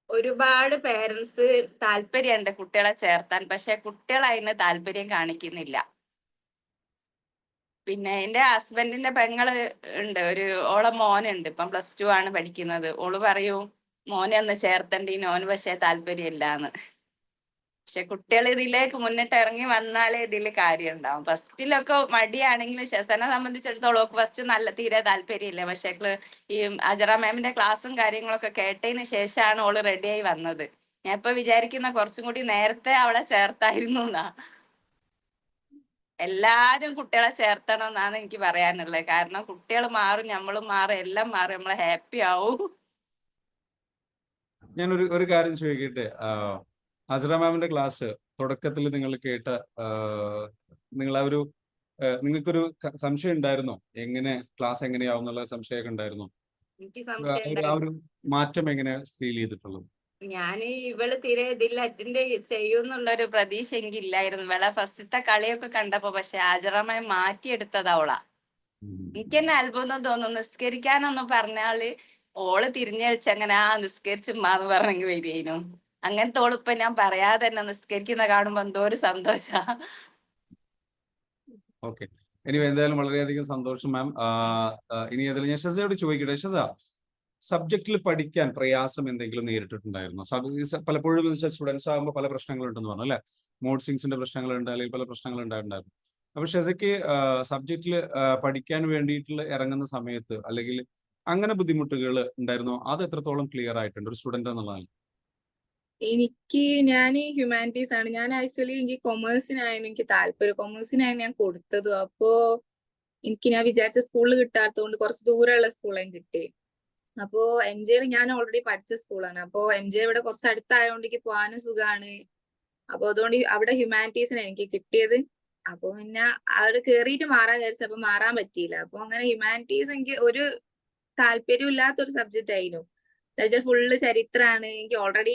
ഒരുപാട് പേരൻസ് താല്പര്യമുണ്ട് കുട്ടികളെ ചേർത്താൻ, പക്ഷെ കുട്ടികൾ അതിന് താല്പര്യം കാണിക്കുന്നില്ല. പിന്നെ എന്റെ ഹസ്ബൻഡിന്റെ പെങ്ങള് ഉണ്ട്, ഓളെ മോനുണ്ട്, ഇപ്പം +2 ആണ് പഠിക്കുന്നത്. ഓള് പറയും മോനെ ഒന്ന് ചേർത്തണ്ടീന്, ഓന് പക്ഷെ താല്പര്യമില്ലാന്ന്. പക്ഷെ കുട്ടികൾ ഇതിലേക്ക് മുന്നിട്ട് ഇറങ്ങി വന്നാലേ ഇതിൽ കാര്യം ഉണ്ടാവും. ഫസ്റ്റിലൊക്കെ മടിയാണെങ്കിലും ഷെസനെ സംബന്ധിച്ചിടത്തോളം ഫസ്റ്റ് തീരെ താല്പര്യമില്ല. പക്ഷെ ഈ അജറ മാമിന്റെ ക്ലാസ്സും കാര്യങ്ങളൊക്കെ കേട്ടതിന് ശേഷമാണ് ഓള് റെഡിയായി വന്നത്. ഞാൻ ഇപ്പൊ വിചാരിക്കുന്ന കുറച്ചും കൂടി നേരത്തെ അവളെ ചേർത്തായിരുന്നു എന്നാ. എല്ലാരും കുട്ടികളെ ചേർത്തണം എന്നാണ് എനിക്ക് പറയാനുള്ളത്. കാരണം കുട്ടികൾ മാറും, നമ്മളും മാറും, എല്ലാം മാറും, നമ്മളെ ഹാപ്പി ആവും. ഞാനൊരു കാര്യം ചോദിക്കട്ടെ, അസ്ര മാമിന്റെ ക്ലാസ് തുടക്കത്തിൽ നിങ്ങൾ കേട്ട, നിങ്ങൾ ആ ഒരു നിങ്ങൾക്കൊരു സംശയം ഉണ്ടായിരുന്നോ? എങ്ങനെ ക്ലാസ് എങ്ങനെയാവും എന്നുള്ള സംശയമൊക്കെ ഉണ്ടായിരുന്നോ? എനിക്ക് സംശയം ആ ഒരു മാറ്റം എങ്ങനെ ഫീൽ ചെയ്തിട്ടുള്ളത്? ഞാന് ഇവള് തീരെ ഇതിൽ അറ്റൻഡ് ചെയ്യൂന്നുള്ളൊരു പ്രതീക്ഷ എനിക്കില്ലായിരുന്നു. ഇവളെ ഫസ്റ്റത്തെ കളിയൊക്കെ കണ്ടപ്പോ. പക്ഷെ ഹാജറമ്മയെ മാറ്റിയെടുത്തത് അവളാ. എനിക്ക് തന്നെ അത്ഭുതം തോന്നും. നിസ്കരിക്കാനൊന്നും പറഞ്ഞാല് ഓള് തിരിഞ്ഞടിച്ച് അങ്ങനെ നിസ്കരിച്ചുമ്മാന്ന് പറഞ്ഞെങ്കിൽ വരികയും അങ്ങനത്തെ ഓളിപ്പൊ ഞാൻ പറയാതെ തന്നെ നിസ്കരിക്കുന്ന കാണുമ്പോ എന്തോ ഒരു സന്തോഷാ. ഓക്കെ, ഇനി എന്തായാലും വളരെയധികം സന്തോഷം മാം. ഇനി അതിൽ ഞാൻ ഷസയോട് ചോദിക്കട്ടെ. ഷസ, സബ്ജക്റ്റിൽ പഠിക്കാൻ പ്രയാസം എന്തെങ്കിലും നേരിട്ടിട്ടുണ്ടായിരുന്നു? പലപ്പോഴും സ്റ്റുഡൻസ് ആകുമ്പോൾ പല പ്രശ്നങ്ങളുണ്ടെന്ന് പറഞ്ഞു അല്ലെ? മൂഡ് സ്വിങ്സിന്റെ പ്രശ്നങ്ങളുണ്ട്, അല്ലെങ്കിൽ പല പ്രശ്നങ്ങൾ ഉണ്ടായിട്ടുണ്ടായിരുന്നു. അപ്പൊ ഷസയ്ക്ക് സബ്ജക്റ്റിൽ പഠിക്കാൻ വേണ്ടിയിട്ട് ഇറങ്ങുന്ന സമയത്ത് അല്ലെങ്കിൽ അങ്ങനെ ബുദ്ധിമുട്ടുകൾ ഉണ്ടായിരുന്നോ? അത് എത്രത്തോളം ക്ലിയർ ആയിട്ടുണ്ട് ഒരു സ്റ്റുഡന്റ് എന്നുള്ളതാണ്? ഞാൻ ഹ്യൂമാനിറ്റീസ് ആണ്. ഞാൻ ആക്ച്വലി എനിക്ക് കൊമേഴ്സിനായിരുന്നു എനിക്ക് താല്പര്യം. കൊമേഴ്സിനായിരുന്നു ഞാൻ കൊടുത്തത്. അപ്പോ ഞാൻ വിചാരിച്ച സ്കൂളിൽ കിട്ടാത്തതുകൊണ്ട് കുറച്ച് ദൂരമുള്ള സ്കൂളിലും കിട്ടി. അപ്പോ MJ ഞാൻ ഓൾറെഡി പഠിച്ച സ്കൂളാണ്. അപ്പോ MJ ഇവിടെ കുറച്ച് അടുത്തായതുകൊണ്ട് എനിക്ക് പോകാനും സുഖമാണ്. അപ്പൊ അതുകൊണ്ട് അവിടെ ഹ്യൂമാനിറ്റീസിനാണ് എനിക്ക് കിട്ടിയത്. അപ്പൊ പിന്നെ അവിടെ കേറിയിട്ട് മാറാൻ വിചാരിച്ചു. അപ്പൊ മാറാൻ പറ്റിയില്ല. അപ്പൊ അങ്ങനെ ഹ്യൂമാനിറ്റീസ് എനിക്ക് ഒരു താല്പര്യമില്ലാത്തൊരു സബ്ജക്റ്റ് ആയിരുന്നു. എന്നുവെച്ചാൽ ഫുള്ള് ചരിത്രമാണ്.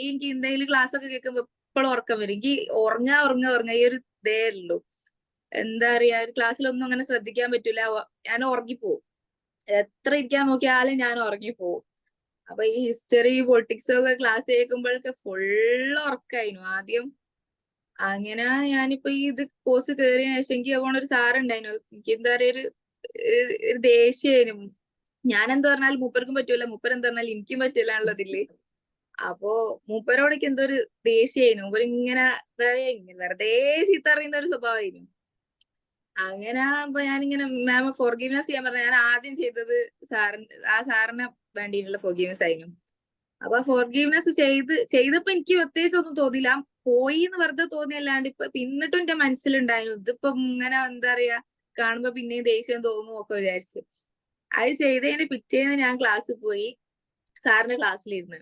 എനിക്ക് എന്തെങ്കിലും ക്ലാസ് ഒക്കെ കേൾക്കുമ്പോ എപ്പോഴും ഉറക്കം വരും. എനിക്ക് ഉറങ്ങുക ഈ ഒരു ഇതേ ഉള്ളൂ. എന്താ പറയാ, ഒരു ക്ലാസ്സിലൊന്നും അങ്ങനെ ശ്രദ്ധിക്കാൻ പറ്റൂല. ഞാൻ ഉറങ്ങിപ്പോവും. എത്ര ഇരിക്കാൻ നോക്കിയാലും ഞാൻ ഉറങ്ങിപ്പോവും. അപ്പൊ ഈ ഹിസ്റ്ററി പൊളിറ്റിക്സ് ഒക്കെ ക്ലാസ് കേൾക്കുമ്പോഴൊക്കെ ഫുള്ള് ഉറക്കായിരുന്നു ആദ്യം. അങ്ങനെ ഞാനിപ്പോ ഈ ഇത് കോഴ്സ് കയറിയതിനു ശേഷം എനിക്ക് ഒരു സാറുണ്ടായിരുന്നു. എനിക്ക് എന്താ പറയാ ഒരു ദേഷ്യായിരുന്നു. ഞാൻ എന്ത് പറഞ്ഞാലും മൂപ്പർക്കും പറ്റൂല, മൂപ്പർ എന്ത് പറഞ്ഞാലും എനിക്കും പറ്റൂല എന്നുള്ളതില്. അപ്പോ മൂപ്പരോടൊക്കെ എന്തോ ഒരു ദേഷ്യായിരുന്നു. മൂപ്പർ ഇങ്ങനെ എന്താ പറയാ വെറുതെ ചീത്ത അറിയുന്ന ഒരു സ്വഭാവമായിരുന്നു. അങ്ങനെ അപ്പൊ ഞാനിങ്ങനെ മാം ഫോർഗീവ്നെസ് ചെയ്യാൻ പറഞ്ഞ ഞാൻ ആദ്യം ചെയ്തത് സാറിന് വേണ്ടിയിട്ടുള്ള ഫോർഗീവ്നെസ് ആയിരുന്നു. അപ്പൊ ഫോർഗീവ്നെസ് ചെയ്തപ്പോ എനിക്ക് പ്രത്യേകിച്ച് ഒന്നും തോന്നിയില്ല. പോയി എന്ന് വെറുതെ തോന്നിയല്ലാണ്ട് പിന്നിട്ടും എന്റെ മനസ്സിലുണ്ടായിരുന്നു ഇതിപ്പോ ഇങ്ങനെ എന്താ പറയാ കാണുമ്പോ പിന്നെയും ദേഷ്യം തോന്നും ഒക്കെ വിചാരിച്ചു. അത് ചെയ്തതിന് പിറ്റേന്ന് ഞാൻ ക്ലാസ്സിൽ പോയി. സാറിന്റെ ക്ലാസ്സിലിരുന്ന്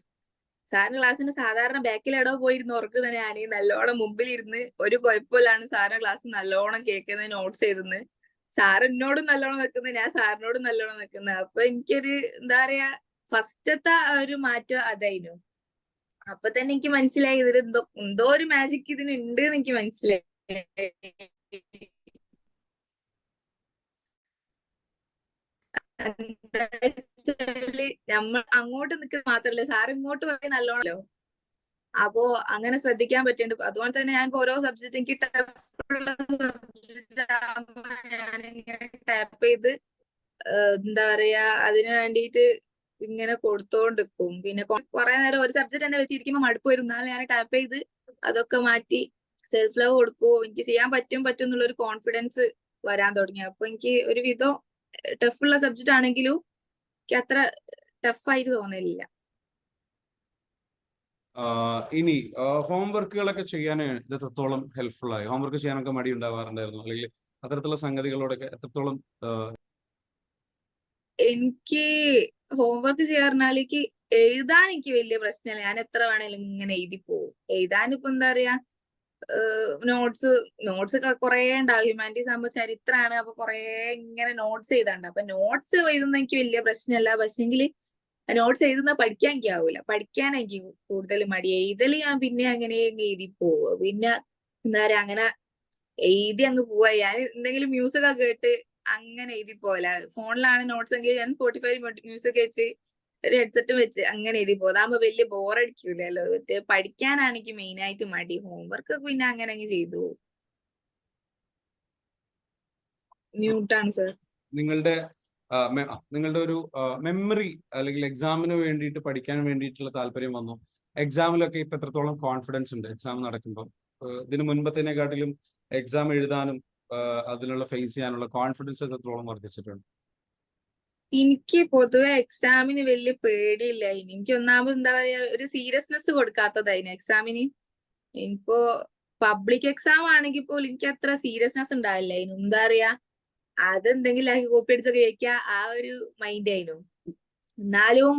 സാധാരണ ബാക്കിൽ എടോ പോയിരുന്ന് ഉറക്കുന്ന ഞാൻ നല്ലോണം മുമ്പിലിരുന്ന് ഒരു കുഴപ്പമില്ലാണ് സാറിന്റെ ക്ലാസ് നല്ലോണം കേൾക്കുന്നത്, നോട്ട്സ് ചെയ്തെന്ന്. സാർ എന്നോടും നല്ലോണം നിൽക്കുന്നത്, ഞാൻ സാറിനോടും നല്ലോണം നിൽക്കുന്നത്. അപ്പൊ എനിക്കൊരു എന്താ പറയാ ഫസ്റ്റത്തെ ഒരു മാറ്റം അതായിരുന്നു. അപ്പൊ തന്നെ എനിക്ക് മനസ്സിലായി ഇതിൽ എന്തോ ഒരു മാജിക് ഇതിനുണ്ട് എന്ന് എനിക്ക് മനസ്സിലായി. നമ്മൾ അങ്ങോട്ട് നിൽക്കുന്നത് മാത്രല്ല, സാർ ഇങ്ങോട്ട് പോയി നല്ലോണല്ലോ. അപ്പോ അങ്ങനെ ശ്രദ്ധിക്കാൻ പറ്റുന്നുണ്ട്. അതുപോലെ തന്നെ ഞാൻ ഓരോ സബ്ജക്ട് എനിക്ക് ടഫുള്ള സബ്ജക്ട് ഞാനിങ്ങനെ ടാപ്പ് ചെയ്ത് എന്താ പറയാ അതിനു വേണ്ടിയിട്ട് ഇങ്ങനെ കൊടുത്തോണ്ടിരിക്കും. പിന്നെ കുറെ നേരം ഒരു സബ്ജക്ട് തന്നെ വെച്ചിരിക്കുമ്പോ മടുപ്പ് വരും. എന്നാലും ഞാൻ ടാപ്പ് ചെയ്ത് അതൊക്കെ മാറ്റി സെൽഫ് ലവ് കൊടുക്കും. എനിക്ക് ചെയ്യാൻ പറ്റും എന്നുള്ള ഒരു കോൺഫിഡൻസ് വരാൻ തുടങ്ങി. അപ്പൊ എനിക്ക് ഒരു വിധം ടഫുള്ള സബ്ജക്ട് ആണെങ്കിലും എനിക്ക് അത്ര ടഫായിട്ട് തോന്നലില്ല. ഇനി ഹോംവർക്കുകളൊക്കെ ചെയ്യാൻ ഇത് എത്രത്തോളം ഹെൽപ്ഫുൾ ആയി? ഹോംവർക്ക് ചെയ്യാനൊക്കെ മടി ഉണ്ടാവാറുണ്ടായിരുന്നു, അല്ലെങ്കിൽ അത്തരത്തിലുള്ള സംഗതികളോടൊക്കെ എത്രത്തോളം? എനിക്ക് ഹോംവർക്ക് ചെയ്യാറുണ്ടാൽ എനിക്ക് എഴുതാൻ എനിക്ക് വലിയ പ്രശ്നമില്ല. ഞാൻ എത്ര വേണേലും ഇങ്ങനെ എഴുതി പോകും. എഴുതാൻ ഇപ്പൊ എന്താ പറയാ നോട്ട്സ് ഒക്കെ കുറെ ഉണ്ടാവും. ഹ്യൂമാനിറ്റീസ് ആകുമ്പോൾ ചരിത്രമാണ്. അപ്പൊ കുറെ ഇങ്ങനെ നോട്ട്സ് എഴുതാണ്ട്. അപ്പൊ നോട്ട്സ് എഴുതുന്ന എനിക്ക് വലിയ പ്രശ്നമല്ല. പക്ഷെങ്കില് നോട്ട്സ് എഴുതുന്ന പഠിക്കാൻ എനിക്ക് ആവൂല. പഠിക്കാൻ എനിക്ക് കൂടുതൽ മടി. എഴുതല് ഞാൻ പിന്നെ അങ്ങനെ എഴുതി പോവുക. പിന്നെ എന്താ പറയാ അങ്ങനെ എഴുതി അങ്ങ് പോവാ. ഞാൻ എന്തെങ്കിലും മ്യൂസിക് ഒക്കെ കേട്ട് അങ്ങനെ എഴുതി പോല. ഫോണിലാണ് നോട്ട്സ് എങ്കിൽ ഞാൻ സ്പോട്ടിഫൈ മ്യൂസിക് വെച്ച് ഒരു ഹെഡ്സെറ്റും വെച്ച് അങ്ങനെ എഴുതി പോകും. അതാകുമ്പോ വലിയ ബോറടിക്കൂലല്ലോ. പഠിക്കാനാണ് എനിക്ക് മെയിൻ ആയിട്ട് മടി. ഹോംവർക്ക് പിന്നെ അങ്ങനെ അങ്ങ് ചെയ്തു. മ്യൂട്ടാണ് സർ. നിങ്ങളുടെ ഒരു മെമ്മറി അല്ലെങ്കിൽ എക്സാമിന് വേണ്ടിയിട്ട് പഠിക്കാൻ വേണ്ടിയിട്ടുള്ള താല്പര്യം വന്നു? എക്സാമിലൊക്കെ ഇപ്പൊ എത്രത്തോളം കോൺഫിഡൻസ് ഉണ്ട് എക്സാം നടക്കുമ്പോൾ? ഇതിന് മുൻപത്തേനെക്കാട്ടിലും എക്സാം എഴുതാനും അതിനുള്ള ഫേസ് ചെയ്യാനുള്ള കോൺഫിഡൻസ് എത്രത്തോളം വർദ്ധിച്ചിട്ടുണ്ട്? എനിക്ക് പൊതുവെ എക്സാമിന് വലിയ പേടിയില്ല. എനിക്ക് ഒന്നാമത് എന്താ പറയാ ഒരു സീരിയസ്നെസ് കൊടുക്കാത്തതായിരുന്നു എക്സാമിന്. ഇനിയിപ്പോ പബ്ലിക് എക്സാം ആണെങ്കിൽ പോലും എനിക്ക് അത്ര സീരിയസ്നെസ് ഉണ്ടാവില്ല. എന്താ പറയാ അതെന്തെങ്കിലും ആക്കി കോപ്പി അടിച്ചൊക്കെ ജയിക്കുക ആ ഒരു മൈൻഡ് ആയിരുന്നു. എന്നാലും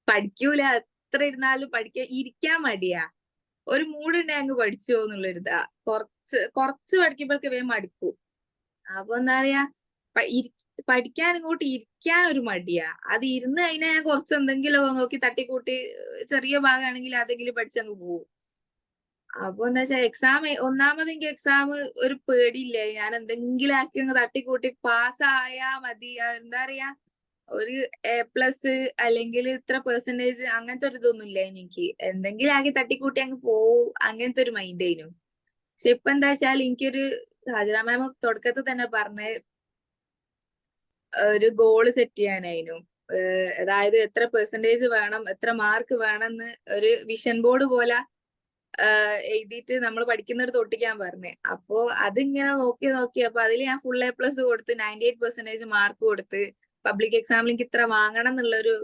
പഠിക്കൂല. എത്ര ഇരുന്നാലും ഇരിക്കാൻ മടിയാ. ഒരു മൂടുണ്ടെ അങ്ങ് പഠിച്ചു പോകുന്നുള്ളൊരിതാ. കുറച്ച് പഠിക്കുമ്പോഴൊക്കെ വേഗം മടുക്കും. അപ്പൊ എന്താ പറയാ പഠിക്കാൻ ഇങ്ങോട്ട് ഇരിക്കാൻ ഒരു മടിയാ. അത് ഇരുന്ന് കഴിഞ്ഞാൽ ഞാൻ കുറച്ച് എന്തെങ്കിലും നോക്കി തട്ടിക്കൂട്ടി ചെറിയ ഭാഗമാണെങ്കിൽ അതെങ്കിലും പഠിച്ചങ്ങ് പോകും. അപ്പൊ എന്താ വെച്ചാൽ എക്സാം ഒന്നാമത് എനിക്ക് എക്സാം ഒരു പേടിയില്ലേ, ഞാൻ എന്തെങ്കിലും ആക്കി അങ്ങ് തട്ടിക്കൂട്ടി പാസ്സായാ മതി. എന്താ പറയാ, ഒരു A+ അല്ലെങ്കിൽ ഇത്ര പെർസെന്റേജ് അങ്ങനത്തെ ഒരു ഇതൊന്നും ഇല്ല എനിക്ക്. എന്തെങ്കിലും ആക്കി തട്ടിക്കൂട്ടി അങ്ങ് പോവും, അങ്ങനത്തെ ഒരു മൈൻഡ് ആയിരുന്നു. പക്ഷെ ഇപ്പൊ എന്താ വെച്ചാൽ എനിക്കൊരു ഹാജറ മാം തുടക്കത്തിൽ തന്നെ പറഞ്ഞ ഒരു ഗോള് സെറ്റ് ചെയ്യാനായിരുന്നു. അതായത് എത്ര പെർസെന്റേജ് വേണം, എത്ര മാർക്ക് വേണം എന്ന് ഒരു വിഷൻ ബോർഡ് പോലെ എഴുതിയിട്ട് നമ്മൾ പഠിക്കുന്നിടത്ത് ഒട്ടിക്കാൻ പറഞ്ഞ്. അപ്പോ അതിങ്ങനെ നോക്കി അപ്പൊ അതിൽ ഞാൻ ഫുൾ A+ കൊടുത്ത് 98% മാർക്ക് കൊടുത്ത് പബ്ലിക് എക്സാമിൽ എനിക്ക് ഇത്ര വാങ്ങണം എന്നുള്ളൊരു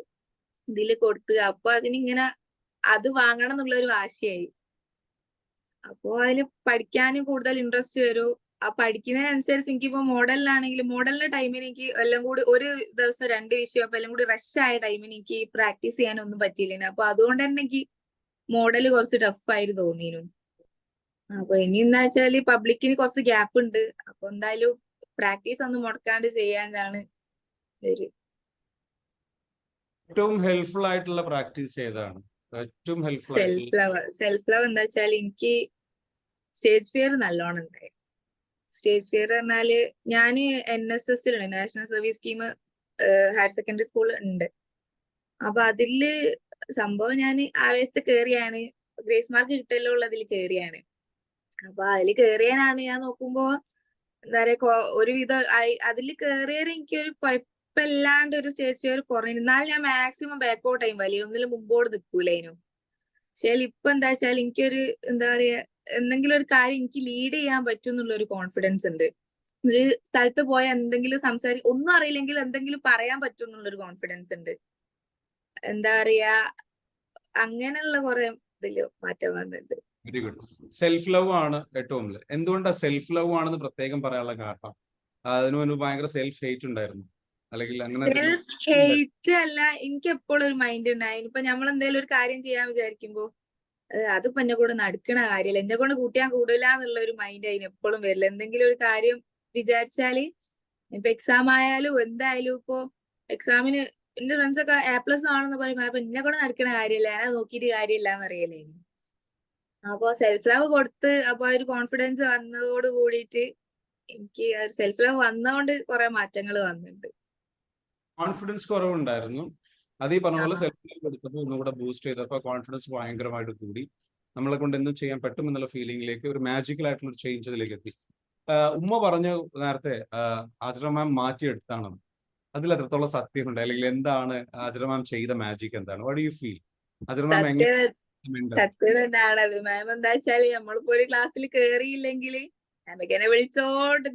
ഇതില് കൊടുത്ത്. അപ്പൊ അതിനിങ്ങനെ അത് വാങ്ങണം എന്നുള്ള ഒരു വാശിയായി. അപ്പോ അതിൽ പഠിക്കാനും കൂടുതൽ ഇൻട്രസ്റ്റ് വരും. ആ പഠിക്കുന്നതിനനുസരിച്ച് എനിക്കിപ്പോ മോഡലിനാണെങ്കിലും മോഡലിന്റെ ടൈമിന് എനിക്ക് എല്ലാം കൂടി ഒരു ദിവസം 2 വിഷയം അപ്പൊ എല്ലാം കൂടി റഷ് ആയ ടൈമിന് എനിക്ക് പ്രാക്ടീസ് ചെയ്യാനൊന്നും പറ്റിയില്ല. അപ്പൊ അതുകൊണ്ട് തന്നെ എനിക്ക് മോഡൽ കുറച്ച് ടഫ് ആയിട്ട് തോന്നിയിരുന്നു. അപ്പൊ ഇനി എന്താ വെച്ചാല് പബ്ലിക്കിന് കുറച്ച് ഗ്യാപ്പ് ഉണ്ട്. അപ്പൊ എന്തായാലും പ്രാക്ടീസ് ഒന്നും മുടക്കാണ്ട് ചെയ്യാനാണ് ഒരു ഏറ്റവും ഹെൽപ്ഫുൾ ആയിട്ടുള്ള പ്രാക്ടീസ് ഏതാണ്? ഏറ്റവും ഹെൽപ്ഫുൾ ആയിട്ടുള്ള സെൽഫ് ലവ് എന്താ വെച്ചാൽ എനിക്ക് സ്റ്റേജ് ഫിയർ നല്ലോണം ഉണ്ടായി. സ്റ്റേജ് ഫിയർ പറഞ്ഞാല് ഞാന് NSS national service scheme higher secondary school ഉണ്ട്. അപ്പൊ അതില് സംഭവം ഞാൻ ആവേശത്ത് കേറിയാണ്, ഗ്രേസ് മാർക്ക് കിട്ടല്ലോ ഉള്ളതിൽ കേറിയാണ്. അപ്പൊ അതിൽ കേറിയാനാണ് ഞാൻ നോക്കുമ്പോ എന്താ പറയാ ഒരുവിധം അതിൽ കേറിയാൽ എനിക്കൊരു കുഴപ്പമില്ലാണ്ട് ഒരു സ്റ്റേജ് ഫിയർ കുറഞ്ഞു. എന്നാൽ ഞാൻ മാക്സിമം ബാക്കൗട്ട് ആയി, വലിയ ഒന്നിലും മുമ്പോട്ട് നിൽക്കൂലായിരുന്നു. പക്ഷേ ഇപ്പൊ എന്താ വെച്ചാൽ എനിക്കൊരു എന്താ പറയാ എന്തെങ്കിലും ഒരു കാര്യം എനിക്ക് ലീഡ് ചെയ്യാൻ പറ്റും എന്നുള്ള ഒരു കോൺഫിഡൻസ് ഉണ്ട്. ഒരു സ്ഥലത്ത് പോയ എന്തെങ്കിലും ഒന്നും അറിയില്ലെങ്കിൽ എന്തെങ്കിലും പറയാൻ പറ്റും എന്നുള്ളൊരു കോൺഫിഡൻസ് ഉണ്ട്. എന്താ പറയാ അങ്ങനെയുള്ള കുറെ ഇതില് മാറ്റം വന്നിട്ടുണ്ട്. Very good. സെൽഫ് ലവ് ആണ് ഏറ്റവും വലുത്. എന്തുകൊണ്ടാണ് സെൽഫ് ലവ് ആണെന്ന് പ്രത്യേകം പറയാനുള്ള കാരണം? അതിനു മുൻപ് ഭയങ്കര സെൽഫ് ഹേറ്റ് ഉണ്ടായിരുന്നു, അല്ലെങ്കിൽ അങ്ങനെ സെൽഫ് ഹേറ്റ് അല്ല, എനിക്ക് എപ്പോഴും ഒരു മൈൻഡ് ഉണ്ടായിരുന്നു. ഇപ്പൊ നമ്മൾ എന്തെങ്കിലും ഒരു കാര്യം ചെയ്യാൻ വിചാരിക്കുമ്പോ അതിപ്പോ എന്നെ കൊണ്ട് നടക്കണ കാര്യമല്ല, എന്നെ കൊണ്ട് കൂട്ടിയാൻ കൂടില്ല എന്നുള്ള ഒരു മൈൻഡ് അതിന് എപ്പോഴും വരില്ല. എന്തെങ്കിലും ഒരു കാര്യം വിചാരിച്ചാല് ഇപ്പൊ എക്സാം ആയാലും എന്തായാലും ഇപ്പൊ എക്സാമിന് എന്റെ ഫ്രണ്ട്സ് ഒക്കെ A+ ആണെന്ന് പറയുമ്പോ അപ്പൊ എന്നെ കൊണ്ട് നടക്കണ കാര്യമില്ല, ഞാൻ നോക്കിയിട്ട് കാര്യമില്ല എന്നറിയലേ. അപ്പൊ സെൽഫ് ലവ് കൊടുത്ത് അപ്പൊ ഒരു കോൺഫിഡൻസ് വന്നതോട് കൂടിയിട്ട് എനിക്ക് സെൽഫ് ലവ് വന്നതുകൊണ്ട് കുറെ മാറ്റങ്ങൾ വന്നിട്ടുണ്ട്. കോൺഫിഡൻസ് കുറവുണ്ടായിരുന്നു. അത് ഈ പറഞ്ഞ പോലെ സെൽഫ് ലവ് എടുത്തപ്പോൾ ഒന്നുകൂടെ ബൂസ്റ്റ് ചെയ്തപ്പോൾ കോൺഫിഡൻസ് ഭയങ്കരമായിട്ട് കൂടി. നമ്മളെ കൊണ്ട് എന്തും ചെയ്യാൻ പറ്റും എന്നുള്ള ഫീലിംഗിലേക്ക്, ഒരു മാജിക്കൽ ആയിട്ടുള്ള ഒരു ചേഞ്ച് അതിലേക്ക് എത്തി. ഉമ്മ പറഞ്ഞു നേരത്തെ ഹാജറ മാം മാറ്റിയെടുത്താണ്. അതിൽ എത്രത്തോളം സത്യമുണ്ട്, അല്ലെങ്കിൽ എന്താണ് ഹാജറ മാം ചെയ്ത മാജിക് എന്താണ്? What do you feel? Hajara ma'am സത്യം തന്നെയാണത്. മാം എന്താ വെച്ചാല് നമ്മളിപ്പോ ഒരു ക്ലാസ്സിൽ കേറിയില്ലെങ്കിൽ മാമിക്കനെ വിളിച്ചോണ്ട്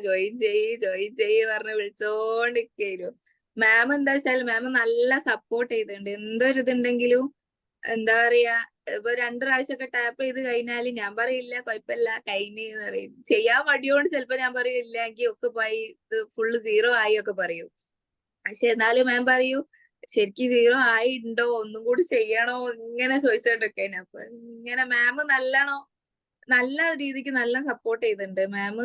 ജോയിൻ ചെയ്യ് പറഞ്ഞ് വിളിച്ചോണ്ടിരിക്കുന്നു. മാം എന്താ വെച്ചാല് മാം നല്ല സപ്പോർട്ട് ചെയ്തിട്ടുണ്ട്. എന്തൊരു ഇതുണ്ടെങ്കിലും എന്താ പറയാ ഇപ്പൊ 2 പ്രാവശ്യമൊക്കെ ടാപ്പ് ചെയ്ത് കഴിഞ്ഞാല് ഞാൻ പറയില്ല കുഴപ്പമില്ല കഴിഞ്ഞ് എന്ന് പറയും. ചെയ്യാൻ മടിയോണ്ട് ചിലപ്പോ ഞാൻ പറയും ഇല്ലെങ്കിൽ ഒക്കെ പോയി ഇത് ഫുള്ള് 0 ആയി ഒക്കെ പറയും. പക്ഷെ എന്നാലും മാം പറയൂ ശരിക്കും 0 ആയിണ്ടോ, ഒന്നും കൂടി ചെയ്യണോ, ഇങ്ങനെ ചോദിച്ചോണ്ടൊക്കെ. അപ്പൊ ഇങ്ങനെ മാം നല്ല രീതിക്ക് നല്ല സപ്പോർട്ട് ചെയ്തിട്ടുണ്ട് മാം.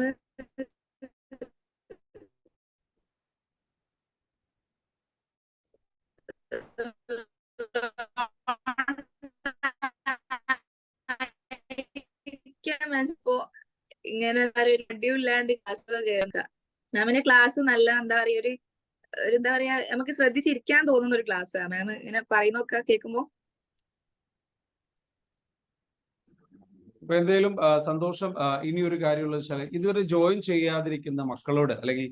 ഇങ്ങനെ ഒരു മടിയില്ലാണ്ട് ക്ലാസ് കേൾക്കുക. മാമിന്റെ ക്ലാസ് നല്ല എന്താ പറയാ ഒരു എന്താ പറയാ നമുക്ക് ശ്രദ്ധിച്ചിരിക്കാൻ തോന്നുന്ന ഒരു ക്ലാസ്സാണ്. മാം ഇങ്ങനെ പറയുന്നൊക്കെ കേൾക്കുമ്പോ ഇപ്പൊ എന്തെങ്കിലും സന്തോഷം. ഇനി ഒരു കാര്യമുള്ളത് വെച്ചാൽ ഇതുവരെ ജോയിൻ ചെയ്യാതിരിക്കുന്ന മക്കളോട്, അല്ലെങ്കിൽ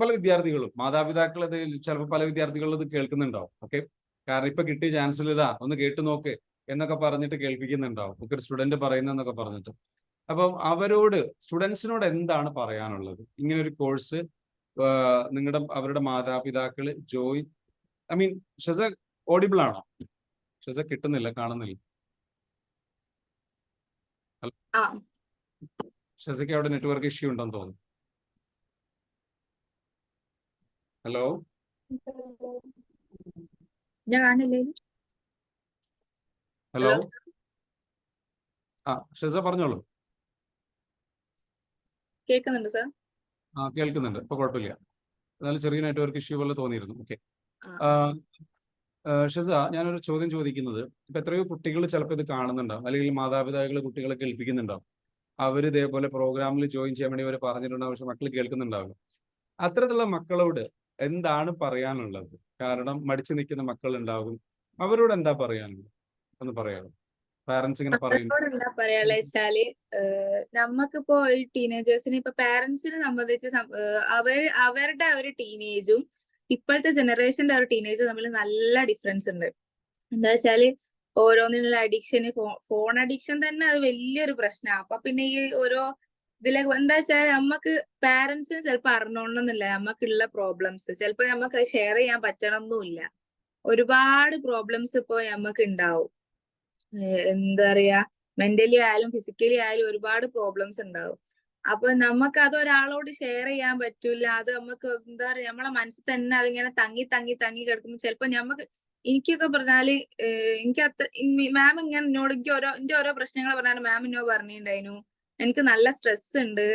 പല വിദ്യാർത്ഥികളും മാതാപിതാക്കൾ ഇത് ചിലപ്പോൾ പല വിദ്യാർത്ഥികളും ഇത് കേൾക്കുന്നുണ്ടാവും. ഓക്കെ, കാരണം ഇപ്പൊ കിട്ടിയ ചാൻസിൽ ഇതാ ഒന്ന് കേട്ടു നോക്ക് എന്നൊക്കെ പറഞ്ഞിട്ട് കേൾപ്പിക്കുന്നുണ്ടാവും, ഒക്കെ ഒരു സ്റ്റുഡന്റ് പറയുന്നൊക്കെ പറഞ്ഞിട്ട്. അപ്പം സ്റ്റുഡൻസിനോട് എന്താണ് പറയാനുള്ളത്? ഇങ്ങനെ ഒരു കോഴ്സ് അവരുടെ മാതാപിതാക്കൾ ഷെസ ഓഡിബിൾ ആണോ? ഷെസ കിട്ടുന്നില്ല, കാണുന്നില്ല. ഷെസയ്ക്ക് അവിടെ നെറ്റ്വർക്ക് ഇഷ്യൂ ഉണ്ടെന്ന് തോന്നുന്നു. ഹലോ, ഞാൻ കാണില്ലേ? ഹലോ. ഷെസ പറഞ്ഞോളൂ. കേൾക്കുന്നുണ്ട് സാർ. കേൾക്കുന്നുണ്ട്, ഇപ്പൊ കുഴപ്പമില്ല. എന്നാലും ചെറിയ നെറ്റ്വർക്ക് ഇഷ്യൂ പോലെ തോന്നിയിരുന്നു. ഓക്കെ. ആ. ഷിസ, ഞാനൊരു ചോദ്യം ചോദിക്കുന്നത്, ഇപ്പൊ എത്രയോ കുട്ടികൾ ചിലപ്പോൾ ഇത് കാണുന്നുണ്ടാവും, അല്ലെങ്കിൽ മാതാപിതാക്കൾ കുട്ടികളെ കേൾപ്പിക്കുന്നുണ്ടാവും. അവർ ഇതേപോലെ പ്രോഗ്രാമിൽ ജോയിൻ ചെയ്യാൻ വേണ്ടി അവർ പറഞ്ഞിട്ടുണ്ടാവും, പക്ഷെ മക്കൾ കേൾക്കുന്നുണ്ടാവില്ല. അത്തരത്തിലുള്ള മക്കളോട് എന്താണ് പറയാനുള്ളത്? കാരണം മടിച്ചു നിൽക്കുന്ന മക്കൾ ഉണ്ടാകും, അവരോട് എന്താ പറയാനുള്ളത് ഒന്ന് പറയാമോ? പാരന്റ്സ് ഇങ്ങനെ പറയും. അവരോട് എന്താ പറയാനുള്ള വെച്ചാല്, നമ്മക്കിപ്പോ ഒരു ടീനേജേഴ്സിന് ഇപ്പൊ പാരന്റ്സിനെ സംബന്ധിച്ച് അവരുടെ ഒരു ടീനേജും ഇപ്പോഴത്തെ ജനറേഷന്റെ ഒരു ടീനേജും തമ്മിൽ നല്ല ഡിഫറൻസ് ഉണ്ട്. എന്താ വെച്ചാല് ഓരോന്നിനുള്ള അഡിക്ഷന്, ഫോൺ അഡിക്ഷൻ തന്നെ അത് വലിയൊരു പ്രശ്നമാണ്. അപ്പൊ പിന്നെ ഈ ഓരോ ഇതിലേക്ക് എന്താ വെച്ചാൽ നമുക്ക് പാരന്റ്സിന് ചിലപ്പോ അറിഞ്ഞോണമെന്നില്ല നമുക്കുള്ള പ്രോബ്ലംസ്, ചിലപ്പോ നമുക്ക് ഷെയർ ചെയ്യാൻ പറ്റണമെന്നില്ല. ഒരുപാട് പ്രോബ്ലംസ് ഇപ്പൊ നമുക്ക് ഉണ്ടാവും. എന്താ പറയാ, മെന്റലി ആയാലും ഫിസിക്കലി ആയാലും ഒരുപാട് പ്രോബ്ലംസ് ഉണ്ടാവും. അപ്പൊ നമുക്ക് അത് ഒരാളോട് ഷെയർ ചെയ്യാൻ പറ്റൂല. അത് നമുക്ക് എന്താ പറയാ, നമ്മളെ മനസ്സിൽ തന്നെ അതിങ്ങനെ തങ്ങി തങ്ങി തങ്ങി കിടക്കുമ്പോൾ ചിലപ്പോ എനിക്കൊക്കെ പറഞ്ഞാല് എനിക്ക് അത്ര മാം ഇങ്ങനെ എന്നോട് എന്റെ ഓരോ പ്രശ്നങ്ങൾ പറഞ്ഞാൽ മാം എന്നോട് പറഞ്ഞിട്ടുണ്ടായിരുന്നു, എനിക്ക് നല്ല സ്ട്രെസ് ഉണ്ട്,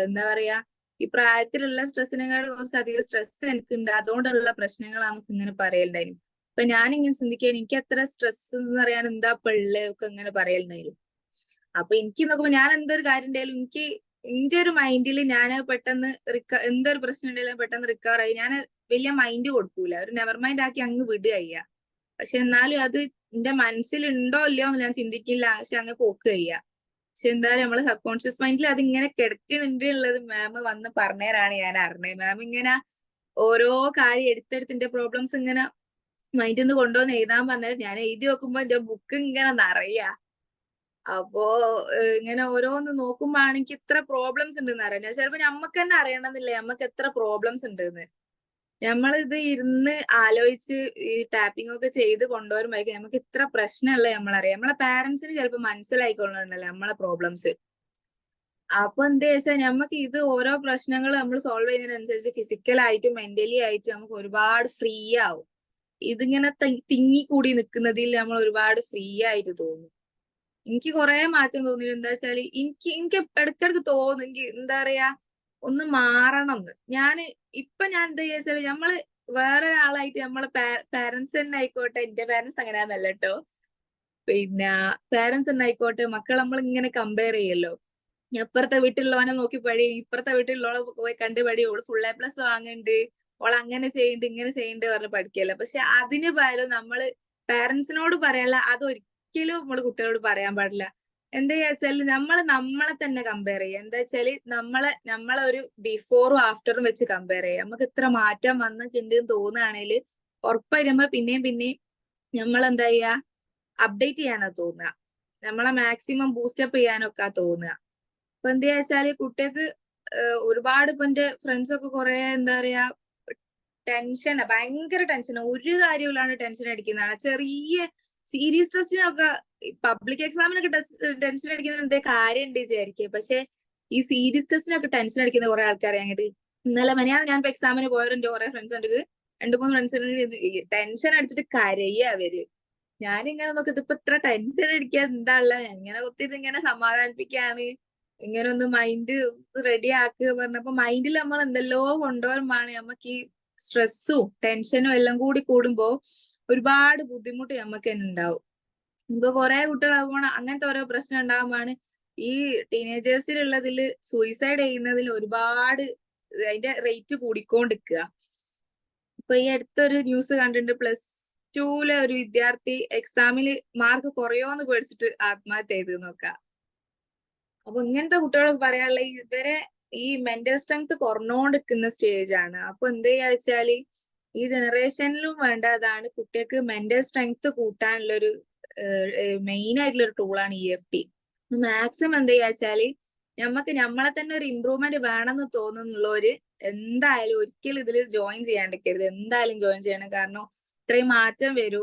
എന്താ പറയാ ഈ പ്രായത്തിലുള്ള സ്ട്രെസ്സിനെക്കാൾ കുറച്ചധികം സ്ട്രെസ് എനിക്കുണ്ട്, അതുകൊണ്ടുള്ള പ്രശ്നങ്ങളാണെന്നൊക്കെ ഇങ്ങനെ പറയലുണ്ടായിരുന്നു. അപ്പൊ ഞാനിങ്ങനെ ചിന്തിക്കാൻ, എനിക്ക് അത്ര സ്ട്രെസ് എന്ന് പറയാൻ എന്താ ഒക്കെ ഇങ്ങനെ പറയലുണ്ടായിരുന്നു. അപ്പൊ എനിക്ക് നോക്കുമ്പോ ഞാൻ എന്തൊരു കാര്യം ഉണ്ടായാലും എനിക്ക് എന്റെ ഒരു മൈൻഡിൽ ഞാൻ പെട്ടെന്ന് എന്തൊരു പ്രശ്നം ഉണ്ടെങ്കിലും പെട്ടെന്ന് റിക്കവർ ആയി ഞാൻ വലിയ മൈൻഡ് കൊടുക്കൂല, ഒരു നെവർ മൈൻഡ് ആക്കി അങ്ങ് വിടുക ചെയ്യുക. പക്ഷെ എന്നാലും അത് എന്റെ മനസ്സിൽ ഉണ്ടോ ഇല്ലയോ എന്ന് ഞാൻ ചിന്തിക്കില്ല, പക്ഷെ അങ്ങ് പോക്ക് ചെയ്യുക. പക്ഷെ എന്താ പറയുക, നമ്മളെ സബ് കോൺഷ്യസ് മൈൻഡിൽ അത് ഇങ്ങനെ കിടക്കുന്നുണ്ട് ഉള്ളത് മാം വന്ന് പറഞ്ഞേരാണ് ഞാൻ അറിഞ്ഞത്. മാം ഇങ്ങനെ ഓരോ കാര്യം എടുത്തെടുത്തിന്റെ പ്രോബ്ലംസ് ഇങ്ങനെ മൈൻഡിൽ നിന്ന് കൊണ്ടുവന്ന് എഴുതാൻ പറഞ്ഞത് ഞാൻ എഴുതി നോക്കുമ്പോ എന്റെ ബുക്ക് ഇങ്ങനെ നിറയ. അപ്പോ ഇങ്ങനെ ഓരോന്ന് നോക്കുമ്പോ എനിക്ക് ഇത്ര പ്രോബ്ലംസ് ഉണ്ടെന്ന് അറിയാം. ചിലപ്പോ നമ്മക്ക് തന്നെ അറിയണമെന്നില്ല നമ്മക്ക് എത്ര പ്രോബ്ലംസ് ഉണ്ടെന്ന്. നമ്മളിത് ഇരുന്ന് ആലോചിച്ച് ഈ ടാപ്പിംഗ് ഒക്കെ ചെയ്ത് കൊണ്ടുവരുമ്പോഴേക്കും നമുക്ക് ഇത്ര പ്രശ്നമുള്ള നമ്മളറിയാം. നമ്മളെ പാരന്റ്സിന് ചിലപ്പോൾ മനസ്സിലായിക്കൊള്ളുന്നുണ്ടല്ലോ നമ്മളെ പ്രോബ്ലംസ്. അപ്പൊ എന്താ വെച്ചാൽ നമുക്ക് ഇത് ഓരോ പ്രശ്നങ്ങൾ നമ്മൾ സോൾവ് ചെയ്യുന്നതിനനുസരിച്ച് ഫിസിക്കലായിട്ടും മെന്റലി ആയിട്ടും നമുക്ക് ഒരുപാട് ഫ്രീ ആവും. ഇതിങ്ങനെ തിങ്ങിക്കൂടി നിൽക്കുന്നതിൽ നമ്മൾ ഒരുപാട് ഫ്രീ ആയിട്ട് തോന്നും. എനിക്ക് കുറെ മാറ്റം തോന്നിയിട്ട് എന്താ വെച്ചാല് എനിക്ക് ഇടയ്ക്കിടയ്ക്ക് തോന്നും എനിക്ക് എന്താ പറയാ ഒന്ന് മാറണം എന്ന്. ഞാൻ എന്താ വെച്ചാല് നമ്മള് വേറൊരാളായിട്ട് നമ്മളെ പാരന്റ്സ് തന്നെ ആയിക്കോട്ടെ, എന്റെ പാരന്റ്സ് അങ്ങനെയാന്നല്ല കേട്ടോ, പിന്നെ പാരന്റ്സ് തന്നെ ആയിക്കോട്ടെ, മക്കൾ നമ്മൾ ഇങ്ങനെ കമ്പയർ ചെയ്യല്ലോ. അപ്പുറത്തെ വീട്ടിലുള്ളവനെ നോക്കി പടി, ഇപ്പുറത്തെ വീട്ടിലുള്ളവളെ പോയി കണ്ട് പടി, ഓള് ഫുൾ A+ വാങ്ങുന്നുണ്ട്, ഓൾ അങ്ങനെ ചെയ്യുന്നുണ്ട് ഇങ്ങനെ ചെയ്യുന്നുണ്ട് പറഞ്ഞ് പഠിക്കല്ല. പക്ഷെ അതിന് പകരം നമ്മള് പാരന്റ്സിനോട് പറയാനുള്ള അതൊരിക്കലും നമ്മള് കുട്ടികളോട് പറയാൻ പാടില്ല. എന്താ വെച്ചാല് നമ്മളെ തന്നെ കമ്പയർ ചെയ്യുക. എന്താ വെച്ചാല് നമ്മളെ ഒരു ബിഫോറും ആഫ്റ്ററും വെച്ച് കമ്പയർ ചെയ്യുക. നമുക്ക് ഇത്ര മാറ്റം വന്നിട്ടുണ്ട് എന്ന് തോന്നുകയാണെങ്കിൽ ഉറപ്പായിരുമ്പോ പിന്നെയും നമ്മൾ എന്താ ചെയ്യാ, അപ്ഡേറ്റ് ചെയ്യാനാ തോന്നുക, നമ്മളെ മാക്സിമം ബൂസ്റ്റപ്പ് ചെയ്യാനൊക്കെ തോന്നുക. അപ്പൊ എന്താ വെച്ചാല് കുട്ടികൾക്ക് ഒരുപാട് ഇപ്പൊ എന്റെ ഫ്രണ്ട്സ് ഒക്കെ കുറെ എന്താ പറയാ ടെൻഷനാ, ഭയങ്കര ടെൻഷനാ, ഒരു കാര്യമില്ലാണ്ട് ടെൻഷൻ അടിക്കുന്നതാണ്. ചെറിയ സീരിയസ് ടെസ്റ്റിനൊക്കെ പബ്ലിക് എക്സാമിനൊക്കെ ടെൻഷൻ അടിക്കുന്ന എന്തേ കാര്യം ഉണ്ട് വിചാരിക്കുക. പക്ഷെ ഈ സീരിയസ് ടെസ്റ്റിനൊക്കെ ടെൻഷൻ അടിക്കുന്ന കുറെ ആൾക്കാരെ അങ്ങോട്ട് ഇന്നലെ ഞാൻ ഇപ്പൊ എക്സാമിന് പോയവർ എന്റെ കുറെ ഫ്രണ്ട്സ് ഉണ്ട്, 2-3 ഫ്രണ്ട്സിന് ടെൻഷൻ അടിച്ചിട്ട് കരയുക അവര്. ഞാനിങ്ങനെ നോക്കി ഇതിപ്പോ ഇത്ര ടെൻഷൻ അടിക്കാൻ എന്താ ഉള്ളത്, ഇങ്ങനെ കുത്തിയത് ഇങ്ങനെ സമാധാനിപ്പിക്കാണ്, ഇങ്ങനെ ഒന്ന് മൈൻഡ് റെഡി ആക്കുക പറഞ്ഞപ്പോ മൈൻഡിൽ നമ്മൾ എന്തെല്ലോ കൊണ്ടുവരുമ്പോഴാണ് നമുക്ക് ഈ സ്ട്രെസ്സും ടെൻഷനും എല്ലാം കൂടി കൂടുമ്പോ ഒരുപാട് ബുദ്ധിമുട്ട് നമുക്ക് തന്നെ ഉണ്ടാവും. ഇപ്പൊ കുറെ കുട്ടികളാകുമ്പോൾ അങ്ങനത്തെ ഓരോ പ്രശ്നം ഉണ്ടാകുമ്പോഴാണ് ഈ ടീനേജേഴ്സിലുള്ളതിൽ സൂയിസൈഡ് ചെയ്യുന്നതിൽ ഒരുപാട് അതിന്റെ റേറ്റ് കൂടിക്കൊണ്ടിരിക്കുക. ഇപ്പൊ ഈ അടുത്തൊരു ന്യൂസ് കണ്ടിട്ടുണ്ട്, +2 ഒരു വിദ്യാർത്ഥി എക്സാമില് മാർക്ക് കുറയോന്ന് പേടിച്ചിട്ട് ആത്മഹത്യ ചെയ്ത് നോക്കാം. അപ്പൊ ഇങ്ങനത്തെ കുട്ടികൾക്ക് പറയാനുള്ള ഇവരെ ഈ മെന്റൽ സ്ട്രെങ്ത് കുറഞ്ഞോണ്ടിരിക്കുന്ന സ്റ്റേജ് ആണ്. അപ്പൊ എന്ത് ചെയ്യാ വെച്ചാല് ഈ ജനറേഷനിലും വേണ്ടതാണ് കുട്ടികൾക്ക് മെന്റൽ സ്ട്രെങ്ത് കൂട്ടാനുള്ള ഒരു മെയിൻ ആയിട്ടുള്ള ഒരു ടൂളാണ് EFT. മാക്സിമം എന്ത് ചെയ്യാ വെച്ചാല് നമ്മളെ തന്നെ ഒരു ഇമ്പ്രൂവ്മെന്റ് വേണമെന്ന് തോന്നുന്നുള്ളവര് എന്തായാലും ഒരിക്കലും ഇതിൽ ജോയിൻ ചെയ്യാണ്ടിരിക്കരുത്, എന്തായാലും ജോയിൻ ചെയ്യണം. കാരണം ഇത്രയും മാറ്റം വരൂ.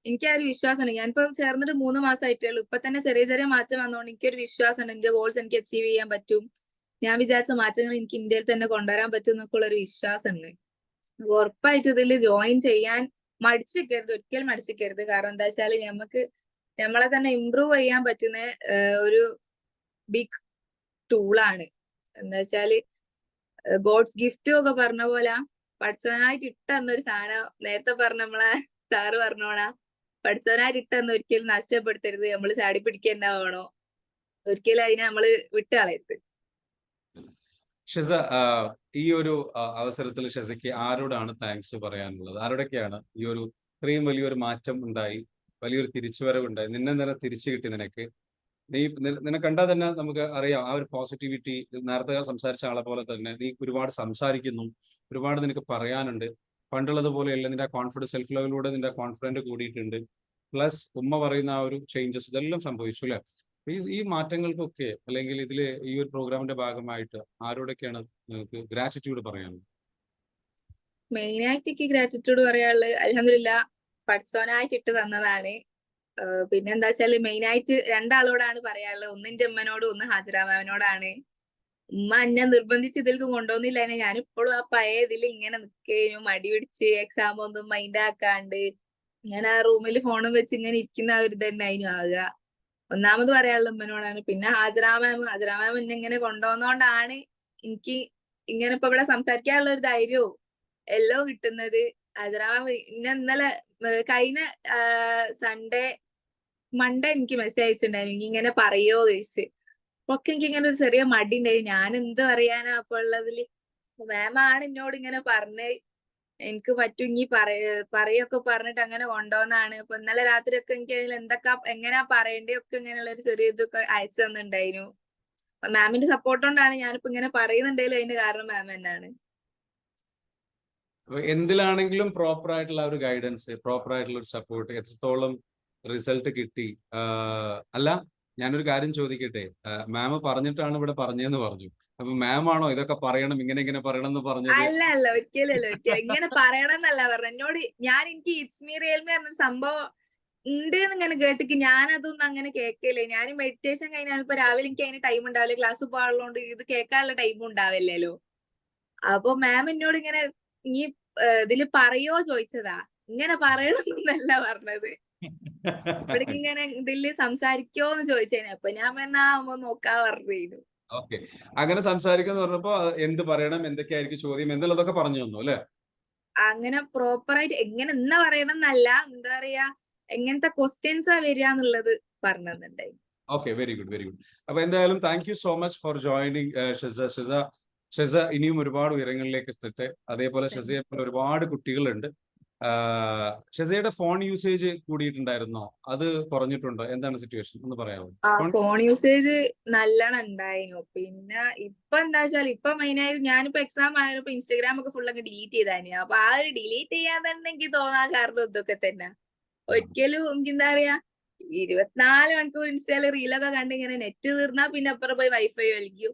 എനിക്ക് ആ ഒരു വിശ്വാസമുണ്ട്. ഞാനിപ്പോ ചേർന്നിട്ട് 3 മാസമായിട്ടേ ഉള്ളൂ, ഇപ്പൊ തന്നെ ചെറിയ മാറ്റം വന്നതുകൊണ്ട് എനിക്കൊരു വിശ്വാസമുണ്ട് എന്റെ ഗോൾസ് എനിക്ക് അച്ചീവ് ചെയ്യാൻ പറ്റും, ഞാൻ വിചാരിച്ച മാറ്റങ്ങൾ എനിക്ക് ഇന്ത്യയിൽ തന്നെ കൊണ്ടുവരാൻ പറ്റും എന്നൊക്കെ ഉള്ള ഒരു വിശ്വാസമുണ്ട്. അപ്പൊ ഉറപ്പായിട്ടും ഇതിൽ ജോയിൻ ചെയ്യാൻ മടിച്ചിരിക്കരുത്, ഒരിക്കലും മടിച്ചിരിക്കരുത്. കാരണം എന്താ വെച്ചാല് നമ്മളെ തന്നെ ഇമ്പ്രൂവ് ചെയ്യാൻ പറ്റുന്ന ഒരു ബിഗ് ടൂളാണ്. എന്താ വെച്ചാല് ഗോഡ്സ് ഗിഫ്റ്റും ഒക്കെ പറഞ്ഞ പോലെ പഠിച്ചവനായിട്ട് ഇട്ടെന്നൊരു സാധനം നേരത്തെ പറഞ്ഞ നമ്മളെ സാറ് പറഞ്ഞോണാ പഠിച്ചവനായിട്ട് ഇട്ടെന്ന് ഒരിക്കലും നഷ്ടപ്പെടുത്തരുത്, നമ്മള് ചാടി പിടിക്കുക തന്നെ വേണോ, ഒരിക്കലും അതിനെ നമ്മള് വിട്ട് കളയരുത്. ഷെസ, ഈ ഒരു അവസരത്തിൽ ഷെസയ്ക്ക് ആരോടാണ് താങ്ക്സ് പറയാനുള്ളത്? ആരോടൊക്കെയാണ് ഈ ഒരു ഇത്രയും വലിയൊരു മാറ്റം ഉണ്ടായി, വലിയൊരു തിരിച്ചുവരവുണ്ടായി, നിന്നെ തിരിച്ചു കിട്ടി നിനക്ക്? നിന്നെ കണ്ടാൽ തന്നെ നമുക്ക് അറിയാം ആ ഒരു പോസിറ്റിവിറ്റി. നേരത്തെ സംസാരിച്ച ആളെ പോലെ തന്നെ നീ ഒരുപാട് സംസാരിക്കുന്നു, ഒരുപാട് നിനക്ക് പറയാനുണ്ട്. പണ്ടുള്ളത് പോലെയല്ല, നിന്റെ കോൺഫിഡൻസ്, സെൽഫ് ലെവലിലൂടെ നിന്റെ കോൺഫിഡൻറ്റ് കൂടിയിട്ടുണ്ട്. പ്ലസ് ഉമ്മ പറയുന്ന ആ ഒരു ചേഞ്ചസ് ഇതെല്ലാം സംഭവിച്ചു അല്ലെ? ഈ മാറ്റങ്ങൾക്കൊക്കെ അല്ലെങ്കിൽ ഇതില് ഈ ഒരു പ്രോഗ്രാമിന്റെ ഭാഗമായിട്ട് ആരോടൊക്കെയാണ് നിങ്ങൾക്ക് ഗ്രാറ്റിറ്റ്യൂഡ് പറയാനുള്ളത്? മെയിനായിട്ട് എനിക്ക് ഗ്രാറ്റിറ്റ്യൂഡ് പറയാനുള്ളത് അൽഹംദുലില്ലാ പഠിച്ചവനായിട്ട് ഇട്ട് തന്നതാണ്. പിന്നെ എന്താ വെച്ചാല് മെയിനായിട്ട് രണ്ടാളോടാണ് പറയാനുള്ളത്. ഒന്ന് എന്റെ അമ്മനോടും ഒന്ന് ഹാജറ മാമിനോടാണ്. ഉമ്മ എന്നെ നിർബന്ധിച്ച് ഇതിലേക്ക് കൊണ്ടുവന്നില്ല, ഞാൻ ഇപ്പോഴും ആ പഴയ ഇതിൽ ഇങ്ങനെ നിൽക്കുകയും മടി പിടിച്ച് എക്സാം ഒന്നും മൈൻഡ് ആക്കാണ്ട് ഇങ്ങനെ ആ റൂമിൽ ഫോണും വെച്ച് ഇങ്ങനെ ഇരിക്കുന്ന ആ ഒരു തന്നെ അതിനും ആകുക. ഒന്നാമത് പറയാനുള്ള ഉമ്മനോടാണ്. പിന്നെ ഹാജറ മാം എന്നെ ഇങ്ങനെ കൊണ്ടുവന്നോണ്ടാണ് എനിക്ക് ഇങ്ങനെ ഇപ്പൊ ഇവിടെ സംസാരിക്കാനുള്ള ഒരു ധൈര്യവും എല്ലാം കിട്ടുന്നത്. ഹാജറ മാം ഇന്നലെ കഴിഞ്ഞ മൺഡേ എനിക്ക് മെസ്സേജ് അയച്ചിട്ടുണ്ടായിരുന്നു, ഇനി ഇങ്ങനെ പറയോ ചോദിച്ച്. അപ്പൊക്കെ എനിക്ക് ഇങ്ങനെ ഒരു ചെറിയ മടി ഉണ്ടായി, ഞാൻ എന്ത് പറയാനാ അപ്പൊ ഉള്ളതില്. മാമാണ് എന്നോട് ഇങ്ങനെ പറഞ്ഞ് എനിക്ക് പറ്റും ഇനി പറയൊക്കെ പറഞ്ഞിട്ട് അങ്ങനെ കൊണ്ടുവന്നാണ്. അപ്പൊ ഇന്നലെ രാത്രി ഒക്കെ എനിക്ക് അതിൽ എന്തൊക്കെ എങ്ങനെയാ പറയേണ്ടതൊക്കെ ഇങ്ങനെയുള്ള ഒരു ചെറിയ ഇതൊക്കെ അയച്ചു തന്നിട്ടുണ്ടായിരുന്നു. അപ്പൊ മാമിന്റെ സപ്പോർട്ട് കൊണ്ടാണ് ഞാനിപ്പോ ഇങ്ങനെ പറയുന്നുണ്ടെങ്കിലും അതിന്റെ കാരണം മാം തന്നെയാണ്. എന്തിലാണെങ്കിലും പ്രോപ്പർ ആയിട്ടുള്ള ഒരു ഗൈഡൻസ്, പ്രോപ്പർ ആയിട്ടുള്ള ഒരു സപ്പോർട്ട്, എത്രത്തോളം റിസൾട്ട് കിട്ടി? അല്ല, ഞാനൊരു കാര്യം ചോദിക്കട്ടെ, മാം പറഞ്ഞിട്ടാണ് ഇവിടെ പറഞ്ഞതെന്ന് പറഞ്ഞു. അപ്പൊ മാം ആണോ ഇതൊക്കെ പറയണം, ഇങ്ങനെ പറയണം എന്ന് പറഞ്ഞത്? അല്ല ഒരിക്കലല്ല, ഇങ്ങനെ പറയണം എന്നല്ല പറഞ്ഞത്. എന്നോട് എനിക്ക് ഇറ്റ്സ് മീ റിയൽമി പറഞ്ഞൊരു സംഭവം ഉണ്ട് എന്ന് ഇങ്ങനെ കേട്ടിക്ക് ഞാനതൊന്നും അങ്ങനെ കേൾക്കില്ലേ. ഞാൻ മെഡിറ്റേഷൻ കഴിഞ്ഞാൽ ഇപ്പൊ രാവിലെ എനിക്ക് അതിന് ടൈം ഉണ്ടാവില്ല, ക്ലാസ് പോകാനുള്ളതുകൊണ്ട് ഇത് കേൾക്കാനുള്ള ടൈം ഉണ്ടാവില്ലല്ലോ. അപ്പൊ മാം എന്നോട് ഇങ്ങനെ നീ ഇതില് പറയോ ചോദിച്ചതാ, ഇങ്ങനെ പറയണമെന്നല്ല പറഞ്ഞത്. ഇവിടേക്ക് ഇങ്ങനെ ഇതില് സംസാരിക്കോന്ന് ചോദിച്ചേനെ, അപ്പൊ ഞാൻ പറഞ്ഞാ നോക്കാ പറഞ്ഞു. ഓക്കെ, അങ്ങനെ സംസാരിക്കാന്ന് പറഞ്ഞപ്പോ എന്ത് പറയണം, എന്തൊക്കെയായിരിക്കും ചോദ്യം എന്നുള്ളതൊക്കെ പറഞ്ഞു തന്നു അല്ലെ? അങ്ങനെ പ്രോപ്പറായിട്ട് എങ്ങനെ എന്നാ പറയണം എന്നല്ല, എന്താ പറയാ എങ്ങനത്തെ ക്വസ്റ്റ്യൻസാ വരിക എന്നുള്ളത് പറഞ്ഞിട്ടുണ്ടായി. Okay, very good, very good. അപ്പൊ എന്തായാലും thank you so much for joining Sheza. ഇനിയും ഒരുപാട് ഉയരങ്ങളിലേക്ക് എത്തട്ടെ. അതേപോലെ ഷെസയെ പോലെ ഒരുപാട് കുട്ടികളുണ്ട്. ഷെസയുടെ ഫോൺ യൂസേജ് കൂടിയിട്ടുണ്ടായിരുന്നോ? അത് കുറഞ്ഞിട്ടുണ്ടോ? എന്താണ് സിറ്റുവേഷൻ ഒന്ന് പറയാമോ? ഫോൺ യൂസേജ് നല്ലോണം ഉണ്ടായിരുന്നു. പിന്നെ ഇപ്പൊ എന്താ വെച്ചാൽ ഇപ്പൊ മെയിനായിട്ട് ഞാനിപ്പോ എക്സാം ആയാലും ഇപ്പൊ ഇൻസ്റ്റാഗ്രാം ഒക്കെ ഫുൾ അങ്ങ് ഡിലീറ്റ് ചെയ്തായിരുന്നു. അപ്പൊ ആ ഒരു ഡിലീറ്റ് ചെയ്യാൻ തന്നെ എനിക്ക് തോന്നാൻ കാരണം ഇതൊക്കെ തന്നെ. ഒരിക്കലും എനിക്ക് എന്താ പറയാ 24 മണിക്കൂർ ഇൻസ്റ്റയില് റീലൊക്കെ കണ്ട് ഇങ്ങനെ നെറ്റ് തീർന്നാ പിന്നെ അപ്പുറം പോയി വൈഫൈ വലിക്കും,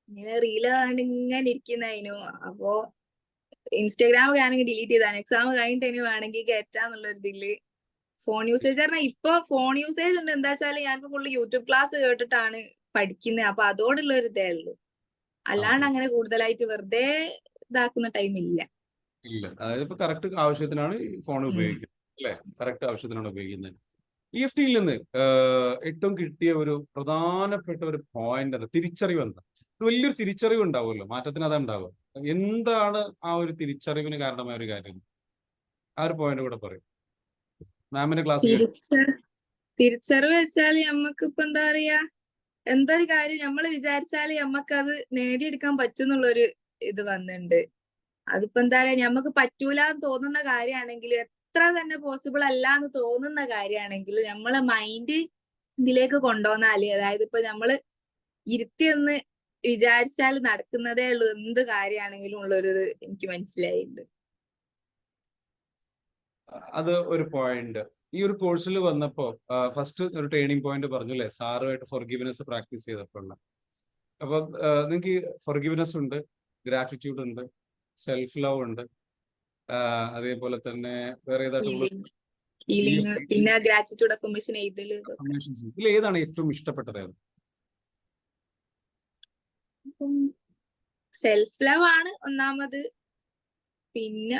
ഇങ്ങനെ റീല് കണ്ട് ഇങ്ങനെ ഇരിക്കുന്നതിനു. അപ്പോ ഇൻസ്റ്റാഗ്രാം ഞാനിങ്ങനെ ഡിലീറ്റ് ചെയ്താണ്. എക്സാം കഴിഞ്ഞിട്ട് ഇനി വേണമെങ്കിൽ കയറ്റാന്നുള്ള ഒരു ഇതില്. ഫോൺ യൂസേജ് പറഞ്ഞാൽ ഇപ്പൊ ഫോൺ യൂസേജ് ഉണ്ട്. എന്താ വെച്ചാല് ഞാനിപ്പോ ഫുള്ള് യൂട്യൂബ് ക്ലാസ് കേട്ടിട്ടാണ് പഠിക്കുന്നത്. അപ്പൊ അതോടുള്ള ഒരു ഇതേ ഉള്ളൂ, അല്ലാണ്ട് അങ്ങനെ കൂടുതലായിട്ട് വെറുതെ ഇതാക്കുന്ന ടൈം ഇല്ല. അതായത് ഇപ്പൊ കറക്റ്റ് ആവശ്യത്തിനാണ് ഫോൺ ഉപയോഗിക്കുന്നത് അല്ലെ? കറക്റ്റ് ആവശ്യത്തിനാണ് ഉപയോഗിക്കുന്നത്. EFT യിൽ നിന്ന് ഏറ്റവും കിട്ടിയ ഒരു പ്രധാനപ്പെട്ട ഒരു പോയിന്റ് എന്താ? തിരിച്ചറിവ് എന്താ? വലിയൊരു തിരിച്ചറിവ് ഉണ്ടാവുമല്ലോ മാറ്റത്തിന്, അതാ ഉണ്ടാവുക. എന്താണ് ആ ഒരു തിരിച്ചറിവിന് കാരണമായ ഒരു കാര്യം? ആ ഒരു പോയിന്റ് കൂടെ പറയും മാമിന്റെ ക്ലാസ്. തിരിച്ചറിവ് വെച്ചാല് നമ്മക്കിപ്പോ എന്താ പറയാ, എന്തൊരു കാര്യം നമ്മൾ വിചാരിച്ചാല് നമ്മക്കത് നേടിയെടുക്കാൻ പറ്റുന്നുള്ളൊരു ഇത് വന്നിട്ടുണ്ട്. അതിപ്പോ എന്താ പറയാ, ഞമ്മക്ക് പറ്റൂല എന്ന് തോന്നുന്ന കാര്യമാണെങ്കിലും എത്ര തന്നെ പോസിബിൾ അല്ല എന്ന് തോന്നുന്ന കാര്യമാണെങ്കിലും നമ്മളെ മൈൻഡ് ഇതിലേക്ക് കൊണ്ടുവന്നാല്, അതായത് ഇപ്പൊ നമ്മള് ഇരുത്തിയൊന്ന് വിചാരിച്ചാൽ നടക്കുന്നതേ ഉള്ളൂ എന്ത് കാര്യമാണെങ്കിലും ഉള്ളൊരു എനിക്ക് മനസ്സിലായിട്ടുണ്ട്. അത് ഒരു പോയിന്റ്. ഈ ഒരു കോഴ്സിൽ വന്നപ്പോ ഫസ്റ്റ് ഒരു ട്രെയിനിങ് പോയിന്റ് പറഞ്ഞു അല്ലെ, സാറുമായിട്ട് ഫോർഗിവ്നെസ് പ്രാക്ടീസ് ചെയ്തപ്പോൾ. അപ്പൊ നിങ്ങൾക്ക് ഫോർഗിവ്നെസ് ഉണ്ട്, ഗ്രാറ്റിറ്റ്യൂഡ് ഉണ്ട്, സെൽഫ് ലവ് ഉണ്ട്, അതേപോലെ തന്നെ വേറെ പിന്നെ ഗ്രാറ്റിറ്റ്യൂഡ് അഫർമേഷൻ ഇതിൽ ഏതാണ് ഏറ്റവും ഇഷ്ടപ്പെട്ടത്? സെൽഫ് ലവ് ആണ് ഒന്നാമത്. പിന്നെ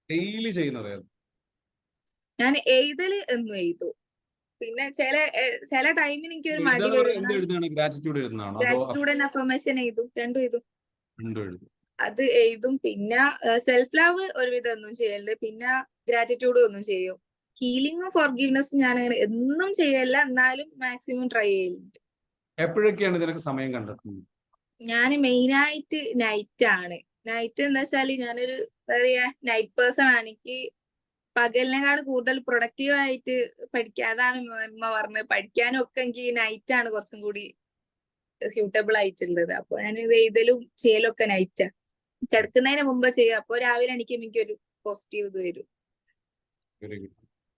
ഡെയിലി ചെയ്യുന്നത് ഞാൻ എഴുതല് എന്നും എഴുതും. പിന്നെ ചില ടൈമിന് എനിക്ക് ഒരു മടി എഴുതാന്ന് വരും. പറയുന്നത് എന്ത് എഴുതുകയാണ്? ഗ്രാറ്റിറ്റ്യൂഡ് എഴുതുന്നതാണോ അതോ ഗ്രാറ്റിറ്റ്യൂഡ് ആൻഡ് അഫർമേഷൻ എഴുതും, രണ്ടും എഴുതും. രണ്ടും എഴുതും? അത് എഴുതും. പിന്നെ സെൽഫ് ലവ് ഒരുവിധം ഒന്നും ചെയ്യലുണ്ട്. പിന്നെ ഗ്രാറ്റിറ്റ്യൂഡ് ഒന്നും ചെയ്യും. ഹീലിംഗും ഫോർഗീവ്നെസ്സും ഞാൻ അങ്ങനെ എന്നും ചെയ്യല്ല, എന്നാലും മാക്സിമം ട്രൈ ചെയ്യലുണ്ട്. എപ്പോഴൊക്കെയാണ് ഇതിനൊക്കെ സമയം കണ്ടെത്തുന്നത്? ഞാൻ മെയിനായിട്ട് നൈറ്റ് ആണ്. നൈറ്റ് എന്ന് വെച്ചാല് ഞാനൊരു എന്താ പറയാ നൈറ്റ് പേഴ്സൺ ആണ്. എനിക്ക് പകലിനെക്കാട് കൂടുതൽ പ്രൊഡക്റ്റീവ് ആയിട്ട് പഠിക്കാൻ, അതാണ് അമ്മ പറഞ്ഞത്, പഠിക്കാനും ഒക്കെ എനിക്ക് നൈറ്റ് ആണ് കുറച്ചും കൂടി സ്യൂട്ടബിൾ ആയിട്ടുള്ളത്. അപ്പൊ ഞാൻ ഇത് എഴുതലും ചെയ്യലും ഒക്കെ നൈറ്റാ. കിടക്കുന്നതിന് മുമ്പ് ചെയ്യും. അപ്പൊ രാവിലെ എനിക്കൊരു പോസിറ്റീവ് ഇത് വരും. Very good,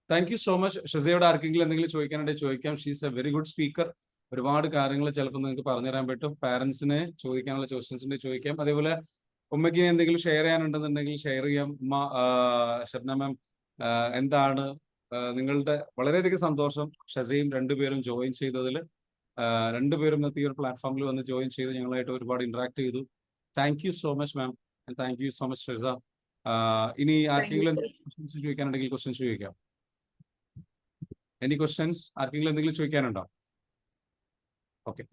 thank you so much. ഷസയോട് ആർക്കെങ്കിലും എന്തെങ്കിലും ചോദിക്കാനുണ്ടെങ്കിൽ ചോദിക്കാം. She's a very good speaker. ഒരുപാട് കാര്യങ്ങൾ ചിലപ്പോൾ നിങ്ങൾക്ക് പറഞ്ഞു തരാൻ പറ്റും. പാരന്റ്സിന് ചോദിക്കാനുള്ള ക്വസ്റ്റ്യൻസിന്റെ ചോദിക്കാം. അതേപോലെ ഉമ്മയ്ക്ക് എന്തെങ്കിലും ഷെയർ ചെയ്യാനുണ്ടെന്നുണ്ടെങ്കിൽ ഷെയർ ചെയ്യാം. ഉമ്മ, ഷബ്ന മാം, എന്താണ് നിങ്ങളുടെ വളരെയധികം സന്തോഷം ഷസയും രണ്ടുപേരും ജോയിൻ ചെയ്തതിൽ. രണ്ടുപേരും ഇന്നത്തെ ഈ ഒരു പ്ലാറ്റ്ഫോമിൽ വന്ന് ജോയിൻ ചെയ്ത് ഞങ്ങളായിട്ട് ഒരുപാട് ഇന്ററാക്ട് ചെയ്തു. Thank you so much ma'am, thank you so much Sheza. ഇനി ആർക്കെങ്കിലും ക്വസ്റ്റ്യൻസ് ചോദിക്കാനുണ്ടെങ്കിൽ ക്വസ്റ്റ്യൻസ് ചോദിക്കാം. Any questions? ആർക്കെങ്കിലും എന്തെങ്കിലും ചോദിക്കാനുണ്ടോ? ഓക്കെ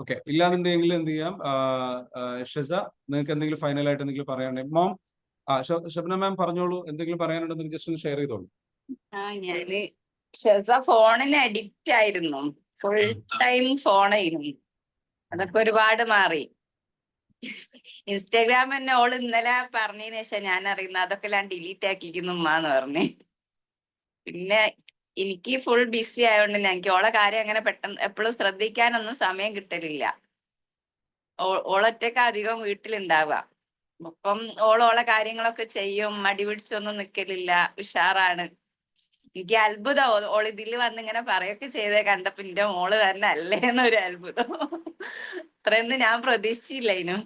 ഓക്കെ, ഇല്ലാന്നുണ്ടെങ്കിൽ എന്ത് ചെയ്യാം, ഷസ നിങ്ങൾക്ക് എന്തെങ്കിലും ഫൈനലായിട്ട് എന്തെങ്കിലും പറയാനുണ്ടെങ്കിൽ. മോം, ഷബ്ന മാം പറഞ്ഞോളൂ, എന്തെങ്കിലും പറയാനുണ്ടെങ്കിൽ ജസ്റ്റ് ഒന്ന് ഷെയർ ചെയ്തോളൂ. ഞാന് ഷസ ഫോണിന് അഡിക്റ്റ് ആയിരുന്നു, ഫുൾ ടൈം ഫോണായിരുന്നു. അതൊക്കെ ഒരുപാട് മാറി. ഇൻസ്റ്റാഗ്രാം തന്നെ ഓള് ഇന്നലെ പറഞ്ഞതിന് ശേഷം ഞാൻ അറിയുന്നത് അതൊക്കെ ഞാൻ ഡിലീറ്റ് ആക്കിക്കുന്നു ഉമ്മാന്ന് പറഞ്ഞ്. പിന്നെ എനിക്ക് ഫുൾ ബിസി ആയതുകൊണ്ട് എനിക്ക് ഓളെ കാര്യം അങ്ങനെ പെട്ടെന്ന് എപ്പോഴും ശ്രദ്ധിക്കാനൊന്നും സമയം കിട്ടലില്ല. ഓളൊറ്റക്ക് അധികം വീട്ടിലുണ്ടാവുക. അപ്പം ഓളോളെ കാര്യങ്ങളൊക്കെ ചെയ്യും, മടി പിടിച്ചൊന്നും നിക്കലില്ല, ഉഷാറാണ്. എനിക്ക് അത്ഭുതം ഓൾ ഇതിൽ വന്ന് ഇങ്ങനെ പറയൊക്കെ ചെയ്തേ കണ്ടപ്പോ എന്റെ മോള് തന്നെ അല്ലേന്നൊരു അത്ഭുതം. ഇത്രയൊന്നും ഞാൻ പ്രതീക്ഷിച്ചില്ല ഇതിനു.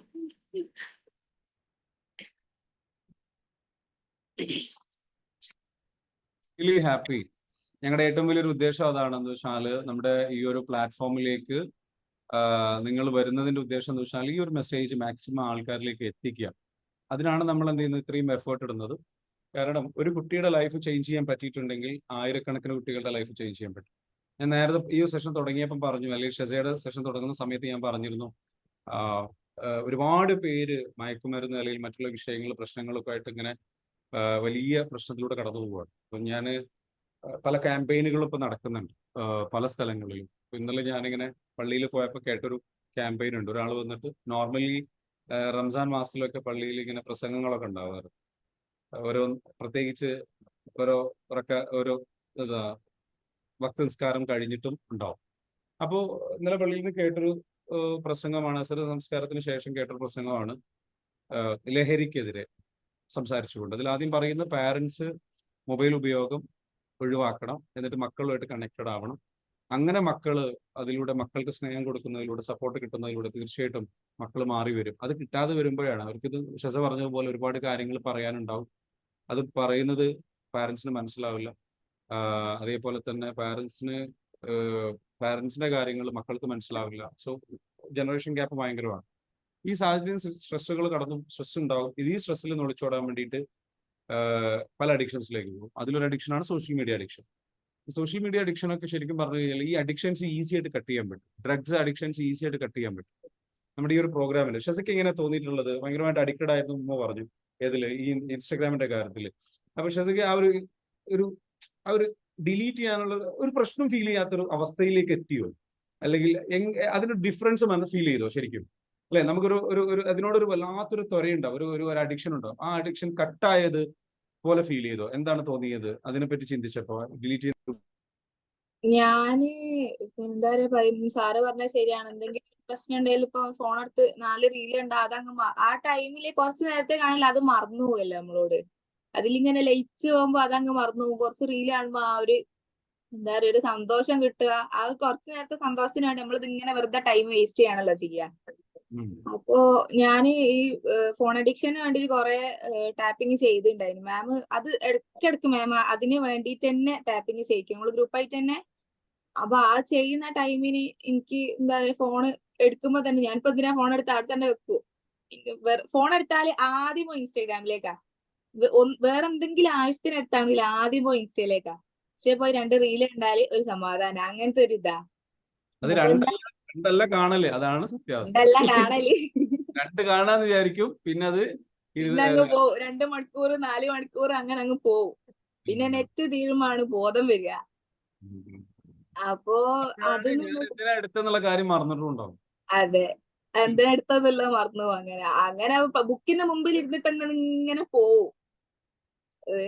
Really happy. ഞങ്ങളുടെ ഏറ്റവും വലിയൊരു ഉദ്ദേശം അതാണെന്ന് വെച്ചാൽ നമ്മുടെ ഈ ഒരു പ്ലാറ്റ്ഫോമിലേക്ക് നിങ്ങൾ വരുന്നതിന്റെ ഉദ്ദേശം എന്ന് വെച്ചാൽ ഈ ഒരു മെസ്സേജ് മാക്സിമം ആൾക്കാരിലേക്ക് എത്തിക്കുക. അതിനാണ് നമ്മൾ എന്ത് ചെയ്യുന്നത്, ഇത്രയും എഫേർട്ട് ഇടുന്നത്. കാരണം ഒരു കുട്ടിയുടെ ലൈഫ് ചേഞ്ച് ചെയ്യാൻ പറ്റിയിട്ടുണ്ടെങ്കിൽ ആയിരക്കണക്കിന് കുട്ടികളുടെ ലൈഫ് ചേഞ്ച് ചെയ്യാൻ പറ്റും. ഞാൻ നേരത്തെ ഈ സെഷൻ തുടങ്ങിയപ്പം പറഞ്ഞു, അല്ലെങ്കിൽ ഷസയുടെ സെഷൻ തുടങ്ങുന്ന സമയത്ത് ഞാൻ പറഞ്ഞിരുന്നു, ഒരുപാട് പേര് മയക്കുമരുന്ന് അല്ലെങ്കിൽ മറ്റുള്ള വിഷയങ്ങൾ പ്രശ്നങ്ങളൊക്കെ ആയിട്ട് ഇങ്ങനെ വലിയ പ്രശ്നത്തിലൂടെ കടന്നു പോവുകയാണ്. അപ്പം ഞാൻ പല ക്യാമ്പയിനുകളും ഇപ്പം നടക്കുന്നുണ്ട് പല സ്ഥലങ്ങളിലും. ഇന്നലെ ഞാനിങ്ങനെ പള്ളിയിൽ പോയപ്പോൾ കേട്ടൊരു ക്യാമ്പയിൻ ഉണ്ട്. ഒരാൾ വന്നിട്ട്, നോർമലി റംസാൻ മാസത്തിലൊക്കെ പള്ളിയിൽ ഇങ്ങനെ പ്രസംഗങ്ങളൊക്കെ ഉണ്ടാവാറ്, ഓരോ പ്രത്യേകിച്ച് ഓരോ ഇതാ വക്ത നിസ്കാരം കഴിഞ്ഞിട്ടും ഉണ്ടാവും. അപ്പോൾ ഇന്നലെ പള്ളിയിൽ നിന്ന് കേട്ടൊരു പ്രസംഗമാണ്, അസർ നമസ്കാരത്തിന് ശേഷം കേട്ടൊരു പ്രസംഗമാണ് ലഹരിക്കെതിരെ സംസാരിച്ചുകൊണ്ട്. അതിൽ ആദ്യം പറയുന്ന പാരൻസ് മൊബൈൽ ഉപയോഗം ഒഴിവാക്കണം, എന്നിട്ട് മക്കളുമായിട്ട് കണക്റ്റഡ് ആവണം. അങ്ങനെ അതിലൂടെ മക്കൾക്ക് സ്നേഹം കൊടുക്കുന്നതിലൂടെ, സപ്പോർട്ട് കിട്ടുന്നതിലൂടെ തീർച്ചയായിട്ടും മക്കൾ മാറി വരും. അത് കിട്ടാതെ വരുമ്പോഴാണ് അവർക്കിത് ഷസ പറഞ്ഞതുപോലെ ഒരുപാട് കാര്യങ്ങൾ പറയാനുണ്ടാവും. അത് പറയുന്നത് പാരൻസിന് മനസ്സിലാവില്ല. അതേപോലെ തന്നെ പാരൻസിന്റെ കാര്യങ്ങൾ മക്കൾക്ക് മനസ്സിലാവില്ല. സോ ജനറേഷൻ ഗ്യാപ്പ് ഭയങ്കരമാണ്. ഈ സാഹചര്യം സ്ട്രെസ് ഉണ്ടാവും. ഈ സ്ട്രെസ്സിൽ നിന്ന് ഒളിച്ചോടാൻ വേണ്ടിയിട്ട് പല അഡിക്ഷൻസിലേക്ക് പോകും. അതിലൊരു അഡിക്ഷനാണ് social media addiction. Social media addiction ഒക്കെ ശരിക്കും പറഞ്ഞു കഴിഞ്ഞാൽ ഈ അഡിക്ഷൻസ് ഈസി ആയിട്ട് കട്ട് ചെയ്യാൻ പറ്റും. ഡ്രഗ്സ് അഡിക്ഷൻസ് ഈസി ആയിട്ട് കട്ട് ചെയ്യാൻ പറ്റും. നമ്മുടെ ഈ ഒരു പ്രോഗ്രാമിൽ ഷസയ്ക്ക് എങ്ങനെ തോന്നിയിട്ടുള്ളത്? ഭയങ്കരമായിട്ട് അഡിക്റ്റഡ് ആയിരുന്നു ഉമ്മ പറഞ്ഞു, ഏതില്? ഈ ഇൻസ്റ്റാഗ്രാമിന്റെ കാര്യത്തിൽ. അപ്പൊ ഷസയ്ക്ക് ആ ഒരു ഡിലീറ്റ് ചെയ്യാനുള്ള ഒരു പ്രശ്നം ഫീൽ ചെയ്യാത്തൊരു അവസ്ഥയിലേക്ക് എത്തിയോ? അല്ലെങ്കിൽ അതിന് ഡിഫറൻസ് ഫീൽ ചെയ്തോ ശരിക്കും? അല്ലെ, നമുക്കൊരു അതിനോടൊരു വല്ലാത്തൊരു ത്വരയുണ്ടാവും, ഒരു അഡിക്ഷൻ ഉണ്ടാവും. ആ അഡിക്ഷൻ കട്ടായത് പോലെ ഫീൽ ചെയ്തോ? എന്താണ് തോന്നിയത് അതിനെപ്പറ്റി ചിന്തിച്ചപ്പോ? ഡിലീറ്റ് ചെയ്ത് ഞാന് എന്താ പറയാ പറയും, സാറ് പറഞ്ഞത് ശരിയാണ്. എന്തെങ്കിലും പ്രശ്നം ഉണ്ടെങ്കിൽ ഇപ്പൊ ഫോൺ എടുത്ത് 4 റീല് ഉണ്ട്, അതങ്ങ് ആ ടൈമില് കുറച്ച് നേരത്തെ കാണില്ല, അത് മറന്നു പോവല്ലോ നമ്മളോട്. അതിലിങ്ങനെ ലയിച്ച് പോകുമ്പോ അതങ്ങ് മറന്നു പോകും. കുറച്ച് റീല് കാണുമ്പോ ആ ഒരു എന്താ പറയാ ഒരു സന്തോഷം കിട്ടുക, ആ കുറച്ച് നേരത്തെ സന്തോഷത്തിന് വേണ്ടി നമ്മളിത് ഇങ്ങനെ വെറുതെ ടൈം വേസ്റ്റ് ചെയ്യാണല്ലോ ചെയ്യുക. അപ്പോ ഞാൻ ഈ ഫോൺ അഡിക്ഷന് വേണ്ടി കുറെ ടാപ്പിംഗ് ചെയ്തിട്ടുണ്ടായിരുന്നു. മാം അത് ഇടയ്ക്കിടയ്ക്ക് മാം അതിന് വേണ്ടിയിട്ട് തന്നെ ടാപ്പിംഗ് ചെയ്യിക്കും, നമ്മള് ഗ്രൂപ്പായിട്ട് തന്നെ. അപ്പൊ ആ ചെയ്യുന്ന ടൈമിന് എനിക്ക് എന്താ പറയാ ഫോണ് എടുക്കുമ്പോ തന്നെ ഞാനിപ്പോ എന്തിനാ ഫോൺ എടുത്ത് അവിടെ തന്നെ വെക്കൂ. ഫോൺ എടുത്താല് ആദ്യം പോയി ഇൻസ്റ്റാഗ്രാമിലേക്കാ. വേറെ എന്തെങ്കിലും ആവശ്യത്തിന് എടുത്താണെങ്കിൽ ആദ്യം പോയി ഇൻസ്റ്റയിലേക്കാ. പക്ഷെ പോയി 2 റീല് കണ്ടാല് ഒരു സമാധാനം, അങ്ങനത്തെ ഒരു ഇതാ. അത് അപ്പൊ എന്താ രണ്ടല്ല കാണല്, അതാണ് സത്യാവസ്ഥ. ഇതെല്ലാം കാണല്. 2 കാണാന്ന് വിചാരിക്കും, പിന്നെ അത് പിന്നെ അങ്ങ് പോവും. 2 മണിക്കൂർ 4 മണിക്കൂർ അങ്ങനെ അങ്ങ് പോവും. പിന്നെ നെറ്റ് തീരുമാണ് ബോധം വരിക. അപ്പോ അത് ഞാൻ എന്തിനാ എടുത്തെന്നുള്ള കാര്യം മറന്നിട്ടുണ്ടാവും. അതെ, എന്തിനാ എടുത്തതെല്ലാം മറന്നു പോകും. അങ്ങനെ ബുക്കിന്റെ മുമ്പിൽ ഇരുന്നിട്ട് തന്നെ ഇങ്ങനെ പോവും.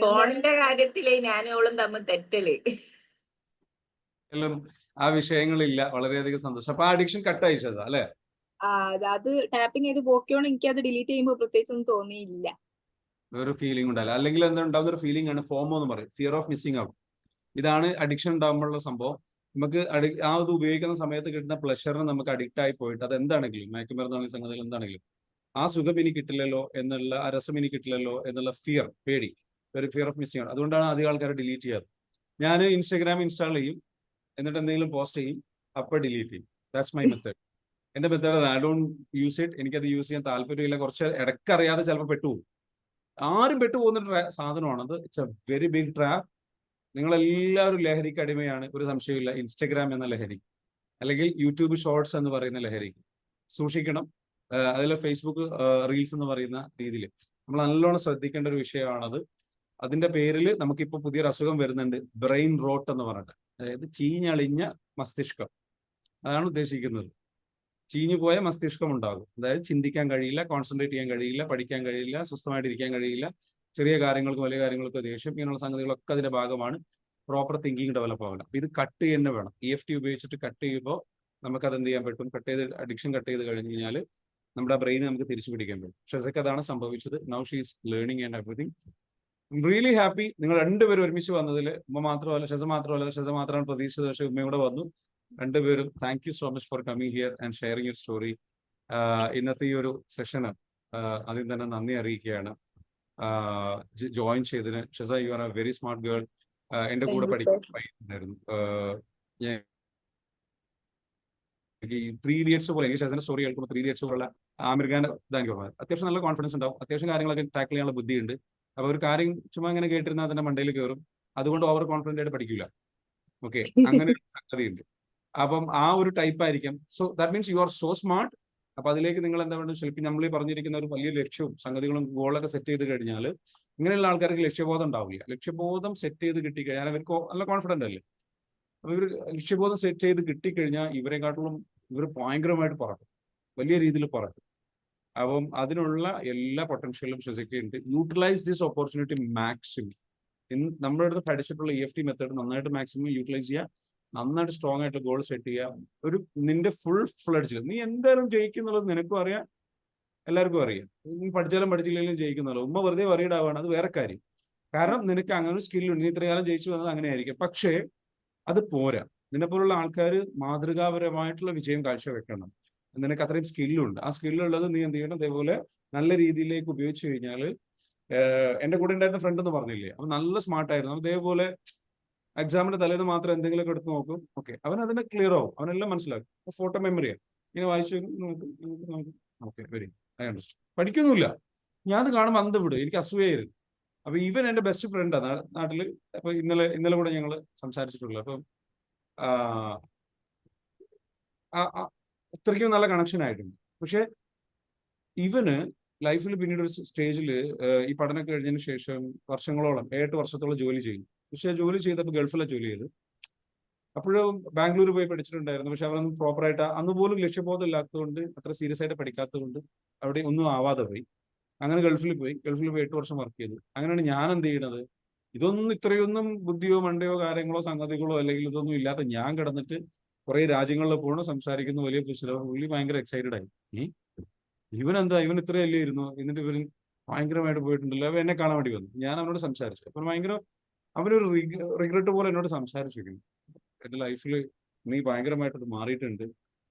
ഫോണിന്റെ കാര്യത്തിലേ ഞാനും അവളും തമ്മിൽ തെറ്റല്. എല്ലാം ആ വിഷയങ്ങളില്ല. വളരെയധികം സന്തോഷം. അപ്പൊ ആ അഡിക്ഷൻ കട്ടായി ഷസ അല്ലെ? അത് ടാപ്പിംഗ് ചെയ്ത് പോക്കിയോണ്ട് എനിക്ക് അത് ഡിലീറ്റ് ചെയ്യുമ്പോൾ പ്രത്യേകിച്ചൊന്നും തോന്നിയില്ല. ഒരു ഫീലിംഗ് ഉണ്ടാവില്ല. അല്ലെങ്കിൽ എന്താ ഉണ്ടാവുന്ന ഒരു ഫീലിംഗ് ആണ് ഫോമോ എന്ന് പറയും, ഫിയർ ഓഫ് മിസ്സിംഗ് ഔട്ട്. ഇതാണ് അഡിക്ഷൻ ഉണ്ടാകുമ്പോഴുള്ള സംഭവം. നമുക്ക് ആ ഇത് ഉപയോഗിക്കുന്ന സമയത്ത് കിട്ടുന്ന പ്ലഷറിന് നമുക്ക് അഡിക്റ്റ് ആയി പോയിട്ട്, അത് എന്താണെങ്കിലും മയക്കുമരുന്നാണെങ്കിൽ സംഗതികൾ എന്താണെങ്കിലും ആ സുഖം ഇനി കിട്ടില്ലല്ലോ എന്നുള്ള, ആ രസം ഇനി കിട്ടില്ലല്ലോ എന്നുള്ള ഫിയർ, പേടി, ഒരു ഫിയർ ഓഫ് മിസ്സിംഗ് ഔട്ട്. അതുകൊണ്ടാണ് അധികം ആൾക്കാർ ഡിലീറ്റ് ചെയ്യാറ്. ഞാൻ ഇൻസ്റ്റാഗ്രാം ഇൻസ്റ്റാൾ ചെയ്യും, എന്നിട്ട് എന്തെങ്കിലും പോസ്റ്റ് ചെയ്യും, അപ്പോൾ ഡിലീറ്റ് ചെയ്യും. That's my method. എന്റെ method I don't use it. എനിക്കത് യൂസ് ചെയ്യാൻ താല്പര്യമില്ല. കുറച്ച് ഇടയ്ക്കറിയാതെ ചിലപ്പോൾ പെട്ടുപോകും. ആരും പെട്ടുപോകുന്ന സാധനമാണത്. It's a very big trap. നിങ്ങളെല്ലാവരും ലഹരിക്ക് അടിമയാണ്, ഒരു സംശയമില്ല. ഇൻസ്റ്റഗ്രാം എന്ന ലഹരി, അല്ലെങ്കിൽ യൂട്യൂബ് ഷോർട്സ് എന്ന് പറയുന്ന ലഹരിക്ക് സൂക്ഷിക്കണം. അതിൽ ഫേസ്ബുക്ക് റീൽസ് എന്ന് പറയുന്ന രീതിയിൽ നമ്മൾ നല്ലോണം ശ്രദ്ധിക്കേണ്ട ഒരു വിഷയമാണത്. അതിന്റെ പേരിൽ നമുക്കിപ്പോൾ പുതിയൊരു അസുഖം വരുന്നുണ്ട്, ബ്രെയിൻ റോട്ട് എന്ന് പറഞ്ഞിട്ട്. അതായത് ചീഞ്ഞളിഞ്ഞ മസ്തിഷ്കം, അതാണ് ഉദ്ദേശിക്കുന്നത്. ചീഞ്ഞു പോയ മസ്തിഷ്കം ഉണ്ടാകും. അതായത് ചിന്തിക്കാൻ കഴിയില്ല, കോൺസെൻട്രേറ്റ് ചെയ്യാൻ കഴിയില്ല, പഠിക്കാൻ കഴിയില്ല, സ്വസ്ഥമായിട്ട് ഇരിക്കാൻ കഴിയില്ല, ചെറിയ കാര്യങ്ങൾക്കും വലിയ കാര്യങ്ങൾക്കും ദേഷ്യം, ഇങ്ങനെയുള്ള സംഗതികളൊക്കെ അതിന്റെ ഭാഗമാണ്. പ്രോപ്പർ തിങ്കിങ് ഡെവലപ്പ് ആവില്ല. അപ്പൊ ഇത് കട്ട് തന്നെ വേണം. EFT ഉപയോഗിച്ചിട്ട് കട്ട് ചെയ്യുമ്പോൾ നമുക്കത് എന്ത് ചെയ്യാൻ പറ്റും? അഡിക്ഷൻ കട്ട് ചെയ്ത് കഴിഞ്ഞ് കഴിഞ്ഞാൽ നമ്മുടെ ബ്രെയിൻ നമുക്ക് തിരിച്ചു പിടിക്കാൻ പറ്റും. ഷെസയ്ക്ക് അതാണ് സംഭവിച്ചത്. Now she is learning and everything. Really happy നിങ്ങൾ രണ്ടുപേരും ഒരുമിച്ച് വന്നതിൽ. ഉമ്മ മാത്രമല്ല, ഷെസ മാത്രമാണ് പ്രതീക്ഷിച്ചത്, പക്ഷേ ഉമ്മ കൂടെ വന്നു. രണ്ടുപേരും thank you so much for coming here and sharing your story. ഇന്നത്തെ ഈ ഒരു സെഷന് ആദ്യം തന്നെ നന്ദി അറിയിക്കുകയാണ് ജോയിൻ ചെയ്തതിന്. Sheza, you are a very smart girl. എന്റെ കൂടെ പഠിക്കുന്നുണ്ടായിരുന്നു. ഈ 3 Idiots പോലെ, എനിക്ക് ഷെസന്റെ സ്റ്റോറി കേൾക്കുമ്പോൾ 3 Idiots പോലുള്ള ആമിർ ഖാന്റെ ഇതാണ് എനിക്ക് പറഞ്ഞത്. അത്യാവശ്യം നല്ല കോൺഫിഡൻസ് ഉണ്ടാവും, അത്യാവശ്യം കാര്യങ്ങളൊക്കെ ടാക്കിൾ ചെയ്യാനുള്ള ബുദ്ധിയുണ്ട്. അപ്പൊ ഒരു കാര്യം ചുമ്മാ അങ്ങനെ കേട്ടിരുന്നാൽ അതിന്റെ മണ്ടയിൽ കയറും. അതുകൊണ്ട് ഓവർ കോൺഫിഡന്റ് ആയിട്ട് പഠിക്കില്ല. ഓക്കെ, അങ്ങനെ ഒരു സംഗതിയുണ്ട്. അപ്പം ആ ഒരു ടൈപ്പ് ആയിരിക്കും. So that means you are so smart. അപ്പൊ അതിലേക്ക് നിങ്ങൾ എന്താ വേണ്ടത്? ശരിക്കും നമ്മൾ ഈ പറഞ്ഞിരിക്കുന്ന ഒരു വലിയ ലക്ഷ്യവും സംഗതികളും ഗോളൊക്കെ സെറ്റ് ചെയ്ത് കഴിഞ്ഞാൽ ഇങ്ങനെയുള്ള ആൾക്കാർക്ക് ലക്ഷ്യബോധം ഉണ്ടാവില്ല. ലക്ഷ്യബോധം സെറ്റ് ചെയ്ത് കിട്ടിക്കഴിഞ്ഞാൽ അവർക്ക് നല്ല കോൺഫിഡന്റ് അല്ലേ? അപ്പൊ ഇവർ ലക്ഷ്യബോധം സെറ്റ് ചെയ്ത് കിട്ടിക്കഴിഞ്ഞാൽ ഇവരെക്കാട്ടിലും ഇവർ ഭയങ്കരമായിട്ട് പറക്കും, വലിയ രീതിയിൽ പറക്കും. അപ്പം അതിനുള്ള എല്ലാ പൊട്ടൻഷ്യലും ഷെസയ്ക്കുണ്ട്. Utilise this opportunity maximum. നമ്മുടെ അടുത്ത് പഠിച്ചിട്ടുള്ള EFT മെത്തേഡ് നന്നായിട്ട് മാക്സിമം യൂട്ടിലൈസ് ചെയ്യുക. നന്നായിട്ട് സ്ട്രോങ് ആയിട്ട് ഗോൾ സെറ്റ് ചെയ്യുക. ഒരു നിന്റെ ഫുൾ ഫ്ലഡ്ജിൽ നീ എന്തായാലും ജയിക്കുന്നുള്ളത് നിനക്കും അറിയാം, എല്ലാവർക്കും അറിയാം. നീ പഠിച്ചാലും പഠിച്ചില്ലെങ്കിലും ജയിക്കുന്നുള്ളൂ. ഉമ്മ വെറുതെ വറീഡാവാണ്, അത് വേറെ കാര്യം. കാരണം നിനക്ക് അങ്ങനെ ഒരു സ്കില്ലുണ്ട്. നീ ഇത്രകാലം ജയിച്ചു വന്നത് അങ്ങനെ ആയിരിക്കും. പക്ഷേ അത് പോരാ. നിന്നെപ്പോലുള്ള ആൾക്കാർ മാതൃകാപരമായിട്ടുള്ള വിജയം കാഴ്ചവെക്കണം. നിനക്ക് അത്രയും സ്കില്ലുണ്ട്. ആ സ്കില്ലുള്ളത് നീ എന്ത് ചെയ്യണം? അതേപോലെ നല്ല രീതിയിലേക്ക് ഉപയോഗിച്ച് കഴിഞ്ഞാൽ, എന്റെ കൂടെ ഉണ്ടായിരുന്ന ഫ്രണ്ട് എന്ന് പറഞ്ഞില്ലേ, അവൻ നല്ല സ്മാർട്ടായിരുന്നു. അതേപോലെ എക്സാമിന്റെ തലേന്ന് മാത്രം എന്തെങ്കിലുമൊക്കെ എടുത്ത് നോക്കും. ഓക്കെ, അവൻ അതിനെ ക്ലിയർ ആവും, അവനെല്ലാം മനസ്സിലാക്കും. ഫോട്ടോ മെമ്മറിയാണ്. ഇങ്ങനെ വായിച്ചു നോക്കും. Okay, very I understand. പഠിക്കൊന്നുമില്ല. ഞാൻ അത് കാണുമ്പോൾ അന്ത് വിടും, എനിക്ക് അസൂയായിരുന്നു. അപ്പൊ ഇവൻ എന്റെ ബെസ്റ്റ് ഫ്രണ്ടാണ് നാട്ടില്. അപ്പൊ ഇന്നലെ കൂടെ ഞങ്ങൾ സംസാരിച്ചിട്ടുള്ളൂ. അപ്പം അത്രയ്ക്കും നല്ല കണക്ഷൻ ആയിട്ടുണ്ട്. പക്ഷെ ഇവന് ലൈഫിൽ പിന്നീട് ഒരു സ്റ്റേജിൽ ഈ പഠനം കഴിഞ്ഞതിന് ശേഷം വർഷങ്ങളോളം 7 വർഷത്തോളം ജോലി ചെയ്യും. പക്ഷെ ജോലി ചെയ്തപ്പോൾ ഗൾഫിലാണ് ജോലി ചെയ്ത്. അപ്പോഴും ബാംഗ്ലൂർ പോയി പഠിച്ചിട്ടുണ്ടായിരുന്നു. പക്ഷെ അവരൊന്നും പ്രോപ്പറായിട്ട് അന്ന് പോലും ലക്ഷ്യബോധം ഇല്ലാത്തതുകൊണ്ട്, അത്ര സീരിയസ് ആയിട്ട് പഠിക്കാത്തതുകൊണ്ട് അവിടെ ഒന്നും ആവാതെ പോയി. അങ്ങനെ ഗൾഫിൽ പോയി 8 വർഷം വർക്ക് ചെയ്തു. അങ്ങനെയാണ് ഞാൻ എന്ത് ചെയ്യണത്? ഇത്രയൊന്നും ബുദ്ധിയോ മണ്ടയോ കാര്യങ്ങളോ സംഗതികളോ അല്ലെങ്കിൽ ഇതൊന്നും ഇല്ലാത്ത ഞാൻ കിടന്നിട്ട് കുറെ രാജ്യങ്ങളിൽ പോകണം, സംസാരിക്കുന്ന വലിയ പുള്ളി ഭയങ്കര എക്സൈറ്റഡ് ആയി. ഇവൻ ഇത്രയല്ലേ ഇരുന്നു, എന്നിട്ട് ഇവൻ ഭയങ്കരമായിട്ട് പോയിട്ടുണ്ടല്ലോ. അവൻ എന്നെ കാണാൻ വേണ്ടി വന്നു. ഞാൻ അവനോട് സംസാരിച്ചു. അപ്പം അവനൊരു റിഗ്രറ്റ് പോലെ എന്നോട് സംസാരിച്ചിരിക്കുന്നു. എന്റെ ലൈഫിൽ നീ ഭയങ്കരമായിട്ട് മാറിയിട്ടുണ്ട്,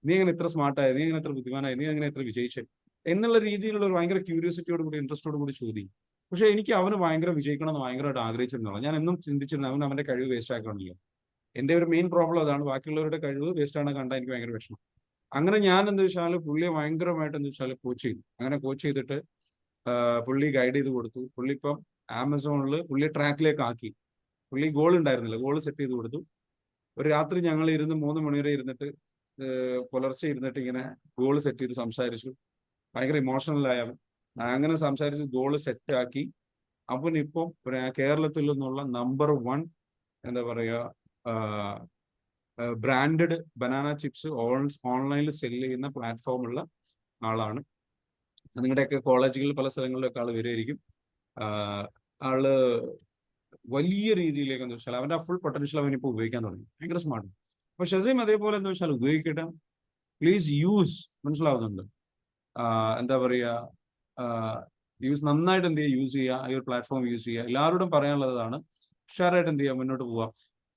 നീ എങ്ങനെ ഇത്ര സ്മാർട്ടായി, നീ എങ്ങനെ ഇത്ര ബുദ്ധിമാനായി, നീ എങ്ങനെ ഇത്ര വിജയിച്ചേ എന്നുള്ള രീതിയിലുള്ള ഒരു ഭയങ്കര ക്യൂരിയോസിറ്റിയോട് കൂടി ഇൻട്രസ്റ്റോട് കൂടി ചോദിക്കും. പക്ഷെ എനിക്ക് അവന് ഭയങ്കര വിജയിക്കണം എന്ന് ഭയങ്കരമായിട്ട് ആഗ്രഹിച്ചിരുന്നു. ഞാൻ എന്നും ചിന്തിച്ചിരുന്നു അവന്റെ കഴിവ് വേസ്റ്റ് ആക്കണമല്ലോ. എന്റെ ഒരു മെയിൻ പ്രോബ്ലം അതാണ്, ബാക്കിയുള്ളവരുടെ കഴിവ് വേസ്റ്റ് ആണ് കണ്ടാൽ എനിക്ക് ഭയങ്കര വിഷമം. അങ്ങനെ ഞാൻ എന്താ വെച്ചാൽ പുള്ളിയെ ഭയങ്കരമായിട്ട് എന്താ വെച്ചാൽ കോച്ച് ചെയ്തു. അങ്ങനെ കോച്ച് ചെയ്തിട്ട് പുള്ളി ഗൈഡ് ചെയ്ത് കൊടുത്തു. പുള്ളി ഇപ്പം ആമസോണിൽ പുള്ളി ട്രാക്കിലേക്ക് ആക്കി. പുള്ളി ഗോൾ ഉണ്ടായിരുന്നില്ല, ഗോൾ സെറ്റ് ചെയ്ത് കൊടുത്തു. ഒരു രാത്രി ഞങ്ങൾ ഇരുന്ന് 3 മണി വരെ ഇരുന്നിട്ട് പുലർച്ചെ ഇരുന്നിട്ട് ഇങ്ങനെ ഗോൾ സെറ്റ് ചെയ്ത് സംസാരിച്ചു. ഭയങ്കര ഇമോഷണലായ അവൻ. അങ്ങനെ സംസാരിച്ച് ഗോള് സെറ്റാക്കി. അവനിപ്പം കേരളത്തിൽ നിന്നുള്ള നമ്പർ 1 എന്താ പറയുക ബ്രാൻഡഡ് ബനാന ചിപ്സ് ഓൺലൈനിൽ സെല് ചെയ്യുന്ന പ്ലാറ്റ്ഫോമുള്ള ആളാണ്. നിങ്ങളുടെയൊക്കെ കോളേജുകളിൽ പല സ്ഥലങ്ങളിലൊക്കെ ആൾ വരുമായിരിക്കും. ആള് വലിയ രീതിയിലേക്ക് എന്താ വെച്ചാൽ അവൻ്റെ ഫുൾ പൊട്ടൻഷ്യൽ അവനിപ്പോൾ ഉപയോഗിക്കാൻ തുടങ്ങി. ഭയങ്കര സ്മാർട്ട്. അപ്പൊ ഷസീം അതേപോലെ എന്താ വെച്ചാൽ ഉപയോഗിക്കട്ടെ, പ്ലീസ് യൂസ്. മനസ്സിലാവുന്നുണ്ട്? എന്താ പറയുക, നന്നായിട്ട് എന്ത് ചെയ്യുക, യൂസ് ചെയ്യുക, ഈ ഒരു പ്ലാറ്റ്ഫോം യൂസ് ചെയ്യുക. എല്ലാവരോടും പറയാനുള്ളതാണ്, ഷെയറായിട്ട് എന്ത് ചെയ്യുക, മുന്നോട്ട് പോവുക.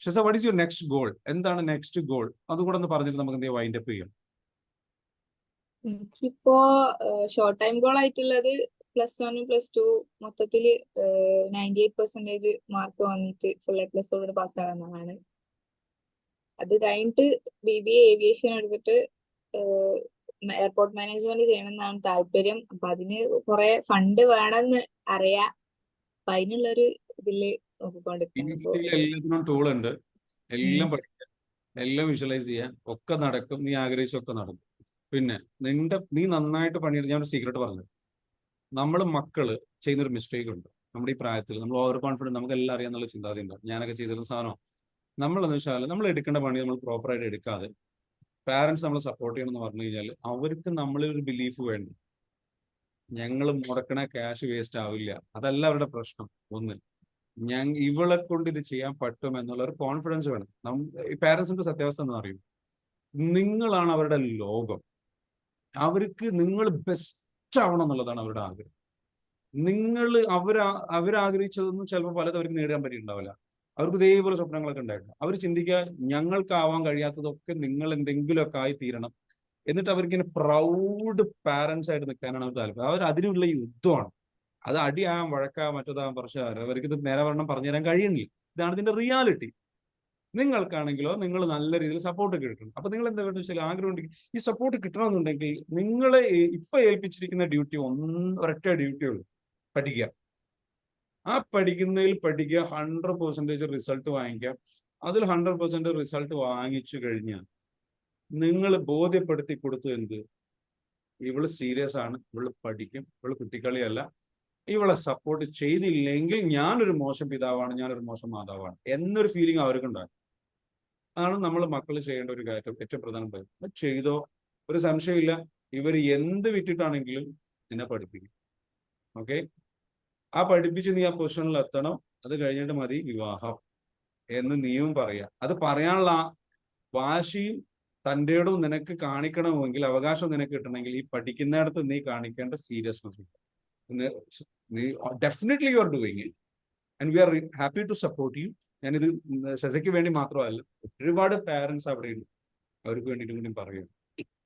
Sheza, what is your next goal? എന്താണ് നെക്സ്റ്റ് ഗോൾ? അതുകൂടെ ഒന്ന് പറഞ്ഞിട്ട് നമുക്ക് എന്ത് ചെയ്യാം, വൈൻഡ് അപ്പ് ചെയ്യാം. എനിക്കിപ്പോ ഷോർട്ട് ടൈം ഗോൾ ആയിട്ടുള്ളത് +1 +2 മൊത്തത്തില് 98% മാർക്ക് വാങ്ങിയിട്ട് full A+ഓട് പാസ്സാകുന്നതാണ്. അത് കഴിഞ്ഞിട്ട് BBA ഏവിയേഷൻ എടുത്തിട്ട് എയർപോർട്ട് മാനേജ്മെന്റ് ചെയ്യണം എന്നാണ് താല്പര്യം. അപ്പൊ അതിന് കുറെ ഫണ്ട് വേണമെന്ന് അറിയാം. അപ്പൊ അതിനുള്ളൊരു ഇതില് നോക്കിക്കൊണ്ടിരിക്കുന്നു. എല്ലാത്തിനും ടൂൾ ഉണ്ട്, എല്ലാം പഠിക്കാം, എല്ലാം വിഷ്വലൈസ് ചെയ്യാൻ ഒക്കെ നടക്കും. നീ ആഗ്രഹിച്ചൊക്കെ നടക്കും. പിന്നെ നീ നന്നായിട്ട് പണിയെടുത്ത് ഞാൻ ഒരു സീക്രട്ട് പറഞ്ഞു. നമ്മൾ മക്കള് ചെയ്യുന്നൊരു മിസ്റ്റേക്ക് ഉണ്ട്. നമ്മുടെ ഈ പ്രായത്തിൽ നമ്മൾ ഓവർ കോൺഫിഡൻറ്റ്, നമുക്ക് എല്ലാം അറിയാന്നുള്ള ചിന്താഗതി ഉണ്ട്. ഞാനൊക്കെ ചെയ്തിരുന്ന സാധനം. നമ്മളെന്ന് വെച്ചാൽ നമ്മൾ എടുക്കേണ്ട പണി നമ്മൾ പ്രോപ്പറായിട്ട് എടുക്കാതെ പാരൻസ് നമ്മളെ സപ്പോർട്ട് ചെയ്യണമെന്ന് പറഞ്ഞു കഴിഞ്ഞാൽ അവർക്ക് നമ്മളിൽ ഒരു ബിലീഫ് വേണ്ട. ഞങ്ങൾ മുടക്കണ ക്യാഷ് വേസ്റ്റ് ആവില്ല, അതല്ല അവരുടെ പ്രശ്നം. ഒന്ന്, ഇവളെ കൊണ്ട് ഇത് ചെയ്യാൻ പറ്റും എന്നുള്ള ഒരു കോൺഫിഡൻസ് വേണം. ഈ പാരൻസിന്റെ സത്യാവസ്ഥ എന്ന് അറിയും, നിങ്ങളാണ് അവരുടെ ലോകം. അവർക്ക് നിങ്ങൾ ബെസ്റ്റ് ആവണം എന്നുള്ളതാണ് അവരുടെ ആഗ്രഹം. നിങ്ങൾ അവരാഗ്രഹിച്ചതൊന്നും ചിലപ്പോൾ പലതും അവർക്ക് നേടാൻ പറ്റിയിട്ടുണ്ടാവില്ല. അവർക്ക് ഇതേപോലെ സ്വപ്നങ്ങളൊക്കെ ഉണ്ടായിരുന്നു. അവർ ചിന്തിക്കുക ഞങ്ങൾക്കാവാൻ കഴിയാത്തതൊക്കെ നിങ്ങൾ എന്തെങ്കിലുമൊക്കെ ആയി തീരണം. എന്നിട്ട് അവർക്കിങ്ങനെ പ്രൗഡ് പാരൻസ് ആയിട്ട് നിൽക്കാനാണ് അവർ താല്പര്യം. അവർ അതിനുള്ള യുദ്ധമാണ്. അത് അടിയാകാം, വഴക്കാകാം, മറ്റേതാകാം. പക്ഷേ അവർക്ക് ഇത് നേരെ വരണം പറഞ്ഞു തരാൻ കഴിയുന്നില്ല. ഇതാണ് ഇതിന്റെ റിയാലിറ്റി. നിങ്ങൾക്കാണെങ്കിലോ നിങ്ങൾ നല്ല രീതിയിൽ സപ്പോർട്ട് കിട്ടണം. അപ്പൊ നിങ്ങൾ എന്താ വേണ്ടത് വെച്ചാൽ ആഗ്രഹം ഉണ്ടെങ്കിൽ ഈ സപ്പോർട്ട് കിട്ടണമെന്നുണ്ടെങ്കിൽ നിങ്ങളെ ഇപ്പൊ ഏൽപ്പിച്ചിരിക്കുന്ന ഡ്യൂട്ടി ഒരൊറ്റ ഡ്യൂട്ടിയേ ഉള്ളൂ, പഠിക്കുക. ആ പഠിക്കുന്നതിൽ പഠിക്കുക, 100% റിസൾട്ട് വാങ്ങിക്കുക. അതിൽ 100% റിസൾട്ട് വാങ്ങിച്ചു കഴിഞ്ഞാൽ നിങ്ങൾ ബോധ്യപ്പെടുത്തി കൊടുത്തു എന്ത്, ഇവള് സീരിയസ് ആണ്, ഇവള് പഠിക്കും, ഇവള് കുട്ടിക്കളിയല്ല, ഇവളെ സപ്പോർട്ട് ചെയ്തില്ലെങ്കിൽ ഞാനൊരു മോശം പിതാവാണ്, ഞാനൊരു മോശം മാതാവാണ് എന്നൊരു ഫീലിംഗ് അവർക്കുണ്ടാകും. അതാണ് നമ്മൾ മക്കൾ ചെയ്യേണ്ട ഒരു കാര്യം, ഏറ്റവും പ്രധാനപ്പെട്ട. ചെയ്തോ, ഒരു സംശയമില്ല, ഇവർ എന്ത് വിറ്റിട്ടാണെങ്കിലും നിന്നെ പഠിപ്പിക്കും. ഓക്കെ, ആ പഠിപ്പിച്ച് നീ ആ പൊസിഷനിൽ എത്തണം. അത് കഴിഞ്ഞിട്ട് മതി വിവാഹം എന്ന് നീയും പറയാം. അത് പറയാനുള്ള വാശിയും തൻ്റെയോടും നിനക്ക് കാണിക്കണമെങ്കിൽ, അവകാശം നിനക്ക് കിട്ടണമെങ്കിൽ ഈ പഠിക്കുന്നിടത്ത് നീ കാണിക്കേണ്ട സീരിയസ്നെസ്. നീ definitely you are doing it and we are happy to support you. ഞാനിത് ഷസയ്ക്ക് വേണ്ടി മാത്രമല്ല, ഒരുപാട് പാരൻസ് അവിടെയുണ്ട്, അവർക്ക് വേണ്ടിയിട്ടും കൂടി പറയുന്നു.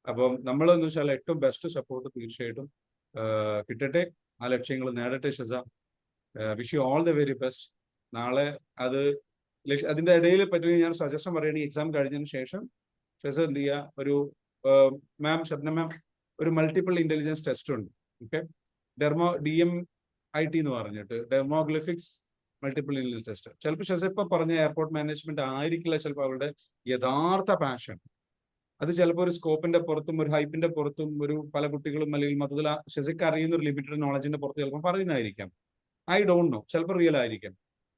അപ്പം നമ്മളെന്ന് വെച്ചാൽ ഏറ്റവും ബെസ്റ്റ് സപ്പോർട്ട് തീർച്ചയായിട്ടും കിട്ടട്ടെ, ആ ലക്ഷ്യങ്ങൾ നേടട്ടെ. Sheza, wish you all the very best. നാളെ അതിന്റെ ഇടയിൽ പറ്റുമെങ്കിൽ ഞാൻ സജഷൻ പറയുകയാണെങ്കിൽ എക്സാം കഴിഞ്ഞതിന് ശേഷം ഷസ എന്ത് ചെയ്യുക, ഒരു ഷബ്ന മാം ഒരു മൾട്ടിപ്പിൾ ഇന്റലിജൻസ് ടെസ്റ്റ് ഉണ്ട്. ഓക്കെ, DMIT എന്ന് പറഞ്ഞിട്ട്, ഡെമോഗ്ലിഫിക്സ് മൾട്ടിപ്പിൾ ഇന്റലിജൻസ് ടെസ്റ്റ്. ചിലപ്പോൾ ഷസ ഇപ്പൊ പറഞ്ഞ എയർപോർട്ട് മാനേജ്മെന്റ് ആയിരിക്കില്ല ചിലപ്പോൾ അവരുടെ യഥാർത്ഥ പാഷൻ. അത് ചിലപ്പോൾ ഒരു സ്കോപ്പിന്റെ പുറത്തും ഒരു ഹൈപ്പിന്റെ പുറത്തും ഒരു പല കുട്ടികളും അല്ലെങ്കിൽ മൊത്തത്തിൽ ഷസയ്ക്ക് അറിയുന്ന ഒരു ലിമിറ്റഡ് നോളജിന്റെ പുറത്ത് ചിലപ്പോൾ പറയുന്നതായിരിക്കാം. ഐ ഡോണ്ട് നോ, ചിലപ്പോൾ റിയൽ ആയിരിക്കാം.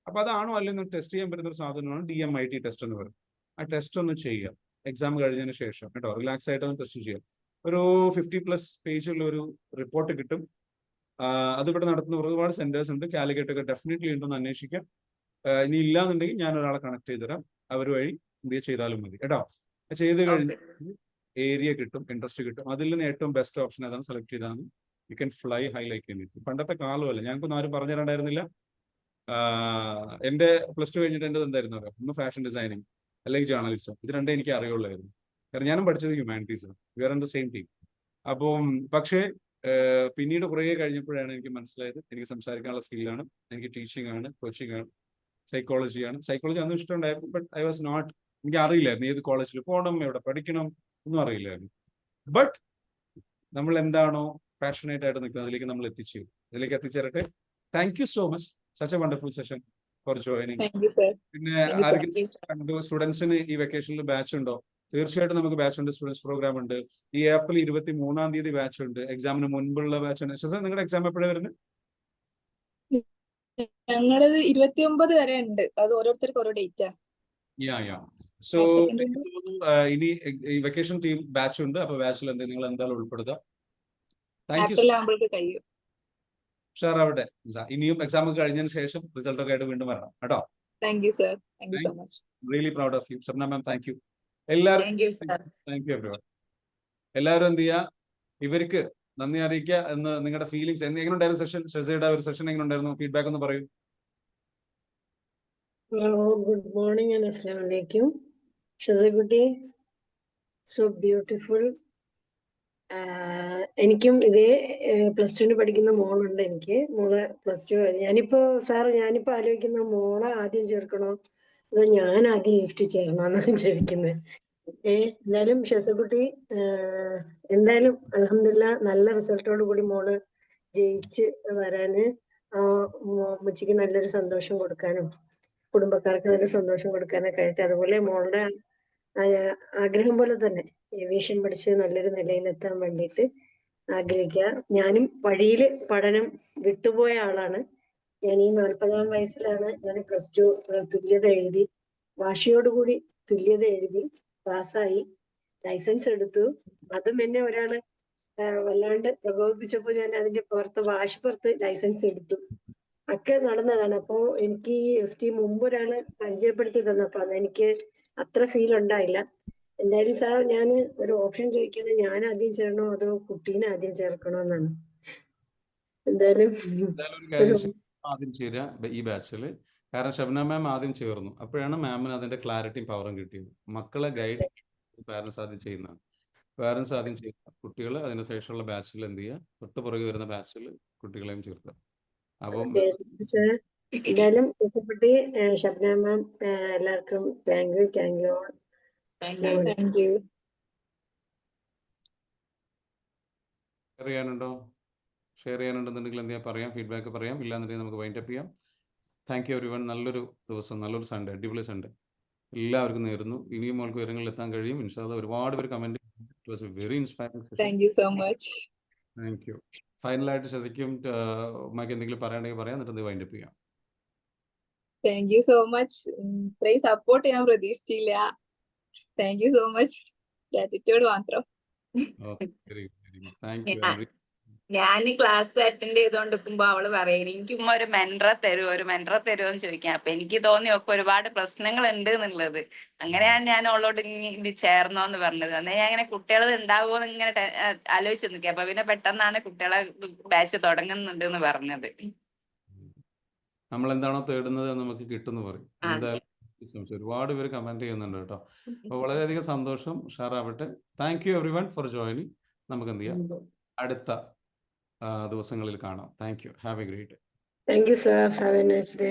അപ്പൊ അതാണോ അല്ലെങ്കിൽ ടെസ്റ്റ് ചെയ്യാൻ പറ്റുന്ന ഒരു സാധനമാണ് DMIT ടെസ്റ്റ് എന്ന് പറയുന്നത്. ആ ടെസ്റ്റ് ഒന്ന് ചെയ്യുക എക്സാം കഴിഞ്ഞതിന് ശേഷം കേട്ടോ, റിലാക്സ് ആയിട്ട് ഒന്ന് ടെസ്റ്റ് ചെയ്യുക. ഒരു 50+ പേജുള്ള ഒരു റിപ്പോർട്ട് കിട്ടും. അതിവിടെ നടത്തുന്ന ഒരുപാട് സെന്റേഴ്സ് ഉണ്ട്, കാലിക്കറ്റ് ഒക്കെ ഡെഫിനറ്റ്ലി ഉണ്ടെന്ന് അന്വേഷിക്കാം. ഇനി ഇല്ലാന്നുണ്ടെങ്കിൽ ഞാൻ ഒരാളെ കണക്ട് ചെയ്ത് തരാം, അവർ വഴി എന്ത് ചെയ്താലും മതി കേട്ടോ. ചെയ്ത് കഴിഞ്ഞ് ഏരിയ കിട്ടും, ഇൻട്രസ്റ്റ് കിട്ടും. അതിൽ നിന്ന് ഏറ്റവും ബെസ്റ്റ് ഓപ്ഷൻ ഏതാണ് സെലക്ട് ചെയ്താണ് you can fly high like anything. പണ്ടത്തെ കാലമല്ല, ഞങ്ങൾക്കൊന്നും ആരും പറഞ്ഞു തരണ്ടായിരുന്നില്ല. എൻ്റെ +2 കഴിഞ്ഞിട്ട് എൻ്റെ എന്തായിരുന്നു അറിയാം, ഒന്ന് ഫാഷൻ ഡിസൈനിങ് അല്ലെങ്കിൽ ജേർണലിസം. ഇത് രണ്ടേ എനിക്ക് അറിയുള്ളായിരുന്നു. കാരണം ഞാനും പഠിച്ചത് humanities, we are in the same team. അപ്പം പക്ഷേ പിന്നീട് കുറേ കഴിഞ്ഞപ്പോഴാണ് എനിക്ക് മനസ്സിലായത് എനിക്ക് സംസാരിക്കാനുള്ള സ്കില്ലാണ്, എനിക്ക് ടീച്ചിങ് ആണ്, കോച്ചിങ് ആണ്, സൈക്കോളജിയാണ്. സൈക്കോളജി അന്നും ഇഷ്ടമുണ്ടായിരുന്നു, ബട്ട് ഐ വാസ് നോട്ട്, എനിക്ക് അറിയില്ലായിരുന്നു ഏത് കോളേജിൽ പോകണം, എവിടെ പഠിക്കണം ഒന്നും അറിയില്ലായിരുന്നു. ബട്ട് നമ്മൾ എന്താണോ പാഷനേറ്റ് ആയിട്ട് നിൽക്കുന്നത് അതിലേക്ക് നമ്മൾ അതിലേക്ക് എത്തിച്ചേരട്ടെ. Thank you so much, such a wonderful session. For joining. Thank you sir. പിന്നെ താങ്ക് യു സർ. ആർക്കെങ്കിലും സ്റ്റുഡൻസിന് ഈ വെക്കേഷനിൽ ബാച്ച് ഉണ്ടോ? തീർച്ചയായിട്ടും നമുക്ക് ബാച്ച് ഉണ്ട്, സ്റ്റുഡൻസ് പ്രോഗ്രാം ഉണ്ട്. ഈ ഏപ്രിൽ 23-ാം തീയതി ബാച്ച് ഉണ്ട്, എക്സാമിന് മുൻപുള്ള ബാച്ച് ഉണ്ട്. ശശ, നിങ്ങളുടെ എക്സാം എപ്പോഴാണ് വരുന്നത്? ഞങ്ങളത് 29 വരെ ഉണ്ട്. അത് ഓരോരുത്തർക്ക് ഓരോ ഡേറ്റാ. സോ Second എനിക്ക് തോന്നുന്നു ഇനി ഈ വെക്കേഷൻ ടീം ബാച്ച് ഉണ്ട്. അപ്പൊ ബാച്ചിൽ നിങ്ങൾ എന്തായാലും ഉൾപ്പെടുത്തുക. Thank you. ഏപ്രിൽ ആകുമ്പോഴേക്ക് കഴിയും. ഉഷാറാവട്ടെ. ഇനിയും എക്സാം കഴിഞ്ഞതിന് ശേഷം റിസൾട്ട് ഒക്കെ ആയിട്ട് വീണ്ടും വരണം കേട്ടോ. Thank you sir. Thank you so much. Really proud of you. Shabna ma'am, thank you. എല്ലാവരും thank you sir. Thank you everyone. എല്ലാവരും എന്ത് ചെയ്യുക, ഇവർക്ക് നന്ദി അറിയിക്കുക എന്ന് നിങ്ങളുടെ ഫീലിംഗ്സ് എങ്ങനെ ഉണ്ടായിരുന്നു? സെഷൻ ഷസയുടെ ഒരു സെഷൻ എങ്ങനെ ഉണ്ടായിരുന്നു? ഫീഡ്ബാക്ക് ഒന്ന് പറയൂ. ഗുഡ് മോർണിംഗ് ആൻഡ് അസ്സലാമു അലൈക്കും. ഷസകുട്ടി, സോ ബ്യൂട്ടിഫുൾ. എനിക്കും ഇതേ +2 പഠിക്കുന്ന മോളുണ്ട്. എനിക്ക് മോള് +2. ഞാനിപ്പോ ആലോചിക്കുന്ന മോളെ ആദ്യം ചേർക്കണോ അതോ ഞാൻ ആദ്യം ഗിഫ്റ്റ് ചേർക്കണോന്നാണ് വിചാരിക്കുന്നത്. എന്തായാലും ഷസകുട്ടി എന്തായാലും അൽഹംദുലില്ലാ നല്ല റിസൾട്ടോട് കൂടി മോള് ജയിച്ച് വരാന് ഉമ്മച്ചിക്ക് നല്ലൊരു സന്തോഷം കൊടുക്കാനും കുടുംബക്കാർക്ക് നല്ല സന്തോഷം കൊടുക്കാനൊക്കെ ആയിട്ട്, അതുപോലെ മോളുടെ ആഗ്രഹം പോലെ തന്നെ ഏവിയേഷൻ പഠിച്ച് നല്ലൊരു നിലയിലെത്താൻ വേണ്ടിയിട്ട് ആഗ്രഹിക്കുക. ഞാനും വഴിയില് പഠനം വിട്ടുപോയ ആളാണ്. ഞാൻ ഈ 40-ാം വയസ്സിലാണ് ഞാൻ +2 തുല്യത എഴുതി, വാശിയോടുകൂടി തുല്യത എഴുതി പാസ്സായി, ലൈസൻസ് എടുത്തു. അതും എന്നെ ഒരാള് വല്ലാണ്ട് പ്രകോപിപ്പിച്ചപ്പോ ഞാൻ അതിന്റെ വാശിപ്പുറത്ത് ലൈസൻസ് എടുത്തു. ഒക്കെ നടന്നതാണ്. അപ്പോ എനിക്ക് ഈ FT മുമ്പ് ഒരാള് പരിചയപ്പെടുത്തി തന്നപ്പോ അതെനിക്ക് അത്ര ഫീൽ ഉണ്ടായില്ല. എന്തായാലും സാർ, ഞാൻ ഒരു ഓപ്ഷൻ ചോദിക്കുന്നത്, ഞാൻ ആദ്യം ചേരണോ അതോ കുട്ടീനെ ആദ്യം ചേർക്കണോ എന്നാണ്. എന്തായാലും ഒരു കാര്യം, ആദ്യം ചേരുക ഈ ബാച്ചിൽ. കാരണം ഷബ്ന മാം ആദ്യം ചേർന്നു, അപ്പോഴാണ് മാമിന് അതിന്റെ ക്ലാരിറ്റിയും പവറും കിട്ടിയത്. മക്കളെ ഗൈഡ് പാരന്റ്സ് ആദ്യം ചെയ്യുന്നതാണ്. പാരന്റ്സ് ആദ്യം ചെയ്യുക, കുട്ടികൾ അതിനുശേഷമുള്ള ബാച്ചിൽ എന്ത് ചെയ്യുക, തൊട്ട് പുറകെ വരുന്ന ബാച്ചിൽ കുട്ടികളെയും ചേർക്കുക. അപ്പം എന്തായാലും ഇഷ്ടപ്പെട്ട് ഷബ്ന മാം, എല്ലാവർക്കും thank you. Thank you. Thank you. Share ചെയ്യാനുണ്ടെന്നുണ്ടെങ്കിൽ എന്ത് ചെയ്യാം, പറയാം, ഫീഡ്ബാക്ക് പറയാം. ഇല്ലാന്നുണ്ടെങ്കിൽ നമുക്ക് വൈൻഡ് അപ്പ് ചെയ്യാം. Thank you everyone. നല്ലൊരു ദിവസം, നല്ലൊരു സൺഡേ, അടിപൊളി സൺഡേ എല്ലാവർക്കും നേരുന്നു. ഇനിയും നമുക്ക് ഉയരങ്ങളിൽ എത്താൻ കഴിയും ഇൻഷാ അല്ലാഹ്. ഒരുപാട് പേര് comment, it was a very inspiring session. Thank you so much. Thank you. ഫൈനലായിട്ട് ശശിക്കും ഉമ്മയ്ക്ക് എന്തെങ്കിലും പറയാനുണ്ടെങ്കിൽ പറയാം, എന്നിട്ട് വൈൻഡ് അപ്പ് ചെയ്യാം. Thank you so much. ഇത്രയും സപ്പോർട്ട് ഞാൻ പ്രതീക്ഷിച്ചില്ല. Thank you so much. Gratitude മാത്രം. Very good. Thank you. ഞാൻ ക്ലാസ് അറ്റൻഡ് ചെയ്തോണ്ടിരിക്കുമ്പോ അവള് പറയും, എനിക്ക് ഉമ്മ ഒരു മെന്ററെ തരുമോ എന്ന് ചോദിക്കാം. അപ്പൊ എനിക്ക് തോന്നി ഒക്കെ ഒരുപാട് പ്രശ്നങ്ങൾ ഉണ്ട് എന്നുള്ളത്. അങ്ങനെയാണ് ഞാൻ അവളോട് ഇത് ചേർന്നോന്ന് പറഞ്ഞത്. അന്നേ ഞാൻ ഇങ്ങനെ കുട്ടികൾ ഉണ്ടാവുമോ എന്ന് ഇങ്ങനെ ആലോചിച്ച് നിൽക്കുക. അപ്പൊ പിന്നെ പെട്ടെന്നാണ് കുട്ടികളെ ബാച്ച് തുടങ്ങുന്നുണ്ട് എന്ന് പറഞ്ഞത്. നമ്മൾ എന്താണോ തേടുന്നത് നമുക്ക് കിട്ടുമെന്ന് പറയും. എന്തായാലും ഒരുപാട് പേര് കമന്റ് ചെയ്യുന്നുണ്ട് കേട്ടോ. അപ്പൊ വളരെയധികം സന്തോഷം. ഉഷാറാവട്ടെ. Thank you everyone for joining. നമുക്ക് എന്ത് ചെയ്യാം, അടുത്ത ദിവസങ്ങളിൽ കാണാം. Thank you. Have a great day. Thank you sir. Have a nice day.